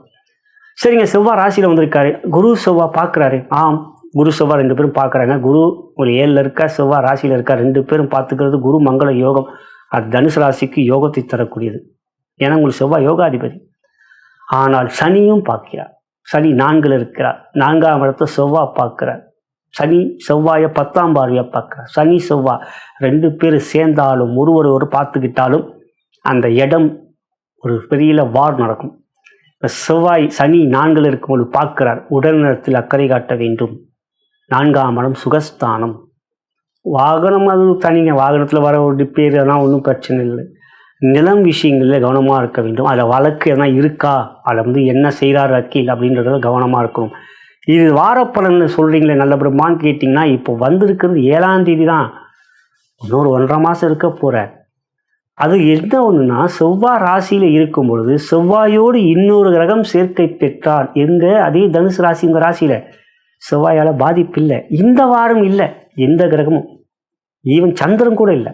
சரிங்க, செவ்வாய் ராசியில் வந்திருக்காரு. குரு செவ்வாய் பார்க்குறாரு. ஆம், குரு செவ்வாய் 2 பேரும் பார்க்குறாங்க. குரு ஒரு 7ல் இருக்கா, செவ்வாய் ராசியில் இருக்கா. 2 பேரும் பார்த்துக்கிறது குரு மங்கள யோகம். அது தனுசு ராசிக்கு யோகத்தை தரக்கூடியது. ஏன்னா உங்களுக்கு செவ்வாய் யோகாதிபதி. ஆனால் சனியும் பார்க்கிறார். சனி 4ல் இருக்கிறார். 4ஆம் இடத்தை செவ்வாய் பார்க்கிறார். சனி செவ்வாயை 10ஆம் பார்வையாக பார்க்கிறார். சனி செவ்வாய் 2 பேர் சேர்ந்தாலும் ஒருவர் பார்த்துக்கிட்டாலும் அந்த இடம் ஒரு பெரிய வார் நடக்கும். இப்போ செவ்வாய் சனி 4ல் இருக்கும்போது பார்க்கிறார். உடல்நலத்தில் அக்கறை காட்ட வேண்டும். 4ஆம் இடம் சுகஸ்தானம். வாகனம் அது தனிங்க, வாகனத்தில் வர ஒரு பேர் அதெல்லாம் ஒன்றும் பிரச்சனை இல்லை. நிலம் விஷயங்களில் கவனமாக இருக்க வேண்டும். அதில் வழக்கு எதனா இருக்கா, அதில் என்ன செய்கிறார் வக்கீல் அப்படின்றதுல கவனமாக இருக்கணும். இது வாரப்பலன்னு சொல்கிறீங்களே நல்லபடிமான்னு கேட்டிங்கன்னா, இப்போ வந்திருக்கிறது 7ஆம் தேதி தான். இன்னொரு 1.5 மாதம் இருக்க போகிறார். அது என்ன ஒன்றுனா, செவ்வாய் ராசியில் இருக்கும் பொழுது செவ்வாயோடு இன்னொரு கிரகம் சேர்க்கை பெற்றால் எங்கே, அதே தனுசு ராசி இந்த ராசியில் செவ்வாயால் பாதிப்பு இல்லை. இந்த வாரம் இல்லை எந்த கிரகமும், ஈவன் சந்திரன் கூட இல்லை.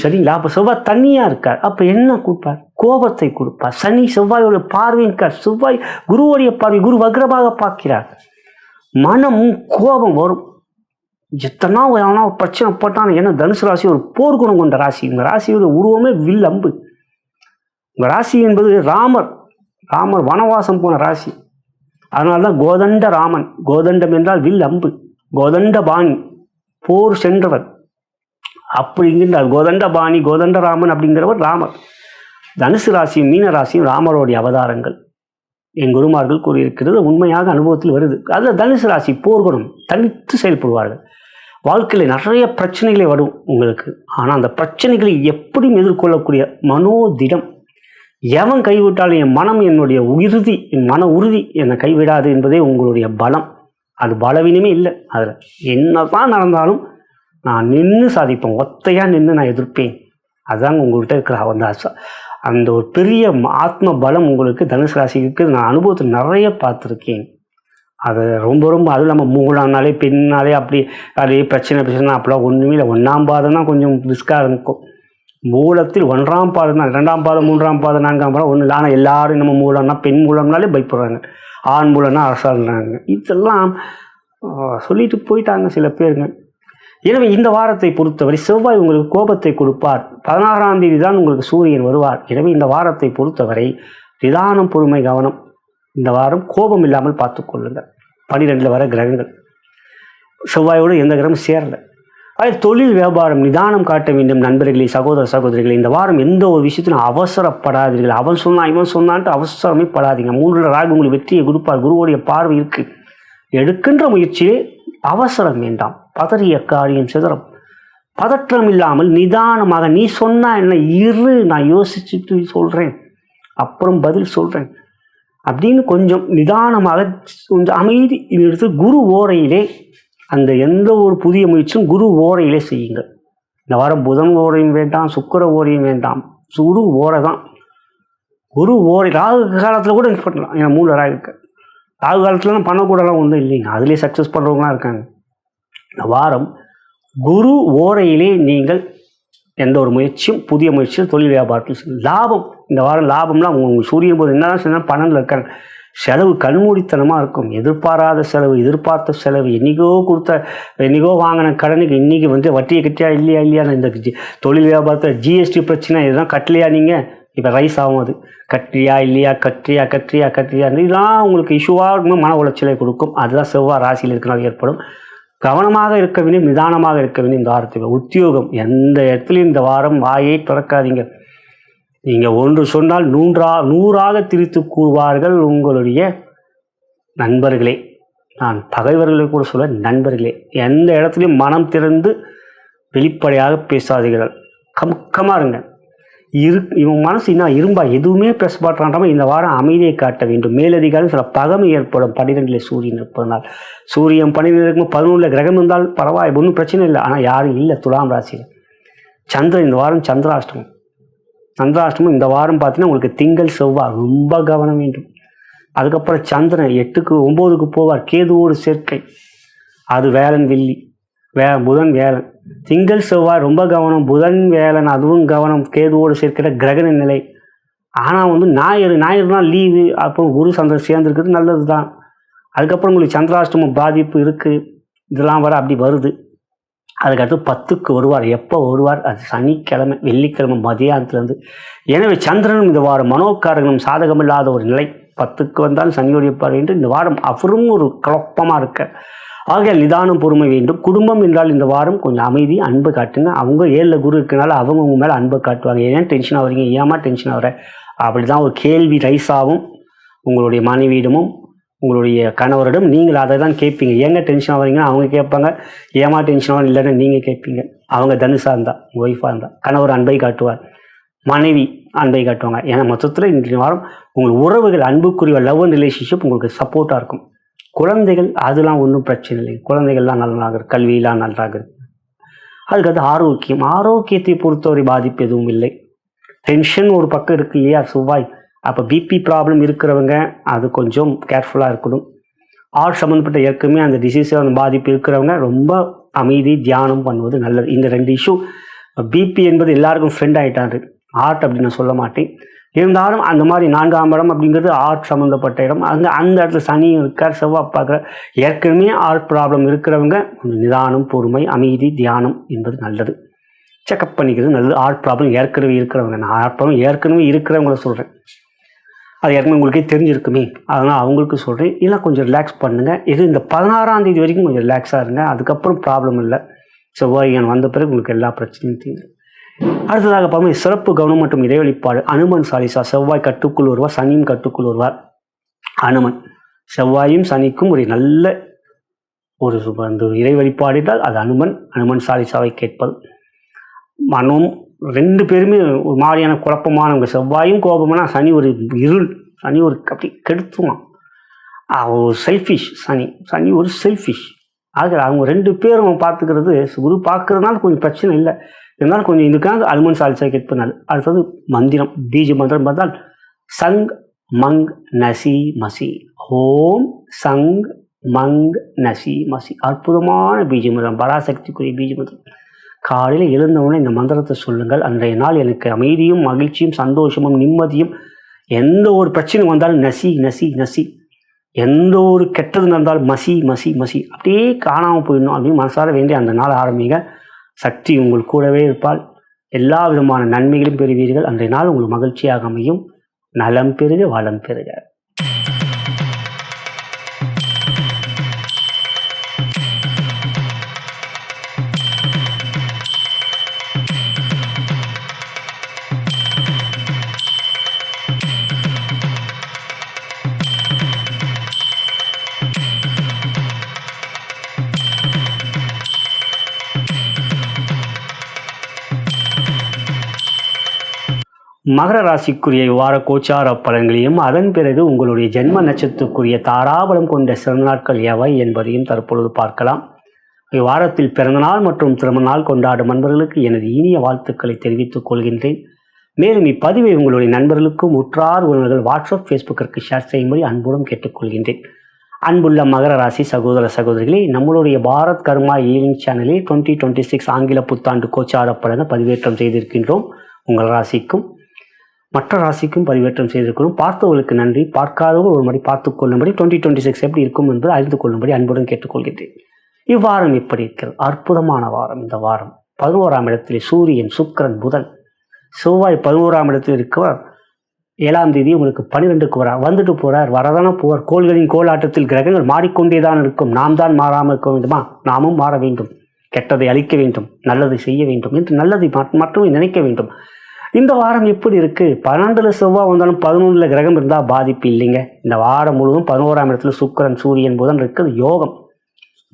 சரிங்களா? அப்போ செவ்வாய் தனியாக இருக்கார். அப்போ என்ன கொடுப்பார்? கோபத்தை கொடுப்பார். சனி செவ்வாயோட பார்வையும் இருக்கார். செவ்வாய் குருவோடைய பார்வை, குரு வக்ரமாக பார்க்கிறார். மனமும் கோபம் வரும். எத்தனா பிரச்சனை போட்டான். ஏன்னா தனுசு ராசி ஒரு போர்க்குணம் கொண்ட ராசி. இந்த ராசியோட உருவமே வில் அம்பு. இந்த ராசி என்பது ராமர் வனவாசம் போன ராசி. அதனால்தான் கோதண்ட ராமன். கோதண்டம் என்றால் வில் அம்பு. கோதண்ட பாணி, போர் சென்றவர் அப்படிங்கின்றார். கோதண்ட பாணி, கோதண்ட ராமன் அப்படிங்கிறவர் ராமர். தனுசு ராசியும் மீன ராசியும் ராமருடைய அவதாரங்கள் என் குருமார்கள் கூறியிருக்கிறது உண்மையாக அனுபவத்தில் வருது. அதில் தனுசு ராசி போர்க்குணம், தனித்து செயல்படுவார்கள். வாழ்க்கையில் நிறைய பிரச்சனைகளே வரும் உங்களுக்கு. ஆனால் அந்த பிரச்சனைகளை எப்படி எதிர்கொள்ளக்கூடிய மனோதிடம். எவன் கைவிட்டாலும் என் மனம், என்னுடைய உறுதி, என் மன உறுதி என்னை கைவிடாது என்பதே உங்களுடைய பலம். அது பலவீனமே இல்லை. அதில் என்ன தான் நடந்தாலும் நான் நின்று சாதிப்பேன். ஒத்தையாக நின்று நான் எதிர்ப்பேன். அதுதாங்க உங்கள்கிட்ட இருக்கிற அந்த ஒரு பெரிய ஆத்ம பலம் உங்களுக்கு தனுசு ராசிக்கு நான் அனுபவத்தில் நிறைய பார்த்துருக்கேன். அது ரொம்ப அதுவும் நம்ம மூலாம்னாலே பெண்ணாலே அப்படி அதே பிரச்சனை அப்படிலாம் ஒன்றுமே இல்லை. 1ஆம் பாதம் தான் கொஞ்சம் ரிஸ்காக இருக்கும். மூலத்தில் 1ஆம் பாதம் தான். 2ஆம் பாதம், 3ஆம் பாதம், 4ஆம் பாதம் ஒன்றும் இல்லை. ஆனால் எல்லாரும் நம்ம மூலம்னா பெண் மூலம்னாலே பயப்படுறாங்க. ஆண் மூலம்னா அரசாங்கிறாங்க. இதெல்லாம் சொல்லிட்டு போயிட்டாங்க சில பேருங்க. எனவே இந்த வாரத்தை பொறுத்தவரை செவ்வாய் உங்களுக்கு கோபத்தை கொடுப்பார். 16ஆம் தேதி தான் உங்களுக்கு சூரியன் வருவார். எனவே இந்த வாரத்தை பொறுத்தவரை நிதானம், பொறுமை, கவனம். இந்த வாரம் கோபம் இல்லாமல் பார்த்து கொள்ளுங்கள். 12ல் வர கிரகங்கள் செவ்வாயோடு எந்த கிரகமும் சேரலை. அது தொழில் வியாபாரம் நிதானம் காட்ட வேண்டும். நண்பர்களே, சகோதர சகோதரிகளை, இந்த வாரம் எந்த ஒரு விஷயத்திலும் அவசரப்படாதீர்கள். அவன் சொன்னான் இவன் சொன்னான்ட்டு அவசரமே படாதீங்க. 3ல் ராகு உங்களுக்கு வெற்றியை கொடுப்பார். குருவுடைய பார்வை இருக்குது. எடுக்கின்ற முயற்சியே அவசரம் வேண்டாம். பதறிய காரியம் சிதறம். பதற்றம் இல்லாமல் நிதானமாக நீ சொன்னா என்ன, இரு நான் யோசிச்சுட்டு சொல்கிறேன், அப்புறம் பதில் சொல்கிறேன் அப்படின்னு கொஞ்சம் நிதானமாக கொஞ்சம் அமைதி எடுத்து குரு ஓரையிலே அந்த எந்த ஒரு புதிய முயற்சியும் குரு ஓரையிலே செய்யுங்கள். இந்த வாரம் புதன் ஓரையும் வேண்டாம், சுக்கிர ஓரையும் வேண்டாம், குரு ஓரை தான். குரு ஓரை ராகு காலத்தில் கூட பண்ணலாம். ஏன்னா 3 ராகு இருக்கு. ராகு காலத்துலலாம் பண்ணக்கூடலாம் ஒன்றும் இல்லைங்க. அதுலேயே சக்ஸஸ் பண்ணுறவங்களாம் இருக்காங்க. இந்த வாரம் குரு ஓரையிலே நீங்கள் எந்த ஒரு முயற்சியும் புதிய முயற்சியும் தொழில் வியாபாரத்தில் லாபம். இந்த வாரம் லாபம்லாம் உங்களுக்கு சூரியன் போது என்ன தான் சொன்னால் 12ல் இருக்காங்க. செலவு கண்மூடித்தனமாக இருக்கும். எதிர்பாராத செலவு, எதிர்பார்த்த செலவு, என்றைக்கோ வாங்கின கடனுக்கு இன்றைக்கி வட்டியை கட்டியா இல்லையா இந்த தொழில் வியாபாரத்தில் ஜிஎஸ்டி பிரச்சனை இதெல்லாம் கட்டலையா நீங்கள் இப்போ ரைஸ் ஆகும். அது கட்டுறியா இல்லையா கட்டுறியா இதெல்லாம் உங்களுக்கு இஷ்யூவாக இருக்கணும், மன உளைச்சலை கொடுக்கும். அதுதான் செவ்வாய் ராசியில் இருக்கிறனால ஏற்படும். கவனமாக இருக்க வேண்டும், நிதானமாக இருக்க வேண்டும். இந்த வாரத்தில் உத்தியோகம் எந்த இடத்துலையும் இந்த வாரம் வாயை திறக்காதீங்க. நீங்கள் ஒன்று சொன்னால் நூறாக திரித்து கூறுவார்கள் உங்களுடைய நண்பர்களே. நான் பகைவர்களை கூட சொல்ல நண்பர்களே. எந்த இடத்துலையும் மனம் திறந்து வெளிப்படையாக பேசாதீர்கள். கமுக்கமாக இருங்க. இவன் மனசு என்ன இரும்பா எதுவுமே பேச மாட்டான். இந்த வாரம் அமைதியை காட்ட வேண்டும். மேலதிகாரம் சில பகமை ஏற்படும். 12 சூரியன் இருப்பதனால் சூரியன் 12 இருக்கும். 11 கிரகம் இருந்தால் பரவாயில்லை, ஒன்றும் பிரச்சனை இல்லை. ஆனால் யாரும் இல்லை துலாம் ராசியில். சந்திரன் இந்த வாரம் சந்திராஷ்டமம் இந்த வாரம் பார்த்தீங்கன்னா உங்களுக்கு திங்கள் செவ்வாய் ரொம்ப கவனம் வேண்டும். அதுக்கப்புறம் சந்திரன் 8க்கு 9க்கு போவார். கேதுவோடு சேர்க்கை, அது வேலன் வெள்ளி புதன் வேலன். திங்கள் செவ்வாய் ரொம்ப கவனம். புதன் வேலன் அதுவும் கவனம். கேதுவோடு சேர்க்கிற கிரகண நிலை. ஆனால் ஞாயிறுனால் லீவு. அப்போ குரு சந்திரன் சேர்ந்துருக்குது, நல்லது தான். அதுக்கப்புறம் உங்களுக்கு சந்திராஷ்டமம் பாதிப்பு இருக்குது. இதெல்லாம் அப்படி வருது. அதுக்கடுத்து 10க்கு வருவார். எப்போ வருவார்? அது சனிக்கிழமை வெள்ளிக்கிழமை மதியானத்துலேருந்து. எனவே சந்திரனும் இந்த வாரம் மனோக்காரகனும் சாதகமில்லாத ஒரு நிலை. 10க்கு வந்தாலும் சனியோடைய பார்வை என்று இந்த வாரம் அவரும் ஒரு குழப்பமாக இருக்க. ஆகையால் நிதானம் பொறுமை வேண்டும். குடும்பம் என்றால் இந்த வாரம் கொஞ்சம் அமைதி, அன்பு காட்டுங்க. அவங்க 7ல் குரு இருக்கனால அவங்க உங்க மேலே அன்பை காட்டுவாங்க. ஏன் டென்ஷன் ஆகுறீங்க, ஏமா டென்ஷன் ஆகிற அப்படி தான் ஒரு கேள்வி ரைஸ் ஆகும் உங்களுடைய மனைவியிடமும் உங்களுடைய கணவரிடம். நீங்கள் அதை தான் கேட்பீங்க. ஏங்க டென்ஷன் ஆகிறீங்கன்னா அவங்க கேட்பாங்க. ஏமா டென்ஷன் ஆகும் இல்லைன்னா நீங்கள் கேட்பீங்க. அவங்க தனுஷாக இருந்தால் உங்கள் ஒய்ஃபாக இருந்தால் கணவர் அன்பை காட்டுவார், மனைவி அன்பை காட்டுவாங்க. ஏன்னா மொத்தத்தில் இன்றைய வாரம் உங்கள் உறவுகள் அன்புக்குரிய லவ் அண்ட் ரிலேஷன்ஷிப் உங்களுக்கு சப்போர்ட்டாக இருக்கும். குழந்தைகள் அதெல்லாம் ஒன்றும் பிரச்சனை இல்லை. குழந்தைகள்லாம் நல்லாக இருக்கு, கல்வியெல்லாம் நன்றாக இருக்கு. அதுக்கடுத்து ஆரோக்கியத்தை பொறுத்தவரை பாதிப்பு எதுவும் இல்லை. டென்ஷன் ஒரு பக்கம் இருக்கு இல்லையா செவ்வாய். அப்போ பிபி ப்ராப்ளம் இருக்கிறவங்க அது கொஞ்சம் கேர்ஃபுல்லாக இருக்கணும். ஆர்ட் சம்மந்தப்பட்ட ஏற்கனவே அந்த டிசீஸை அந்த பாதிப்பு இருக்கிறவங்க ரொம்ப அமைதி தியானம் பண்ணுவது நல்லது. இந்த 2 இஷ்யூ பிபி என்பது எல்லாருக்கும் ஃப்ரெண்ட் ஆகிட்டாரு. ஆர்ட் அப்படின்னு நான் சொல்ல மாட்டேன். இருந்தாலும் அந்த மாதிரி 4ஆம் இடம் அப்படிங்கிறது ஆர்ட் சம்மந்தப்பட்ட இடம். அந்த இடத்துல சனியும் இருக்கார், செவ்வாய் பார்க்குற. ஏற்கனவே ஆர்ட் ப்ராப்ளம் இருக்கிறவங்க நிதானம் பொறுமை அமைதி தியானம் என்பது நல்லது. செக்கப் பண்ணிக்கிறது நல்லது. ஆர்ட் ப்ராப்ளம் ஏற்கனவே இருக்கிறவங்க, நான் ஆர்ட் ப்ராப்ளம் ஏற்கனவே இருக்கிறவங்கள சொல்கிறேன். அது ஏற்கனவே உங்களுக்கே தெரிஞ்சிருக்குமே, அதனால் அவங்களுக்கு சொல்கிறேன். இல்லை கொஞ்சம் ரிலாக்ஸ் பண்ணுங்கள். இது இந்த 16ஆம் தேதி வரைக்கும் கொஞ்சம் ரிலாக்ஸாக இருங்க. அதுக்கப்புறம் ப்ராப்ளம் இல்லை. செவ்வாய்கன் வந்த பிறகு உங்களுக்கு எல்லா பிரச்சனையும் தீரும். அடுத்ததாக பார்ப்போம் சிறப்பு கவனம் மற்றும் இறை வழிபாடு. அனுமன் சாலிசா. செவ்வாய் கட்டுக்குள் வருவார், சனியும் கட்டுக்குள் வருவார். அனுமன் செவ்வாயும் சனிக்கும் ஒரு நல்ல ஒரு அந்த இறை வழிபாடு என்றால் அது அனுமன் சாலிசாவை கேட்பது. மனம் 2 பேருமே ஒரு மாதிரியான குழப்பமானவங்க. செவ்வாயும் கோபமான, சனி ஒரு இருள், சனி ஒரு அப்படி கெடுத்துவான். ஒரு செல்ஃபிஷ் சனி ஒரு செல்ஃபிஷ். ஆக அவங்க 2 பேரும் பார்த்துக்கிறது குரு பார்க்கறதுனால கொஞ்சம் பிரச்சனை இல்லை. இருந்தாலும் கொஞ்சம் இதுக்காக அனுமன் சாலிசா கேட்பது. அடுத்தது மந்திரம், பீஜ மந்திரம் பார்த்தால் சங் மங் நசி மசி. ஓம் சங் மங் நசி மசி. அற்புதமான பீஜ மந்திரம், பராசக்திக்குரிய பீஜ மந்திரம். காலையில் எழுந்தவுடனே இந்த மந்திரத்தை சொல்லுங்கள். அன்றைய நாள் எனக்கு அமைதியும் மகிழ்ச்சியும் சந்தோஷமும் நிம்மதியும். எந்த ஒரு பிரச்சனை வந்தாலும் நசி நசி நசி, எந்த ஒரு கெட்டது நடந்தாலும் மசி மசி மசி, அப்படியே காணாமல் போயிடணும் அப்படின்னு மனசார வேண்டி அந்த நாள் ஆரம்பிங்க. சக்தி உங்கள் கூடவே இருப்பால். எல்லா விதமான நன்மைகளும் பெறுவீர்கள். அன்றைய நாள் உங்களுக்கு மகிழ்ச்சியாக அமையும். நலம் பெறுக வளம் பெறுக. மகர ராசிக்குரிய வார கோச்சார பலன்களையும் அதன் பிறகு உங்களுடைய ஜென்ம நட்சத்திரத்துக்குரிய தாராபலம் கொண்ட சிறந்த நாட்கள் எவை என்பதையும் தற்பொழுது பார்க்கலாம். இவ்வாரத்தில் பிறந்தநாள் மற்றும் திருமணநாள் கொண்டாடும் நண்பர்களுக்கு எனது இனிய வாழ்த்துக்களை தெரிவித்துக் கொள்கின்றேன். மேலும் இப்பதிவை உங்களுடைய நண்பர்களுக்கும் உற்றார் உறவினர்கள் வாட்ஸ்அப் ஃபேஸ்புக்கிற்கு ஷேர் செய்யும்படி அன்புடன் கேட்டுக்கொள்கின்றேன். அன்புள்ள மகர ராசி சகோதர சகோதரிகளே, நம்மளுடைய பாரத் கர்மா ஈலிங் சேனலில் 2026 ஆங்கில புத்தாண்டு கோச்சார பலனை பதிவேற்றம் செய்திருக்கின்றோம். உங்கள் ராசிக்கும் மற்ற ராசிக்கும் பரிவர்த்தனை செய்திருக்கிறோம். பார்த்தவர்களுக்கு நன்றி, பார்க்காதவர்கள் ஒரு முறை பார்த்துக் கொள்ளும்படி 2026 எப்படி இருக்கும் என்பது அறிந்து கொள்ளும்படி அன்புடன் கேட்டுக்கொள்கின்றேன். இவ்வாரம் எப்படி இருக்கிறது? அற்புதமான வாரம். இந்த வாரம் 11ஆம் இடத்திலே சூரியன், சுக்கிரன், புதன், செவ்வாய் 11ஆம் இடத்தில் இருக்கிறார். 7ஆம் தேதி உங்களுக்கு 12க்கு வரார், வந்துட்டு போறார், வரதான போவார். கோள்களின் கோலாட்டத்தில் கிரகங்கள் மாறிக்கொண்டேதான் இருக்கும். நாம் தான் மாறாமல் இருக்க வேண்டுமா? நாமும் மாற வேண்டும். கெட்டதை அழிக்க வேண்டும், நல்லதை செய்ய வேண்டும் என்று நல்லதை மட்டுமே நினைக்க வேண்டும். இந்த வாரம் எப்படி இருக்கு? 12ல் செவ்வாய் வந்தாலும் 11ல் கிரகம் இருந்தால் பாதிப்பு இல்லைங்க. இந்த வாரம் முழுவதும் 11ஆம் இடத்துல சுக்கிரன், சூரியன், புதன் இருக்குது, யோகம்.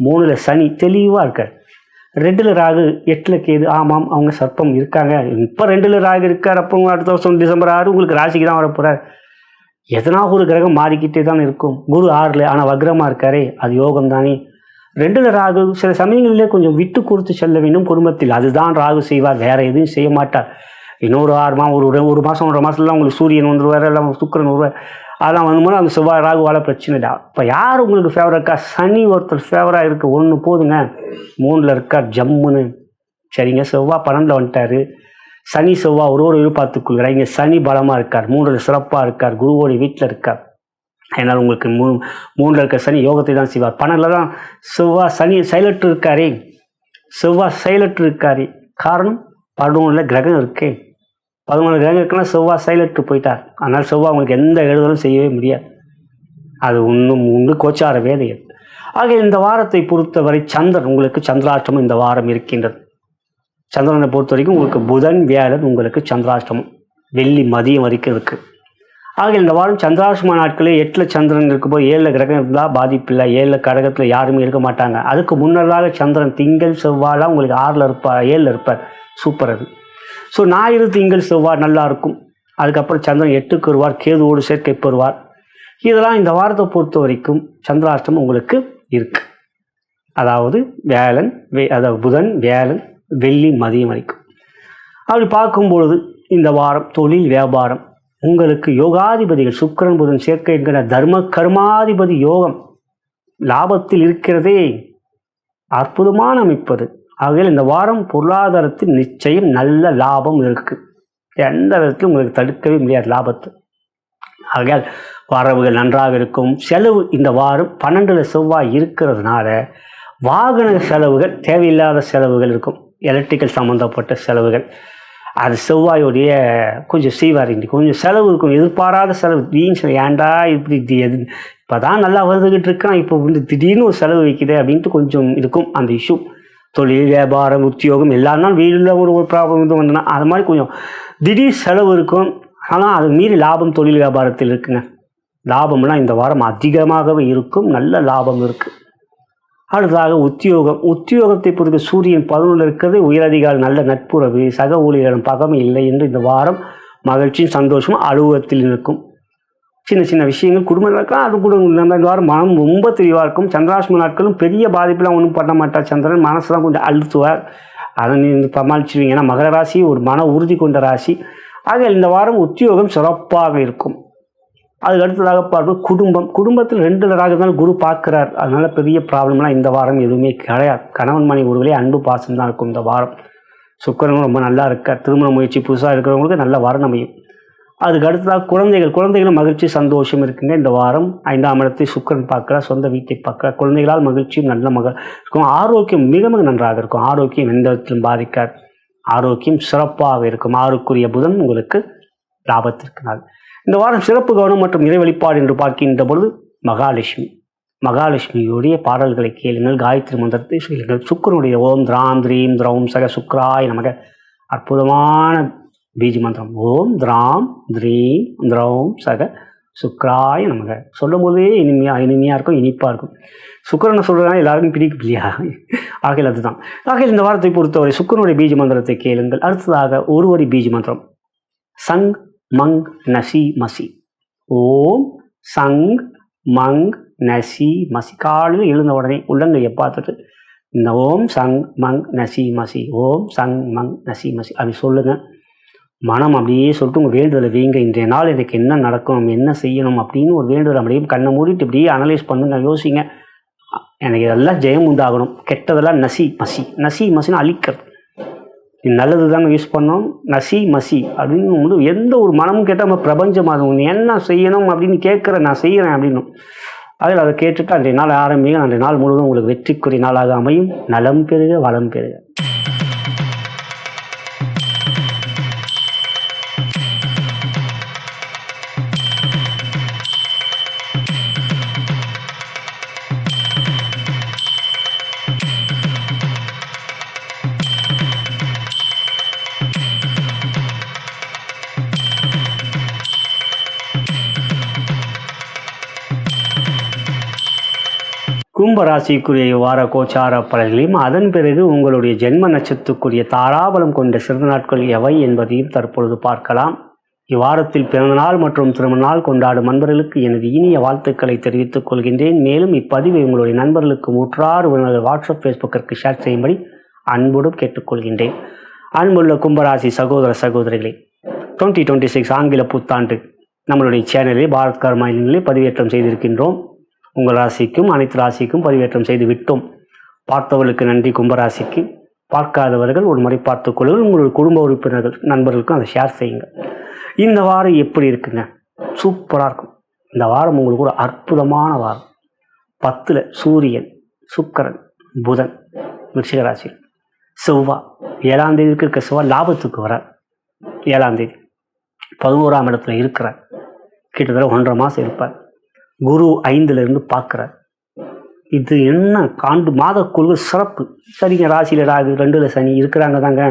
3ல் சனி தெளிவாக இருக்கார். 2ல் ராகு, 8ல் கேது. ஆமாம், அவங்க சர்ப்பம் இருக்காங்க. இப்போ 2ல் ராகு இருக்கார். அப்போ அடுத்த வருஷம் டிசம்பர் 6 உங்களுக்கு ராசிக்கு தான் வரப்போகிறார். எதனா ஒரு கிரகம் மாறிக்கிட்டே தான் இருக்கும். குரு 6ல், ஆனால் வக்ரமாக இருக்காரே, அது யோகம் தானே. 2ல் ராகு சில சமயங்களிலே கொஞ்சம் விட்டு கொடுத்து செல்ல வேண்டும் குடும்பத்தில். அதுதான் ராகு செய்வார், வேற எதுவும் செய்ய மாட்டார். இன்னொரு 6 மாதம், ஒரு மாதம் 1.5 மாதத்துலாம் உங்களுக்கு சூரியன் வந்துடுவார், எல்லாம் சுக்கிரன் வருவார். அதெல்லாம் வந்து அந்த செவ்வாய் ராகுவால் பிரச்சனை இல்லை. இப்போ யார் உங்களுக்கு ஃபேவராக இருக்கா? சனி ஒருத்தர் ஃபேவராக இருக்கு, ஒன்று போதுங்க. 3ல் இருக்கார் ஜம்முன்னு. சரிங்க, செவ்வாய் 12ல் வந்துட்டார். சனி செவ்வாய் ஒரு எதிர்பார்த்துக்கொள்கிறார். இங்கே சனி பலமாக இருக்கார், 3ல் சிறப்பாக இருக்கார், குருவோடைய வீட்டில் இருக்கார். அதனால் உங்களுக்கு 3ல் இருக்க சனி யோகத்தை தான் செய்வார். 12ல் தான் செவ்வாய், சனி சைலண்ட் இருக்காரே, செவ்வாய் சைலண்ட் இருக்காரே. காரணம் 11ல் கிரகம் இருக்கே. 11 கிரகம் இருக்குன்னா செவ்வாய் சைலண்ட் போயிட்டார். அதனால் செவ்வாய் உங்களுக்கு எந்த எழுதலும் செய்யவே முடியாது. அது உண்டு கோச்சார வேதைகள். ஆக இந்த வாரத்தை பொறுத்தவரை சந்திரன் உங்களுக்கு சந்திராஷ்டமம் இந்த வாரம் இருக்கின்றது. சந்திரனை பொறுத்த வரைக்கும் உங்களுக்கு புதன், வியாழன் உங்களுக்கு சந்திராஷ்டமம், வெள்ளி மதியம் வரைக்கும் இருக்குது. ஆக இந்த வாரம் சந்திராஷ்டம நாட்களே 8ல் சந்திரன் இருக்கும்போது 7ல் கிரகம் இருந்தால் பாதிப்பில்லை. 7ல் கடகத்தில் யாருமே இருக்க மாட்டாங்க. அதுக்கு முன்னதாக சந்திரன் திங்கள் செவ்வாயெலாம் உங்களுக்கு 6ல் இருப்பார், 7ல் இருப்பார். சூப்பர் அது. ஸோ ஞாயிறு திங்கள் செவ்வாய் நல்லா இருக்கும். அதுக்கப்புறம் சந்திரன் 8க்கு வருவார், கேதுவோடு சேர்க்கை பெறுவார். இதெல்லாம் இந்த வாரத்தை பொறுத்த வரைக்கும் சந்திராஷ்டமம் உங்களுக்கு இருக்கு. அதாவது புதன், வியாழன், வெள்ளி மதியம் வரைக்கும். அப்படி பார்க்கும்பொழுது இந்த வாரம் தொழில், வியாபாரம் உங்களுக்கு யோகாதிபதிகள் சுக்கிரன், புதன் சேர்க்கை என்கிற தர்ம கர்மாதிபதி யோகம் லாபத்தில் இருக்கிறதே, அற்புதமான அமைப்பது. ஆகையால் இந்த வாரம் பொருளாதாரத்தில் நிச்சயம் நல்ல லாபம் இருக்குது. எந்த விதத்திலும் உங்களுக்கு தடுக்கவே முடியாது லாபத்தை. ஆகையால் வரவுகள் நன்றாக இருக்கும். செலவு இந்த வாரம் 12ல் செவ்வாய் இருக்கிறதுனால வாகன செலவுகள், தேவையில்லாத செலவுகள் இருக்கும். எலக்ட்ரிக்கல் சம்மந்தப்பட்ட செலவுகள், அது செவ்வாயோடைய கொஞ்சம் செய்வார். இன்றைக்கி கொஞ்சம் செலவு இருக்கும், எதிர்பாராத செலவு. வீண் ஏன்டா இப்படி இப்போ தான் நல்லா வந்துக்கிட்டு இருக்கான், இப்போ வந்து திடீர்னு ஒரு செலவு வைக்குது அப்படின்ட்டு கொஞ்சம் இருக்கும் அந்த இஷ்யூ. தொழில், வியாபாரம், உத்தியோகம் எல்லா வீட்டில் ஒரு ப்ராப்ளம் இது வந்ததுன்னா அது மாதிரி கொஞ்சம் திடீர் செலவு இருக்கும். ஆனால் அது மீறி லாபம் தொழில் வியாபாரத்தில் இருக்குங்க. லாபம்லாம் இந்த வாரம் அதிகமாகவே இருக்கும், நல்ல லாபம் இருக்குது. அடுத்ததாக உத்தியோகத்தை பொறுத்த சூரியன் 11ல் இருக்கிறது. உயரதிகாரி நல்ல நட்புறவு, சக ஊழியர்களிடம் பகமை இல்லை என்று இந்த வாரம் மகிழ்ச்சியும் சந்தோஷமும் அலுவலகத்தில் இருக்கும். சின்ன சின்ன விஷயங்கள் குடும்பம் இருக்கலாம், அது கூட இந்த வாரம் மனம் ரொம்ப தெளிவாக இருக்கும். சந்திராஷ்டம நாட்களும் பெரிய பாதிப்புலாம் ஒன்றும் பண்ண மாட்டார். சந்திரன் மனசுலாம் கொஞ்சம் அழுத்துவார், அதை நீங்கள் சமாளிச்சுருவீங்க. ஏன்னா மகர ராசி ஒரு மன உறுதி கொண்ட ராசி. ஆக இந்த வாரம் உத்தியோகம் சிறப்பாக இருக்கும். அதுக்கு அடுத்ததாக பார்ப்போம் குடும்பத்தில் 2ல் ராகு இருந்தாலும் குரு பார்க்குறார். அதனால் பெரிய ப்ராப்ளம்லாம் இந்த வாரம் எதுவுமே கிடையாது. கணவன் மனைவி உறவுகளே அன்பு பாசம் தான் இருக்கும் இந்த வாரம். சுக்கிரனும் ரொம்ப நல்லா இருக்கார். திருமண முயற்சி புதுசாக இருக்கிறவங்களுக்கு நல்ல வாரம் அமையும். அதுக்கு அடுத்ததாக குழந்தைகளும் மகிழ்ச்சி சந்தோஷம் இருக்குங்க. இந்த வாரம் 5ஆம் இடத்தை சுக்கிரன் பார்க்குறார், சொந்த வீட்டை பார்க்குறார். குழந்தைகளால் மகிழ்ச்சியும் நல்ல இருக்கும். ஆரோக்கியம் மிக மிக நன்றாக இருக்கும். ஆரோக்கியம் எந்த விதத்திலும் பாதிக்காது. ஆரோக்கியம் சிறப்பாக இருக்கும். 6க்குரிய புதன் உங்களுக்கு லாபத்திற்கு நாள். இந்த வாரம் சிறப்பு கவனம் மற்றும் இறை வழிபாடு என்று பார்க்கின்ற பொழுது மகாலட்சுமியுடைய பாடல்களை கேளுங்கள், காயத்ரி மந்திரத்தை சொல்லுங்கள். சுக்கிரனுடைய ஓம் திராம் திரீம் திரௌம் சக சுக்ராய் நமக அற்புதமான பீஜ மந்திரம். ஓம் திராம் திரீம் திரௌம் சக சுக்ராய நமக சொல்லும் போதே இனிமையாக இருக்கும், இனிப்பாக இருக்கும். சுக்கிரனை சொல்கிறதுனால எல்லாருக்கும் பிடிக்கும் இல்லையா? ஆகையில் அதுதான். ஆகையில் இந்த வாரத்தை பொறுத்தவரை சுக்கிரனுடைய பீஜ மந்திரத்தை கேளுங்கள். அடுத்ததாக ஒரு வரி பீஜ மந்திரம். சங் மங் நசி மசி. ஓம் சங் மங் நசி மசி. காலையில் எழுந்த உடனே உள்ளங்கையை பார்த்துட்டு இந்த ஓம் சங் மங் நசி மசி, ஓம் சங் மங் நசி மசி அப்படி சொல்லுங்கள். மனம் அப்படியே சொல்லிட்டு உங்கள் வேண்டுதலை வைங்க. இன்றைய நாள் எனக்கு என்ன நடக்கும், நம்ம என்ன செய்யணும் அப்படின்னு ஒரு வேண்டுதல் அப்படியே கண்ணை மூடிட்டு இப்படியே அனலைஸ் பண்ணுங்க, யோசிங்க. எனக்கு இதெல்லாம் ஜெயம் உண்டாகணும், கெட்டதெல்லாம் நசி மசின்னு அழிக்கிறது. நீ நல்லது தானே யூஸ் பண்ணோம், நசி மசி அப்படின்னு எந்த ஒரு மனமும் கேட்டால் நம்ம பிரபஞ்சம் அது நீ என்ன செய்யணும் அப்படின்னு கேட்குற, நான் செய்கிறேன் அப்படின்னு. அதில் அதை கேட்டுட்டு அன்றைய நாள் ஆரம்பிங்க. அன்றைய நாள் முழுவதும் உங்களுக்கு வெற்றிக்குரிய நாளாக அமையும். நலம் பெறுக, வளம் பெறுக. கும்பராசிக்குரிய வார கோச்சார பலன்களையும் அதன் பிறகு உங்களுடைய ஜென்ம நட்சத்திரத்துக்குரிய தாராபலம் கொண்ட சிறந்த நாட்கள் எவை என்பதையும் தற்பொழுது பார்க்கலாம். இவ்வாரத்தில் பிறந்தநாள் மற்றும் திருமண நாள் கொண்டாடும் நண்பர்களுக்கு எனது இனிய வாழ்த்துக்களை தெரிவித்துக் கொள்கின்றேன். மேலும் இப்பதிவை உங்களுடைய நண்பர்களுக்கு உறவினர்கள் வாட்ஸ்அப் ஃபேஸ்புக்கிற்கு ஷேர் செய்யும்படி அன்போடு கேட்டுக்கொள்கின்றேன். அன்புள்ள கும்பராசி சகோதர சகோதரிகளே, 2026 ஆங்கில புத்தாண்டு நம்மளுடைய சேனலில் பாரத் கர்மா இல்லங்களில் பதிவேற்றம் செய்திருக்கின்றோம். உங்கள் ராசிக்கும் அனைத்து ராசிக்கும் பதிவேற்றம் செய்து விட்டோம். பார்த்தவர்களுக்கு நன்றி. கும்பராசிக்கு பார்க்காதவர்கள் ஒரு முறை பார்த்துக்கொள்ளுங்கள். உங்களுடைய குடும்ப உறுப்பினர்கள் நண்பர்களுக்கும் அதை ஷேர் செய்யுங்க. இந்த வாரம் எப்படி இருக்குங்க? சூப்பராக இருக்கும். இந்த வாரம் உங்களுக்கு ஒரு அற்புதமான வாரம். 10ல் சூரியன், சுக்கிரன், புதன் விருச்சிக செவ்வாய் 7ஆம் தேதி இருக்க செவ்வாய் லாபத்துக்கு வர 7ஆம் தேதி 11ஆம் இடத்துல இருக்கிறார். கிட்டத்தட்ட 1.5 மாதம் இருப்பார். குரு 5ல் பார்க்குறார். இது என்ன காண்டு மாத கொள்கை சிறப்பு. சரிங்க, ராசியில் ராகு, 2ல் சனி இருக்கிறாங்க தாங்க.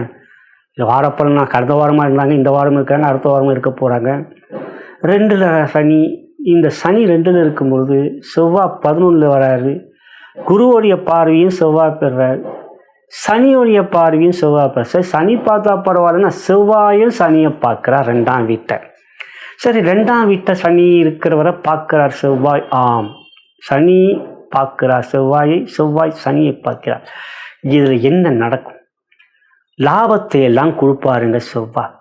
இது வாரப்பலனா கடந்த வாரமாக இருந்தாங்க, இந்த வாரம் இருக்காங்க, அடுத்த வாரமும் இருக்க போகிறாங்க. 2ல் சனி. இந்த சனி 2ல் இருக்கும்போது செவ்வாய் 11ல் வராரு. குருவோடைய பார்வையும் செவ்வாய் பெறாரு, சனியோடைய பார்வையும் செவ்வாய் பெற. சனி பார்த்தா பரவாயில்லன்னா செவ்வாயும் சனியை பார்க்குறார் 2ஆம் வீட்டை. சரி, 2ஆம் வீட்டை சனி இருக்கிறவரை பார்க்கிறார் செவ்வாய். ஆம், சனி பார்க்கிறார் செவ்வாயை, செவ்வாய் சனியை பார்க்கிறார். இதில் என்ன நடக்கும்? லாபத்தை எல்லாம் கொடுப்பாருங்க செவ்வாய்.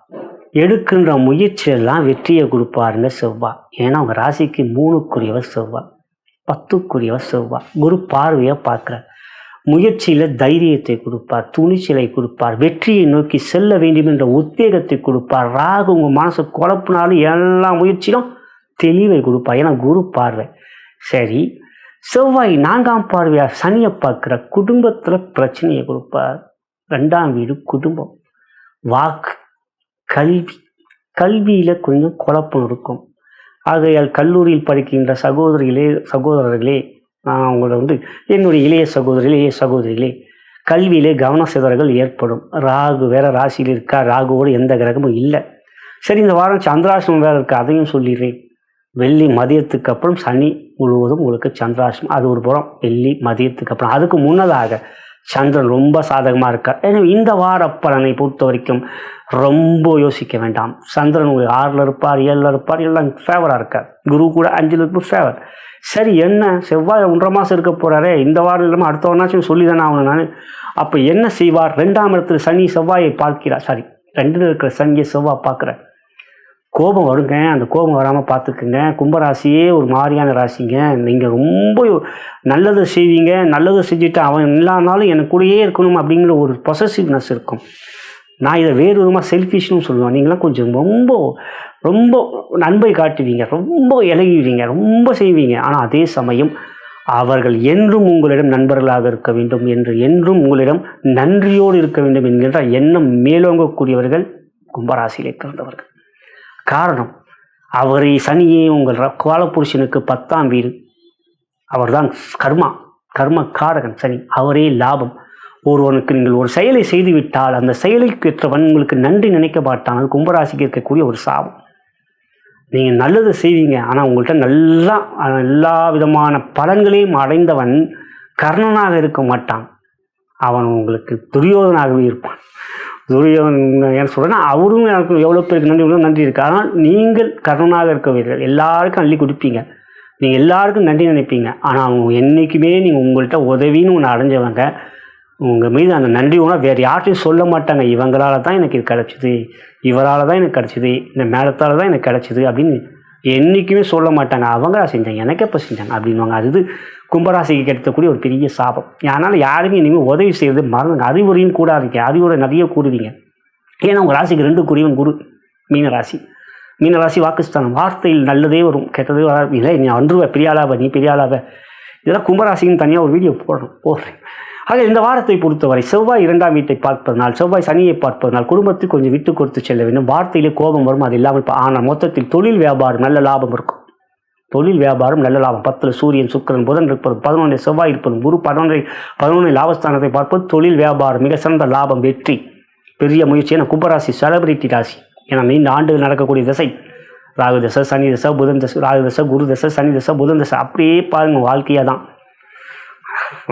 எடுக்கின்ற முயற்சியெல்லாம் வெற்றியை கொடுப்பாருங்க செவ்வாய். ஏன்னா அவங்க ராசிக்கு 3க்குரியவர் செவ்வாய், 10க்குரியவர் செவ்வாய். குரு பார்வையை பார்க்குறார். முயற்சியில் தைரியத்தை கொடுப்பார், துணிச்சலை கொடுப்பார், வெற்றியை நோக்கி செல்ல வேண்டும் என்ற உத்வேகத்தை கொடுப்பார். ராகு உங்கள் மனசை குழப்பினாலும் எல்லா முயற்சியிலும் தெளிவை கொடுப்பார். ஏன்னா குரு பார்வை. சரி, செவ்வாய் 4ஆம் பார்வையாக சனியை பார்க்குற குடும்பத்தில் பிரச்சனையை கொடுப்பார். 2ஆம் வீடு குடும்பம், வாக்கு, கல்வி. கல்வியில் கொஞ்சம் குழப்பம் இருக்கும். ஆகையால் கல்லூரியில் படிக்கின்ற சகோதரர்களே, நான் உங்களை என்னுடைய இளைய சகோதரிகளே, கல்வியிலே கவன சிதறல்கள் ஏற்படும். ராகு வேற ராசியில் இருக்கா, ராகுவோடு எந்த கிரகமும் இல்லை. சரி, இந்த வாரம் சந்திராசிரமம் வேறு இருக்குது, அதையும் சொல்லிடுறேன். வெள்ளி மதியத்துக்கு அப்புறம் சனி முழுவதும் உங்களுக்கு சந்திராசிரமம். அது ஒரு புறம். வெள்ளி மதியத்துக்கு அப்புறம், அதுக்கு முன்னதாக சந்திரன் ரொம்ப சாதகமாக இருக்கார். எனவே இந்த வார பலனை பொறுத்த வரைக்கும் ரொம்ப யோசிக்க வேண்டாம். சந்திரன் உங்களுக்கு 6ல் இருப்பார், 7ல் இருப்பார், எல்லாம் ஃபேவராக இருக்கார். குரு கூட 5ல் இருப்பார், ஃபேவர். சரி, என்ன செவ்வாய் 1.5 மாதம் இருக்க போகிறாரே, இந்த வாரம் இல்லாமல் அடுத்த வாரம்னாச்சும் சொல்லி தானே ஆகணும் நான். அப்போ என்ன செய்வார்? 2ஆம் இடத்துல சனி செவ்வாயை பார்க்கிறார். சாரி, 2ல் இருக்கிற சனியை செவ்வாய் பார்க்குறார். கோபம் வருங்க, அந்த கோபம் வராமல் பார்த்துக்குங்க. கும்பராசியே ஒரு மாதிரியான ராசிங்க. நீங்கள் ரொம்ப நல்லதை செய்வீங்க, நல்லதை செஞ்சுட்டு அவன் இல்லாதனாலும் எனக்கு கூடயே இருக்கணும் அப்படிங்கிற ஒரு பொசசிவ்னஸ் இருக்கும். நான் இதை வேறு விதமாக செல்ஃபிஷ்னு சொல்லுவேன். நீங்களாம் கொஞ்சம் ரொம்ப ரொம்ப நன்மை காட்டுவீங்க, ரொம்ப இலகுவீங்க, ரொம்ப செய்வீங்க. ஆனால் அதே சமயம் அவர்கள் என்றும் உங்களிடம் நண்பர்களாக இருக்க வேண்டும் என்று, என்றும் உங்களிடம் நன்றியோடு இருக்க வேண்டும் என்கின்ற எண்ணம் மேலோங்கக்கூடியவர்கள் கும்பராசியிலே பிறந்தவர்கள். காரணம், அவரை சனியே உங்கள் காலபுருஷனுக்கு 10ஆம் வீடு. அவர்தான் கர்ம காரகன் சனி. அவரே லாபம். ஒருவனுக்கு நீங்கள் ஒரு செயலை செய்துவிட்டால் அந்த செயலுக்கு ஏற்றவன் உங்களுக்கு நன்றி நினைக்க மாட்டான். அது கும்பராசிக்கு இருக்கக்கூடிய ஒரு சாபம். நீங்கள் நல்லது செய்வீங்க, ஆனால் உங்கள்கிட்ட நல்லா எல்லா விதமான பலன்களையும் அடைந்தவன் கர்ணனாக இருக்க மாட்டான். அவன் உங்களுக்கு துரியோதனாகவே இருப்பான். துரியோதன் என்ன சொல்கிறேன்னா, அவரும் எனக்கு எவ்வளோ பேருக்கு நன்றி இருக்குது. ஆனால் நீங்கள் கர்ணனாக இருக்கவீர்கள். எல்லாருக்கும் அள்ளி கொடுப்பீங்க, நீங்கள் எல்லாருக்கும் நன்றி நினைப்பீங்க. ஆனால் அவங்க என்றைக்குமே நீங்கள் உங்கள்கிட்ட உதவின்னு ஒன்று அடைஞ்சவங்க உங்கள் மீது அந்த நன்றி உணர்வு வேறு யார்ட்டையும் சொல்ல மாட்டாங்க. இவங்களால தான் எனக்கு இது கிடச்சிது, இவரால் தான் எனக்கு கிடச்சிது, இந்த மேடத்தால் தான் எனக்கு கிடச்சிது அப்படின்னு என்றைக்குமே சொல்ல மாட்டாங்க அவங்களா செஞ்சாங்க எனக்கு எப்போ செஞ்சாங்க அப்படின்வாங்க. அது கும்பராசிக்கு கிடைக்கக்கூடிய ஒரு பெரிய சாபம். அதனால் யாருமே இனிமேல் உதவி செய்வது மறந்துங்க. அறிவுரையும் கூடாதீங்க, அறிவுரை நிறைய கூறுவீங்க. ஏன்னா உங்கள் ராசிக்கு 2 குறிவன் குரு. மீனராசி வாக்குஸ்தானம். வார்த்தையில் நல்லதே வரும், கெட்டதே வராது. இல்லை நீ அன்றுவ பெரியாளாவ, நீ பெரியாளாவ, இதெல்லாம் கும்பராசின்னு தனியாக ஒரு வீடியோ போடுறேன். ஆக இந்த வாரத்தை பொறுத்தவரை செவ்வாய் 2ஆம் வீட்டை பார்ப்பதனால், செவ்வாய் சனியை பார்ப்பதனால் குடும்பத்தில் கொஞ்சம் விட்டு கொடுத்து செல்ல வேண்டும். வார்த்தையிலே கோபம் வரும், அது இல்லாமல் ஆனால் மொத்தத்தில் தொழில் வியாபாரம் நல்ல லாபம் இருக்கும். தொழில் வியாபாரம் நல்ல லாபம். 10 சூரியன் சுக்கிரன் புதன் இருப்பது, 11 செவ்வாய் இருப்பது, குரு 11 லாபஸ்தானத்தை பார்ப்பது. தொழில் வியாபாரம் மிக சிறந்த லாபம், வெற்றி, பெரிய முயற்சி. ஏன்னா கும்பராசி செலிபிரிட்டி ராசி. ஏன்னா நீண்ட ஆண்டுகள் நடக்கக்கூடிய திசை ராகு தசை, சனி தசை, புதன் தசை, ராகு தசை, குரு தசை, சனி தசை, புதன் தசை, அப்படியே பாருங்கள் வாழ்க்கையாக தான்.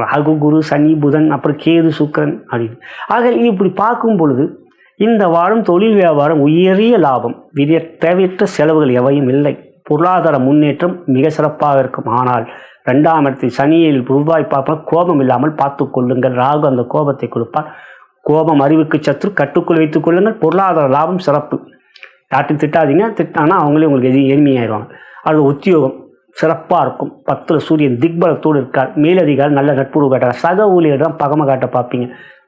ராகு, குரு, சனி, புதன், அப்புறம் கேது, சுக்கிரன் அப்படின்னு. ஆக இப்படி பார்க்கும் பொழுது இந்த வாரம் தொழில் வியாபாரம் உயரிய லாபம், தேவையற்ற செலவுகள் எவையும் இல்லை. பொருளாதார முன்னேற்றம் மிக சிறப்பாக இருக்கும். ஆனால் 2ஆம் இடத்தில் சனியில் ரூபாய் பார்ப்போம், கோபம் இல்லாமல் பார்த்து கொள்ளுங்கள். ராகு அந்த கோபத்தை கொடுப்பார். கோபம் அறிவுக்கு சத்ரு, கட்டுக்குள் வைத்துக் கொள்ளுங்கள். பொருளாதார லாபம் சிறப்பு. யார்ட்டும் திட்டாதீங்க, திட்டானா அவங்களே உங்களுக்கு எளிமையாயிடுவாங்க. அது உத்தியோகம் சிறப்பாக இருக்கும். 10 சூரியன் திக்பலத்தோடு இருக்கார். மேலதிகாரி நல்ல நட்புறவு காட்டுறார். சக ஊழியர் தான் பகமை காட்ட பார்ப்பீங்க.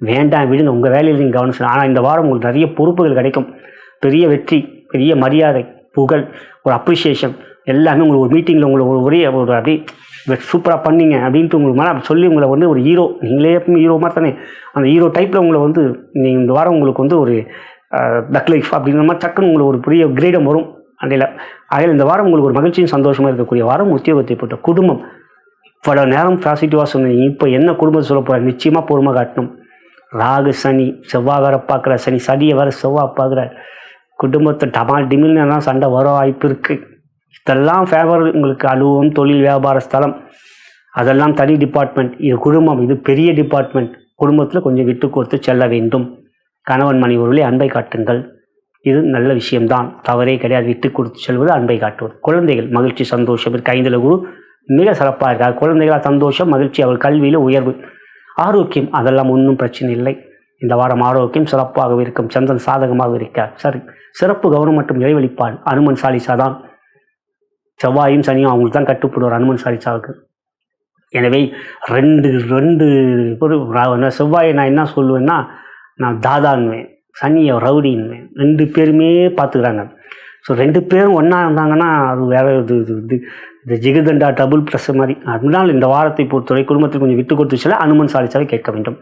வேண்டாம் விடுங்க, உங்கள் வேலையில் நீங்கள் கவனம் செய்யணும். ஆனால் இந்த வாரம் உங்களுக்கு நிறைய பொறுப்புகள் கிடைக்கும். பெரிய வெற்றி, பெரிய மரியாதை, புகழ், ஒரு அப்ரிஷியேஷன் எல்லாமே உங்களுக்கு ஒரு மீட்டிங்கில் உங்களுக்கு ஒரே ஒரு அப்படியே சூப்பராக பண்ணிங்க அப்படின்ட்டு உங்களுக்கு மேலே சொல்லி உங்களை ஒரு ஹீரோ, நீங்களே ஹீரோ மாதிரி தானே, அந்த ஹீரோ டைப்பில் உங்களை நீங்கள் இந்த வாரம் உங்களுக்கு ஒரு டக் லைஃப் அப்படிங்கிற மாதிரி டக்குன்னு உங்களுக்கு ஒரு பெரிய கிரேடம் வரும். அதில் இந்த வாரம் உங்களுக்கு ஒரு மகிழ்ச்சியும் சந்தோஷமாக இருக்கக்கூடிய வாரம். உத்தியோகத்தை போட்ட குடும்பம் இவ்வளோ நேரம் பாசிட்டிவாக சொன்னீங்க. இப்போ என்ன குடும்பத்தை சொல்ல போகிற, நிச்சயமாக பொறுமை காட்டணும். ராகு சனி, செவ்வாய் வேறு பார்க்குற, சனியை வேறு செவ்வாய் பார்க்குற, குடும்பத்தை டமால் டிமில்னா சண்டை வர வாய்ப்பு இருக்குது. இதெல்லாம் ஃபேவர் உங்களுக்கு. அலுவலகம், தொழில் வியாபார ஸ்தலம், அதெல்லாம் தனி டிபார்ட்மெண்ட். இது குடும்பம், இது பெரிய டிபார்ட்மெண்ட். குடும்பத்தில் கொஞ்சம் விட்டு கொடுத்து செல்ல வேண்டும். கணவன் மனைவி ஒருவரை அன்பை காட்டுங்கள். இது நல்ல விஷயம்தான், தவறே கிடையாது. விட்டு கொடுத்து செல்வது அன்பை காட்டுவது. குழந்தைகள் மகிழ்ச்சி சந்தோஷம் இருக்கு. 5ல் குரு மிக சிறப்பாக இருக்கார். குழந்தைகளால் சந்தோஷம், மகிழ்ச்சி, அவர் கல்வியில் உயர்வு. ஆரோக்கியம் அதெல்லாம் ஒன்றும் பிரச்சனை இல்லை. இந்த வாரம் ஆரோக்கியம் சிறப்பாக இருக்கும். சந்திரன் சாதகமாக இருக்கார். சரி, சிறப்பு கவனம் மற்றும் இறைவழிப்பான். அனுமன் சாலிசா தான். செவ்வாயும் சனியும் அவங்களுக்கு தான் கட்டுப்படுவார் அனுமன் சாலிசாவுக்கு. எனவே 2 செவ்வாயை நான் என்ன சொல்லுவேன்னா, நான் தாதான்வேன், சனியை ரவுடின்வேன். 2 பேருமே பார்த்துக்கிறாங்க. ஸோ 2 பேரும் ஒன்றா இருந்தாங்கன்னா அது வேறு இது ஜிகதண்டா டபுள் ப்ளஸ் மாதிரி. அதனால் இந்த வாரத்தை பொறுத்தவரை குடும்பத்தில் கொஞ்சம் விட்டு கொடுத்து செல்ல அனுமன் சாலிசாவை கேட்க வேண்டும்.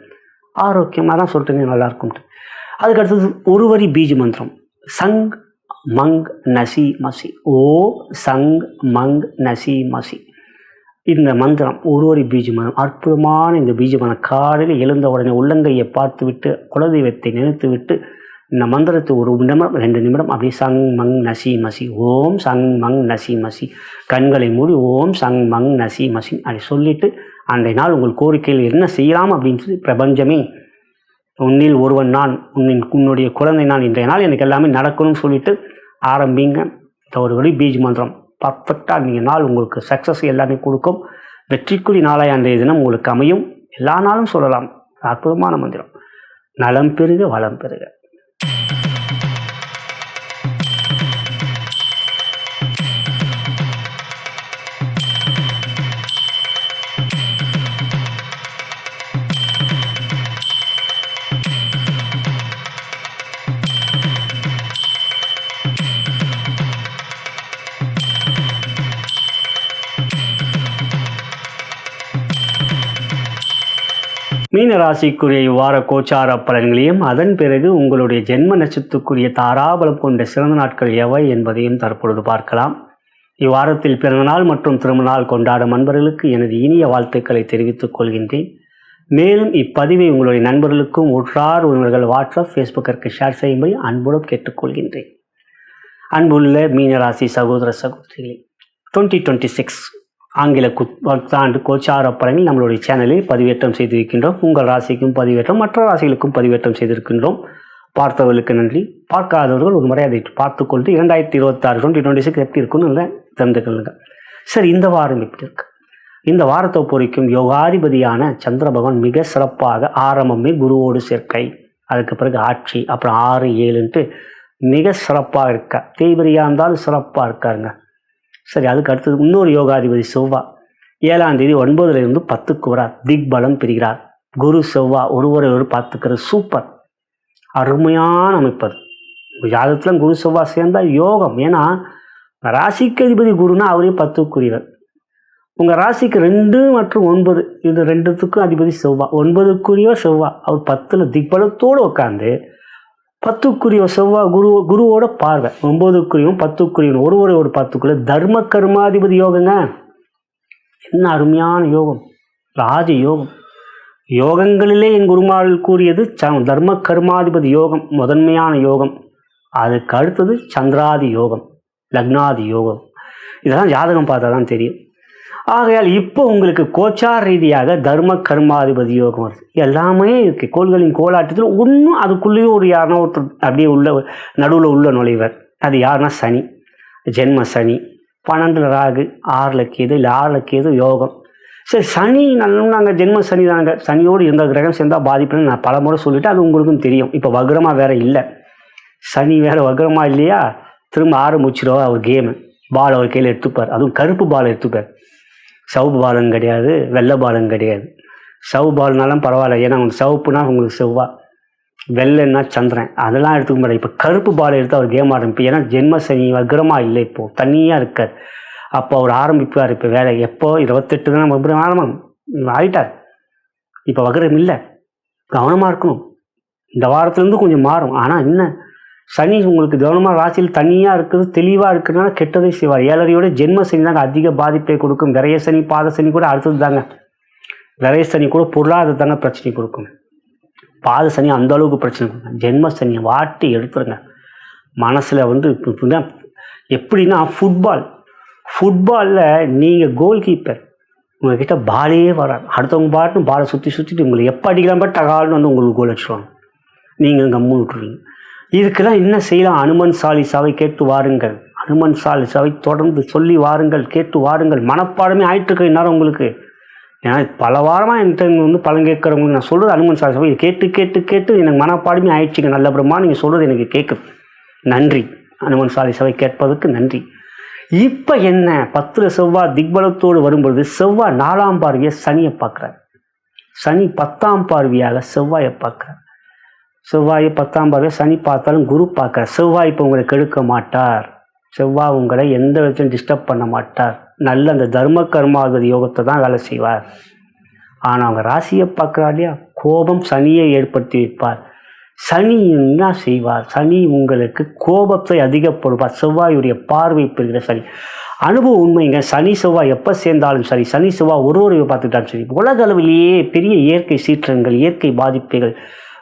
ஆரோக்கியமாக தான் சொல்லிட்டு நல்லாயிருக்கும். அதுக்கு அடுத்தது ஒரு வரி பீஜ மந்திரம். சங் மங் நசி மசி. ஓ சங் மங் நசி மசி. இந்த மந்திரம் ஒரு வரி பீஜ மந்திரம். அற்புதமான இந்த பீஜ மந்திரம். காலையில் எழுந்த உடனே உள்ளங்கையை பார்த்து விட்டு குலதெய்வத்தை நினைத்து விட்டு இந்த மந்திரத்தை 1 நிமிடம் 2 நிமிடம் அப்படியே சங் மங் நசி மசி, ஓம் சங் மங் நசி மசி, கண்களை மூடி ஓம் சங் மங் நசி மசி அப்படி சொல்லிவிட்டு அன்றைய நாள் உங்கள் கோரிக்கையில் என்ன செய்யலாம் அப்படின்னு சொல்லி, பிரபஞ்சமே உன்னில் ஒருவன் நான், உன்னுடைய குழந்தை நான், இன்றைய நாள் எனக்கு எல்லாமே நடக்கணும்னு சொல்லிட்டு ஆரம்பிங்க. இந்த ஒரு வழி பீஜ் மந்திரம் பர்ஃபெக்டாக நீங்கள் நாள் உங்களுக்கு சக்ஸஸ் எல்லாமே கொடுக்கும். வெற்றிக்குடி நாளாய் அன்றைய தினம் உங்களுக்கு அமையும். எல்லா நாளும் சொல்லலாம். அற்புதமான மந்திரம். நலம் பெருக வளம் பெருக. மீன ராசிக்குரிய இவ்வார கோச்சார பலன்களையும் அதன் பிறகு உங்களுடைய ஜென்ம நட்சத்திரத்துக்குரிய தாராபலம் கொண்ட சிறந்த நாட்கள் எவை என்பதையும் தற்பொழுது பார்க்கலாம். இவ்வாரத்தில் பிறந்தநாள் மற்றும் திருமணநாள் கொண்டாடும் நண்பர்களுக்கு எனது இனிய வாழ்த்துக்களை தெரிவித்துக் கொள்கின்றேன். மேலும் இப்பதிவை உங்களுடைய நண்பர்களுக்கும் உற்றார் உறவினர்கள் வாட்ஸ்அப் ஃபேஸ்புக்கிற்கு ஷேர் செய்யும்படி அன்புடன் கேட்டுக்கொள்கின்றேன். அன்புள்ள மீனராசி சகோதர சகோதரிகளே, 2026 ஆங்கில புத்தாண்டு கோச்சார பலன்கள் நம்மளுடைய சேனலில் பதிவேற்றம் செய்திருக்கின்றோம். உங்கள் ராசிக்கும் பதிவேற்றம், மற்ற ராசிகளுக்கும் பதிவேற்றம் செய்திருக்கின்றோம். பார்த்தவர்களுக்கு நன்றி. பார்க்காதவர்கள் ஒரு முறை அதை பார்த்துக்கொண்டு 2026 2026 எப்படி இருக்குன்னு இல்லை தெரிந்து கொள்ளுங்க. சரி, இந்த வாரம் எப்படி இருக்கு? இந்த வாரத்தை பொறிக்கும் யோகாதிபதியான சந்திர பகவான் மிக சிறப்பாக ஆரம்பமே குருவோடு சேர்க்கை, அதுக்கு பிறகு ஆட்சி, அப்புறம் 6 7ன்ட்டு மிக சிறப்பாக இருக்கா. தேய்பிரியாக இருந்தாலும் சிறப்பாக இருக்காருங்க. சரி, அதுக்கு அடுத்தது இன்னொரு யோகாதிபதி செவ்வாய் 7ஆம் தேதி 9லிருந்து 10க்கு வரார். திக்பலம் பெறுகிறார். குரு செவ்வாய் ஒருவரை ஒரு பார்த்துக்கிறது சூப்பர், அருமையான அமைப்பது. ஜாதகத்தில் குரு செவ்வாய் சேர்ந்தால் யோகம். ஏன்னா ராசிக்கு அதிபதி குருனா அவரே 10க்குரியவர். உங்கள் ராசிக்கு 2 மற்றும் 9 இது 2த்துக்கும் அதிபதி செவ்வாய். 9க்குரிய செவ்வாய் அவர் 10ல் திக்பலத்தோடு உட்காந்து 10க்குரிய செவ்வாய் குருவோட பார்வை 9க்குரியும் 10க்குரியும் ஒருவரை ஒரு 10க்குள்ள தர்ம கர்மாதிபதி யோகங்க. என்ன அருமையான யோகம், ராஜ யோகம். யோகங்களிலே என் குருமார்கள் கூறியது தர்ம கர்மாதிபதி யோகம் முதன்மையான யோகம். அதுக்கு அடுத்தது சந்திராதி யோகம், லக்னாதி யோகம். இதெல்லாம் ஜாதகம் பார்த்தா தான் தெரியும். ஆகையால் இப்போ உங்களுக்கு கோச்சார் ரீதியாக தர்ம கர்மாதிபதி யோகம் வருது. எல்லாமே இருக்குது கோள்களின் கோலாட்டத்தில். இன்னும் அதுக்குள்ளேயும் ஒரு யாருன்னா ஒருத்தர் அப்படியே உள்ள நடுவில் உள்ள நுழைவர். அது யாருன்னா சனி, ஜென்ம சனி. 12ல் ராகு, 6ல் கேது, இல்லை 6ல் கேது யோகம். சரி, சனி நாங்கள் ஜென்ம சனி தாங்க. சனியோடு எந்த கிரகம் சேர்ந்தால் பாதிப்புன்னு நான் பல முறை சொல்லிவிட்டு அது உங்களுக்கும் தெரியும். இப்போ வக்ரமாக வேறு இல்லை, சனி வேறு வக்ரமாக இல்லையா, திரும்ப ஆரம்பிச்சிடுவா அவர் கேமு. பால் அவர் கையில் எடுத்துப்பார், அதுவும் கருப்பு பால் எடுத்துப்பார். சவுப்பு பாலம் கிடையாது, வெள்ளை பாலம் கிடையாது. சவு பால்னாலும் பரவாயில்ல, ஏன்னா உங்களுக்கு சவுப்புனா உங்களுக்கு செவ்வாய், வெள்ளைன்னா சந்திரன், அதெல்லாம் எடுத்துக்க மாட்டேன். இப்போ கருப்பு பால் எடுத்து அவர் கேம் ஆரம்பிப்பு. ஏன்னா ஜென்ம சனி வக்ரமாக இல்லை, இப்போது தனியாக இருக்கார். அப்போ அவர் ஆரம்பிப்பார். இப்போ வேலை எப்போ 28 தான் ஆரம்பம் ஆகிட்டார். இப்போ வக்ரம் இல்லை, கவனமாக இருக்கணும். இந்த வாரத்துலேருந்து கொஞ்சம் மாறும். ஆனால் என்ன, சனி உங்களுக்கு கவனமாக ராசியில் தனியாக இருக்குது, தெளிவாக இருக்கிறதுனால கெட்டதை செய்வார். 7ரையோட ஜென்ம சனி தாங்க அதிக பாதிப்பை கொடுக்கும். விரைய சனி, பாத சனி கூட அடுத்தது தாங்க. விரைய சனி கூட பொருளாதார தாங்க பிரச்சனை கொடுக்கும். பாத சனி அந்த அளவுக்கு பிரச்சனை கொடுக்கும். ஜென்ம சனியை வாட்டி எடுத்துருங்க. மனசில் எப்படின்னா ஃபுட்பாலில் நீங்கள் கோல் கீப்பர், உங்கள்கிட்ட பாலே வராது. அடுத்தவங்க பாட்டுன்னு பாலை சுற்றிட்டு உங்களை எப்போ அடிக்கலாம் பாட்டு டகால்னு வந்து உங்களுக்கு கோல் அடிச்சுடுவாங்க. நீங்கள் கம்முன்னு விட்டுருவீங்க. இதுக்கெல்லாம் என்ன செய்யலாம்? அனுமன் சாலிசாவை கேட்டு வாருங்கள். அனுமன் சாலிசாவை தொடர்ந்து சொல்லி வாருங்கள், கேட்டு வாருங்கள். மனப்பாடமே ஆயிட்டுருக்கு இந்நேரம் உங்களுக்கு. ஏன்னா பல வாரமாக என்கிட்ட பலன் கேட்குறவங்களுக்கு நான் சொல்கிறது அனுமன் சாலிசாவை கேட்டு எனக்கு மனப்பாடமே ஆயிடுச்சுங்க. நல்லபுறமா நீங்கள் சொல்கிறது எனக்கு கேட்குது. நன்றி, அனுமன் சாலிசாவை கேட்பதற்கு நன்றி. இப்போ என்ன, 10ல் செவ்வாய் திக்பலத்தோடு வரும்பொழுது செவ்வாய் 4ஆம் பார்வையை சனியை பார்க்குறார். சனி 10ஆம் பார்வையாக செவ்வாயை பார்க்குறார். செவ்வாயை 10ஆம் பார்வையை சனி பார்த்தாலும் குரு பார்க்குறார். செவ்வாய் இப்போ உங்களை கெடுக்க மாட்டார். செவ்வாய் உங்களை எந்த விதத்திலும் டிஸ்டர்ப் பண்ண மாட்டார். நல்ல அந்த தர்ம கர்மாதிபதி யோகத்தை தான் வேலை செய்வார். ஆனால் அவங்க ராசியை பார்க்குறா இல்லையா, கோபம் சனியை ஏற்படுத்தி வைப்பார். சனி என்ன செய்வார்? சனி உங்களுக்கு கோபத்தை அதிகப்படுவார். செவ்வாயுடைய பார்வை பெறுகிற சனி அனுபவம் உண்மைங்க. சனி செவ்வாய் எப்போ சேர்ந்தாலும் சரி, சனி செவ்வாய் ஒருவரை பார்த்துக்கிட்டாலும் சரி, உலக அளவிலேயே பெரிய இயற்கை சீற்றங்கள், இயற்கை பாதிப்புகள்,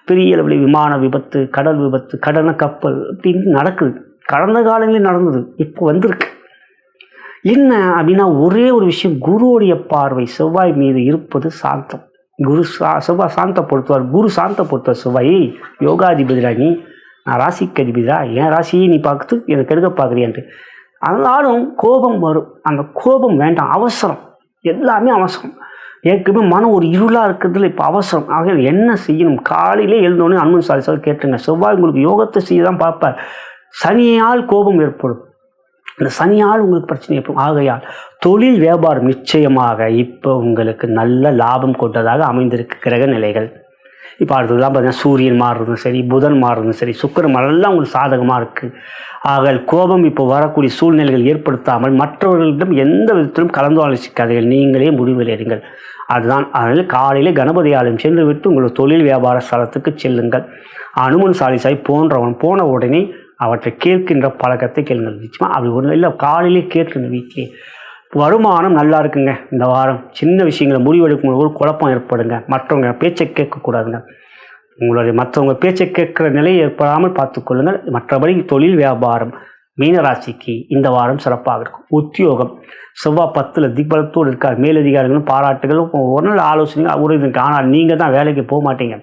பெரிய அளவில் விமான விபத்து, கடல் விபத்து, கடன கப்பல் அப்படின்னு நடக்குது. கடந்த காலங்களில் நடந்தது, இப்போ வந்திருக்கு. என்ன அப்படின்னா ஒரே ஒரு விஷயம், குருவுடைய பார்வை செவ்வாய் மீது இருப்பது சாந்தம். செவ்வாய் சாந்தப்படுத்துவார். குரு சாந்தப்படுத்துவார். செவ்வாய் யோகாதிபதிரா, நான் ராசிக்கு அதிபதிரா, என் ராசியை நீ பார்த்து எனக்கு கெடுக்க பார்க்குறியான்ட்டு. அதனாலும் கோபம் வரும். அந்த கோபம் வேண்டாம், அவசரம், எல்லாமே அவசரம். ஏற்கனவே மனம் ஒரு இருளாக இருக்கிறதுல இப்போ அவசரம். ஆக என்ன செய்யணும்? காலையிலே எழுந்தோடனே அனுமன் சாலிசாவை கேட்டுருங்க. செவ்வாய் உங்களுக்கு யோகத்தை செய்ய தான் பார்ப்பார். சனியால் கோபம் ஏற்படும். இந்த சனியால் உங்களுக்கு பிரச்சனை ஏற்படும். ஆகையால் தொழில் வியாபாரம் நிச்சயமாக இப்போ உங்களுக்கு நல்ல லாபம் கொண்டதாக அமைந்திருக்கு கிரக நிலைகள். இப்போ அடுத்ததுலாம் பார்த்தீங்கன்னா சூரியன் மாறுறதும் சரி, புதன் மாறுறதும் சரி, சுக்கிரன் எல்லாம் உங்களுக்கு சாதகமாக இருக்குது. ஆக கோபம் இப்போ வரக்கூடிய சூழ்நிலைகள் ஏற்படுத்தாமல் மற்றவர்களிடம் எந்த விதத்திலும் கலந்து ஆலோசிக்காதீர்கள். நீங்களே முடிவில் எடுங்கள். அதுதான். அதனால் காலையில் கணபதி ஆலயம் சென்று விட்டு உங்கள் தொழில் வியாபார ஸ்தலத்துக்கு செல்லுங்கள். அனுமன் சாலிசாய் போன்றவன் போன உடனே அவற்றை கேட்கின்ற பழக்கத்தை கேளுங்கள். நிச்சயமாக அப்படி ஒன்றும் இல்லை, காலையிலே கேட்குங்க. வீட்டிலே வருமானம் நல்லா இருக்குங்க. இந்த வாரம் சின்ன விஷயங்களை முடிவெடுக்கும் ஒரு குழப்பம் ஏற்படுங்க. மற்றவங்க பேச்சை கேட்கக்கூடாதுங்க. மற்றவங்க பேச்சை கேட்குற நிலையை ஏற்படாமல் பார்த்துக்கொள்ளுங்கள். மற்றபடி தொழில் வியாபாரம் மீனராசிக்கு இந்த வாரம் சிறப்பாக இருக்கும். உத்தியோகம் செவ்வாய் 10ல் திக்பலத்தோடு இருக்கார். மேலதிகாரிகளும் பாராட்டுகளும் ஒரு நாள் ஆலோசனைகள் ஒரு இதுக்கு. ஆனால் நீங்கள் தான் வேலைக்கு போக மாட்டீங்க,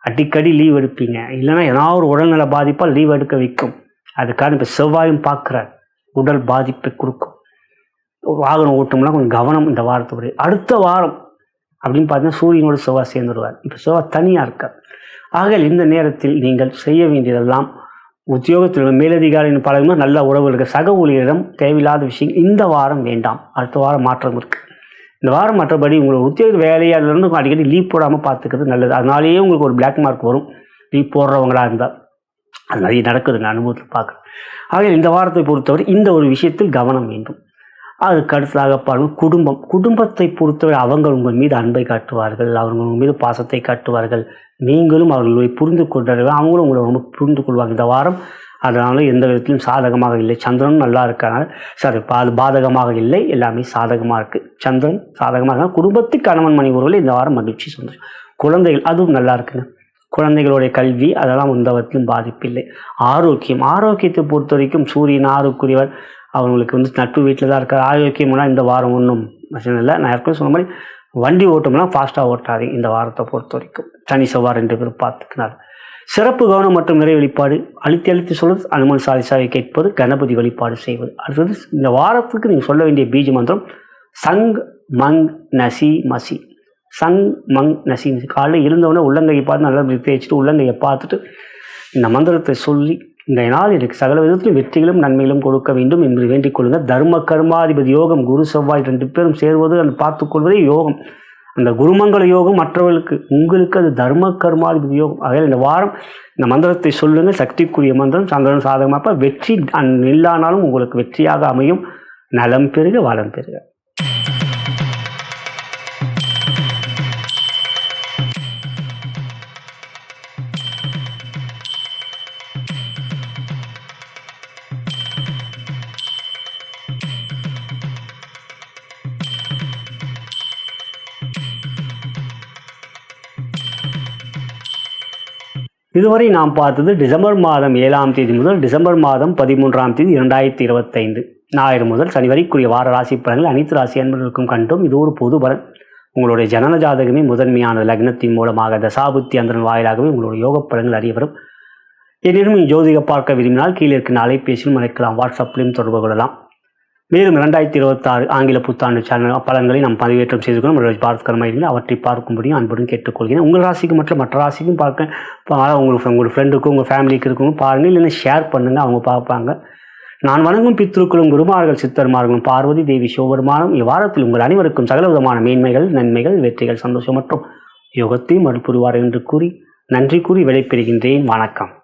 அடிக்கடி லீவ் எடுப்பீங்க. இல்லைன்னா ஏதாவது ஒரு உடல்நல பாதிப்பால் லீவ் எடுக்க வைக்கும். அதுக்காக இப்போ செவ்வாயும் பார்க்குறார், உடல் பாதிப்பை கொடுக்கும். வாகனம் ஓட்டம்லாம் கொஞ்சம் கவனம் இந்த வாரத்தோடு. அடுத்த வாரம் அப்படின்னு பார்த்தீங்கன்னா சூரியனோடு செவ்வாய் சேர்ந்துடுவார். இப்போ செவ்வாய் தனியாக இருக்கார். ஆக இந்த நேரத்தில் நீங்கள் செய்ய வேண்டியதெல்லாம் உத்தியோகத்தில் மேலதிகாரியின் பழகும்போது நல்ல உறவு இருக்குது. சக ஊழியரிடம் தேவையில்லாத விஷயம் இந்த வாரம் வேண்டாம். அடுத்த வாரம் மாற்றம் இருக்குது. இந்த வாரம் மற்றபடி உங்களுக்கு உத்தியோக வேலையாளர்லேருந்து அடிக்கடி லீவ் போடாமல் பார்த்துக்கிறது நல்லது. அதனாலேயே உங்களுக்கு ஒரு பிளாக் மார்க் வரும் லீவ் போடுறவங்களாக இருந்தால். அது நிறைய நடக்குதுங்க, அனுபவத்தில் பார்க்குறேன். ஆக இந்த வாரத்தை பொறுத்தவரை இந்த ஒரு விஷயத்தில் கவனம் வேண்டும். அதுக்கு அடுத்ததாக பாருங்கள் குடும்பத்தை பொறுத்தவரை அவங்க உங்கள் மீது அன்பை காட்டுவார்கள், அவங்க உங்கள் மீது பாசத்தை காட்டுவார்கள். நீங்களும் அவர்களை புரிந்து கொண்டார்கள், அவங்களும் உங்களை ரொம்ப புரிந்து கொள்வாங்க இந்த வாரம். அதனால எந்த விதத்திலும் சாதகமாக இல்லை. சந்திரனும் நல்லா இருக்காங்க, அது பாதகமாக இல்லை, எல்லாமே சாதகமாக இருக்குது. சந்திரன் சாதகமாக இருக்காங்க. குடும்பத்துக்கு கணவன் மணி உறவில் இந்த வாரம் மகிழ்ச்சி, சந்தோஷம். குழந்தைகள் அதுவும் நல்லா இருக்குங்க. குழந்தைகளுடைய கல்வி அதெல்லாம் எந்த விதத்திலும் பாதிப்பில்லை. ஆரோக்கியத்தை பொறுத்த வரைக்கும் சூரியன் 6க்குரியவர், அவங்களுக்கு நட்பு வீட்டில் தான் இருக்கார். ஆரோக்கியம்னா இந்த வாரம் ஒன்றும் பிரச்சனை இல்லை. நான் ஏற்கனவே சொன்ன மாதிரி வண்டி ஓட்டம்னா ஃபாஸ்ட்டாக ஓட்டாதீங்க இந்த வாரத்தை பொறுத்த வரைக்கும். சனி செவ்வாய் 2 பேரும் பார்த்துக்கினார். சிறப்பு கவனம் மற்றும் நிறை வழிபாடு, அழுத்தி சொல்வது அனுமன் சாலிசாவை கேட்பது, கணபதி வழிபாடு செய்வது. அடுத்தது இந்த வாரத்துக்கு நீங்கள் சொல்ல வேண்டிய பீஜ மந்திரம் சங் மங் நசி மசி. சங் மங் நசி மசி. காலையில் இருந்தவொடனே உள்ளங்கையை பார்த்து நல்லா தேய்ச்சிட்டு உள்ளங்கையை பார்த்துட்டு இந்த மந்திரத்தை சொல்லி, இந்த நாள் எனக்கு சகல விதத்திலும் வெற்றிகளும் நன்மைகளும் கொடுக்க வேண்டும் என்று வேண்டிக் கொள்ளுங்கள். தர்ம கர்மாதிபதி யோகம், குரு செவ்வாய் 2 பேரும் சேர்வது, அந்த பார்த்துக்கொள்வதே யோகம். அந்த குருமங்கள யோகம் மற்றவர்களுக்கு, உங்களுக்கு அது தர்ம கர்மாதிபதி யோகம். ஆகையால் இந்த வாரம் இந்த மந்திரத்தை சொல்லுங்கள். சக்திக்குரிய மந்திரம், சந்திரன் சாதகமாக வெற்றி இல்லானாலும் உங்களுக்கு வெற்றியாக அமையும். நலம் பெருக, வளம் பெருக. இதுவரை நாம் பார்த்தது டிசம்பர் மாதம் 7ஆம் தேதி முதல் டிசம்பர் மாதம் 13ஆம் தேதி 2025 ஞாயிறு முதல் சனி வரைக்குரிய வார ராசி பலன்கள் அனைத்து ராசி அன்பர்களுக்கும் கண்டோம். இது ஒரு பொது பலன். உங்களுடைய ஜனன ஜாதகமே முதன்மையான லக்னத்தின் மூலமாக தசாபுத்தி அந்தரன் வாயிலாகவே உங்களுடைய யோக பலன்கள் அறிய வரும். என்னிடம் ஜோதிக பார்க்க விரும்பினால் கீழே இருக்கின்ற அலைபேசியும் அழைக்கலாம், வாட்ஸ்அப்லையும் தொடர்பு கொள்ளலாம். மேலும் 2026 ஆங்கில புத்தாண்டு சேனல் பலன்களை நாம் பதிவேற்றம் செய்திருக்கணும். பார்க்கிறமையில் அவற்றை பார்க்கும்படியும் அன்புடன் கேட்டுக்கொள்கிறேன். உங்கள் ராசிக்கு மற்ற ராசிக்கும் பார்க்க உங்கள் ஃப்ரெண்டுக்கும் உங்கள் ஃபேமிலிக்கு இருக்கணும் பாருங்கள், இல்லைன்னா ஷேர் பண்ணுங்கள், அவங்க பார்ப்பாங்க. நான் வணங்கும் பித்ருக்களும் குருமார்கள் சித்தர்மார்களும் பார்வதி தேவி சிவபெருமானும் இவ்வாரத்தில் உங்கள் அனைவருக்கும் சகல விதமான மேன்மைகள் நன்மைகள் வெற்றிகள் சந்தோஷம் மற்றும் யோகத்தையும் அருள் புரிவார் என்று கூறி நன்றி கூறி விடைபெறுகின்றேன். வணக்கம்.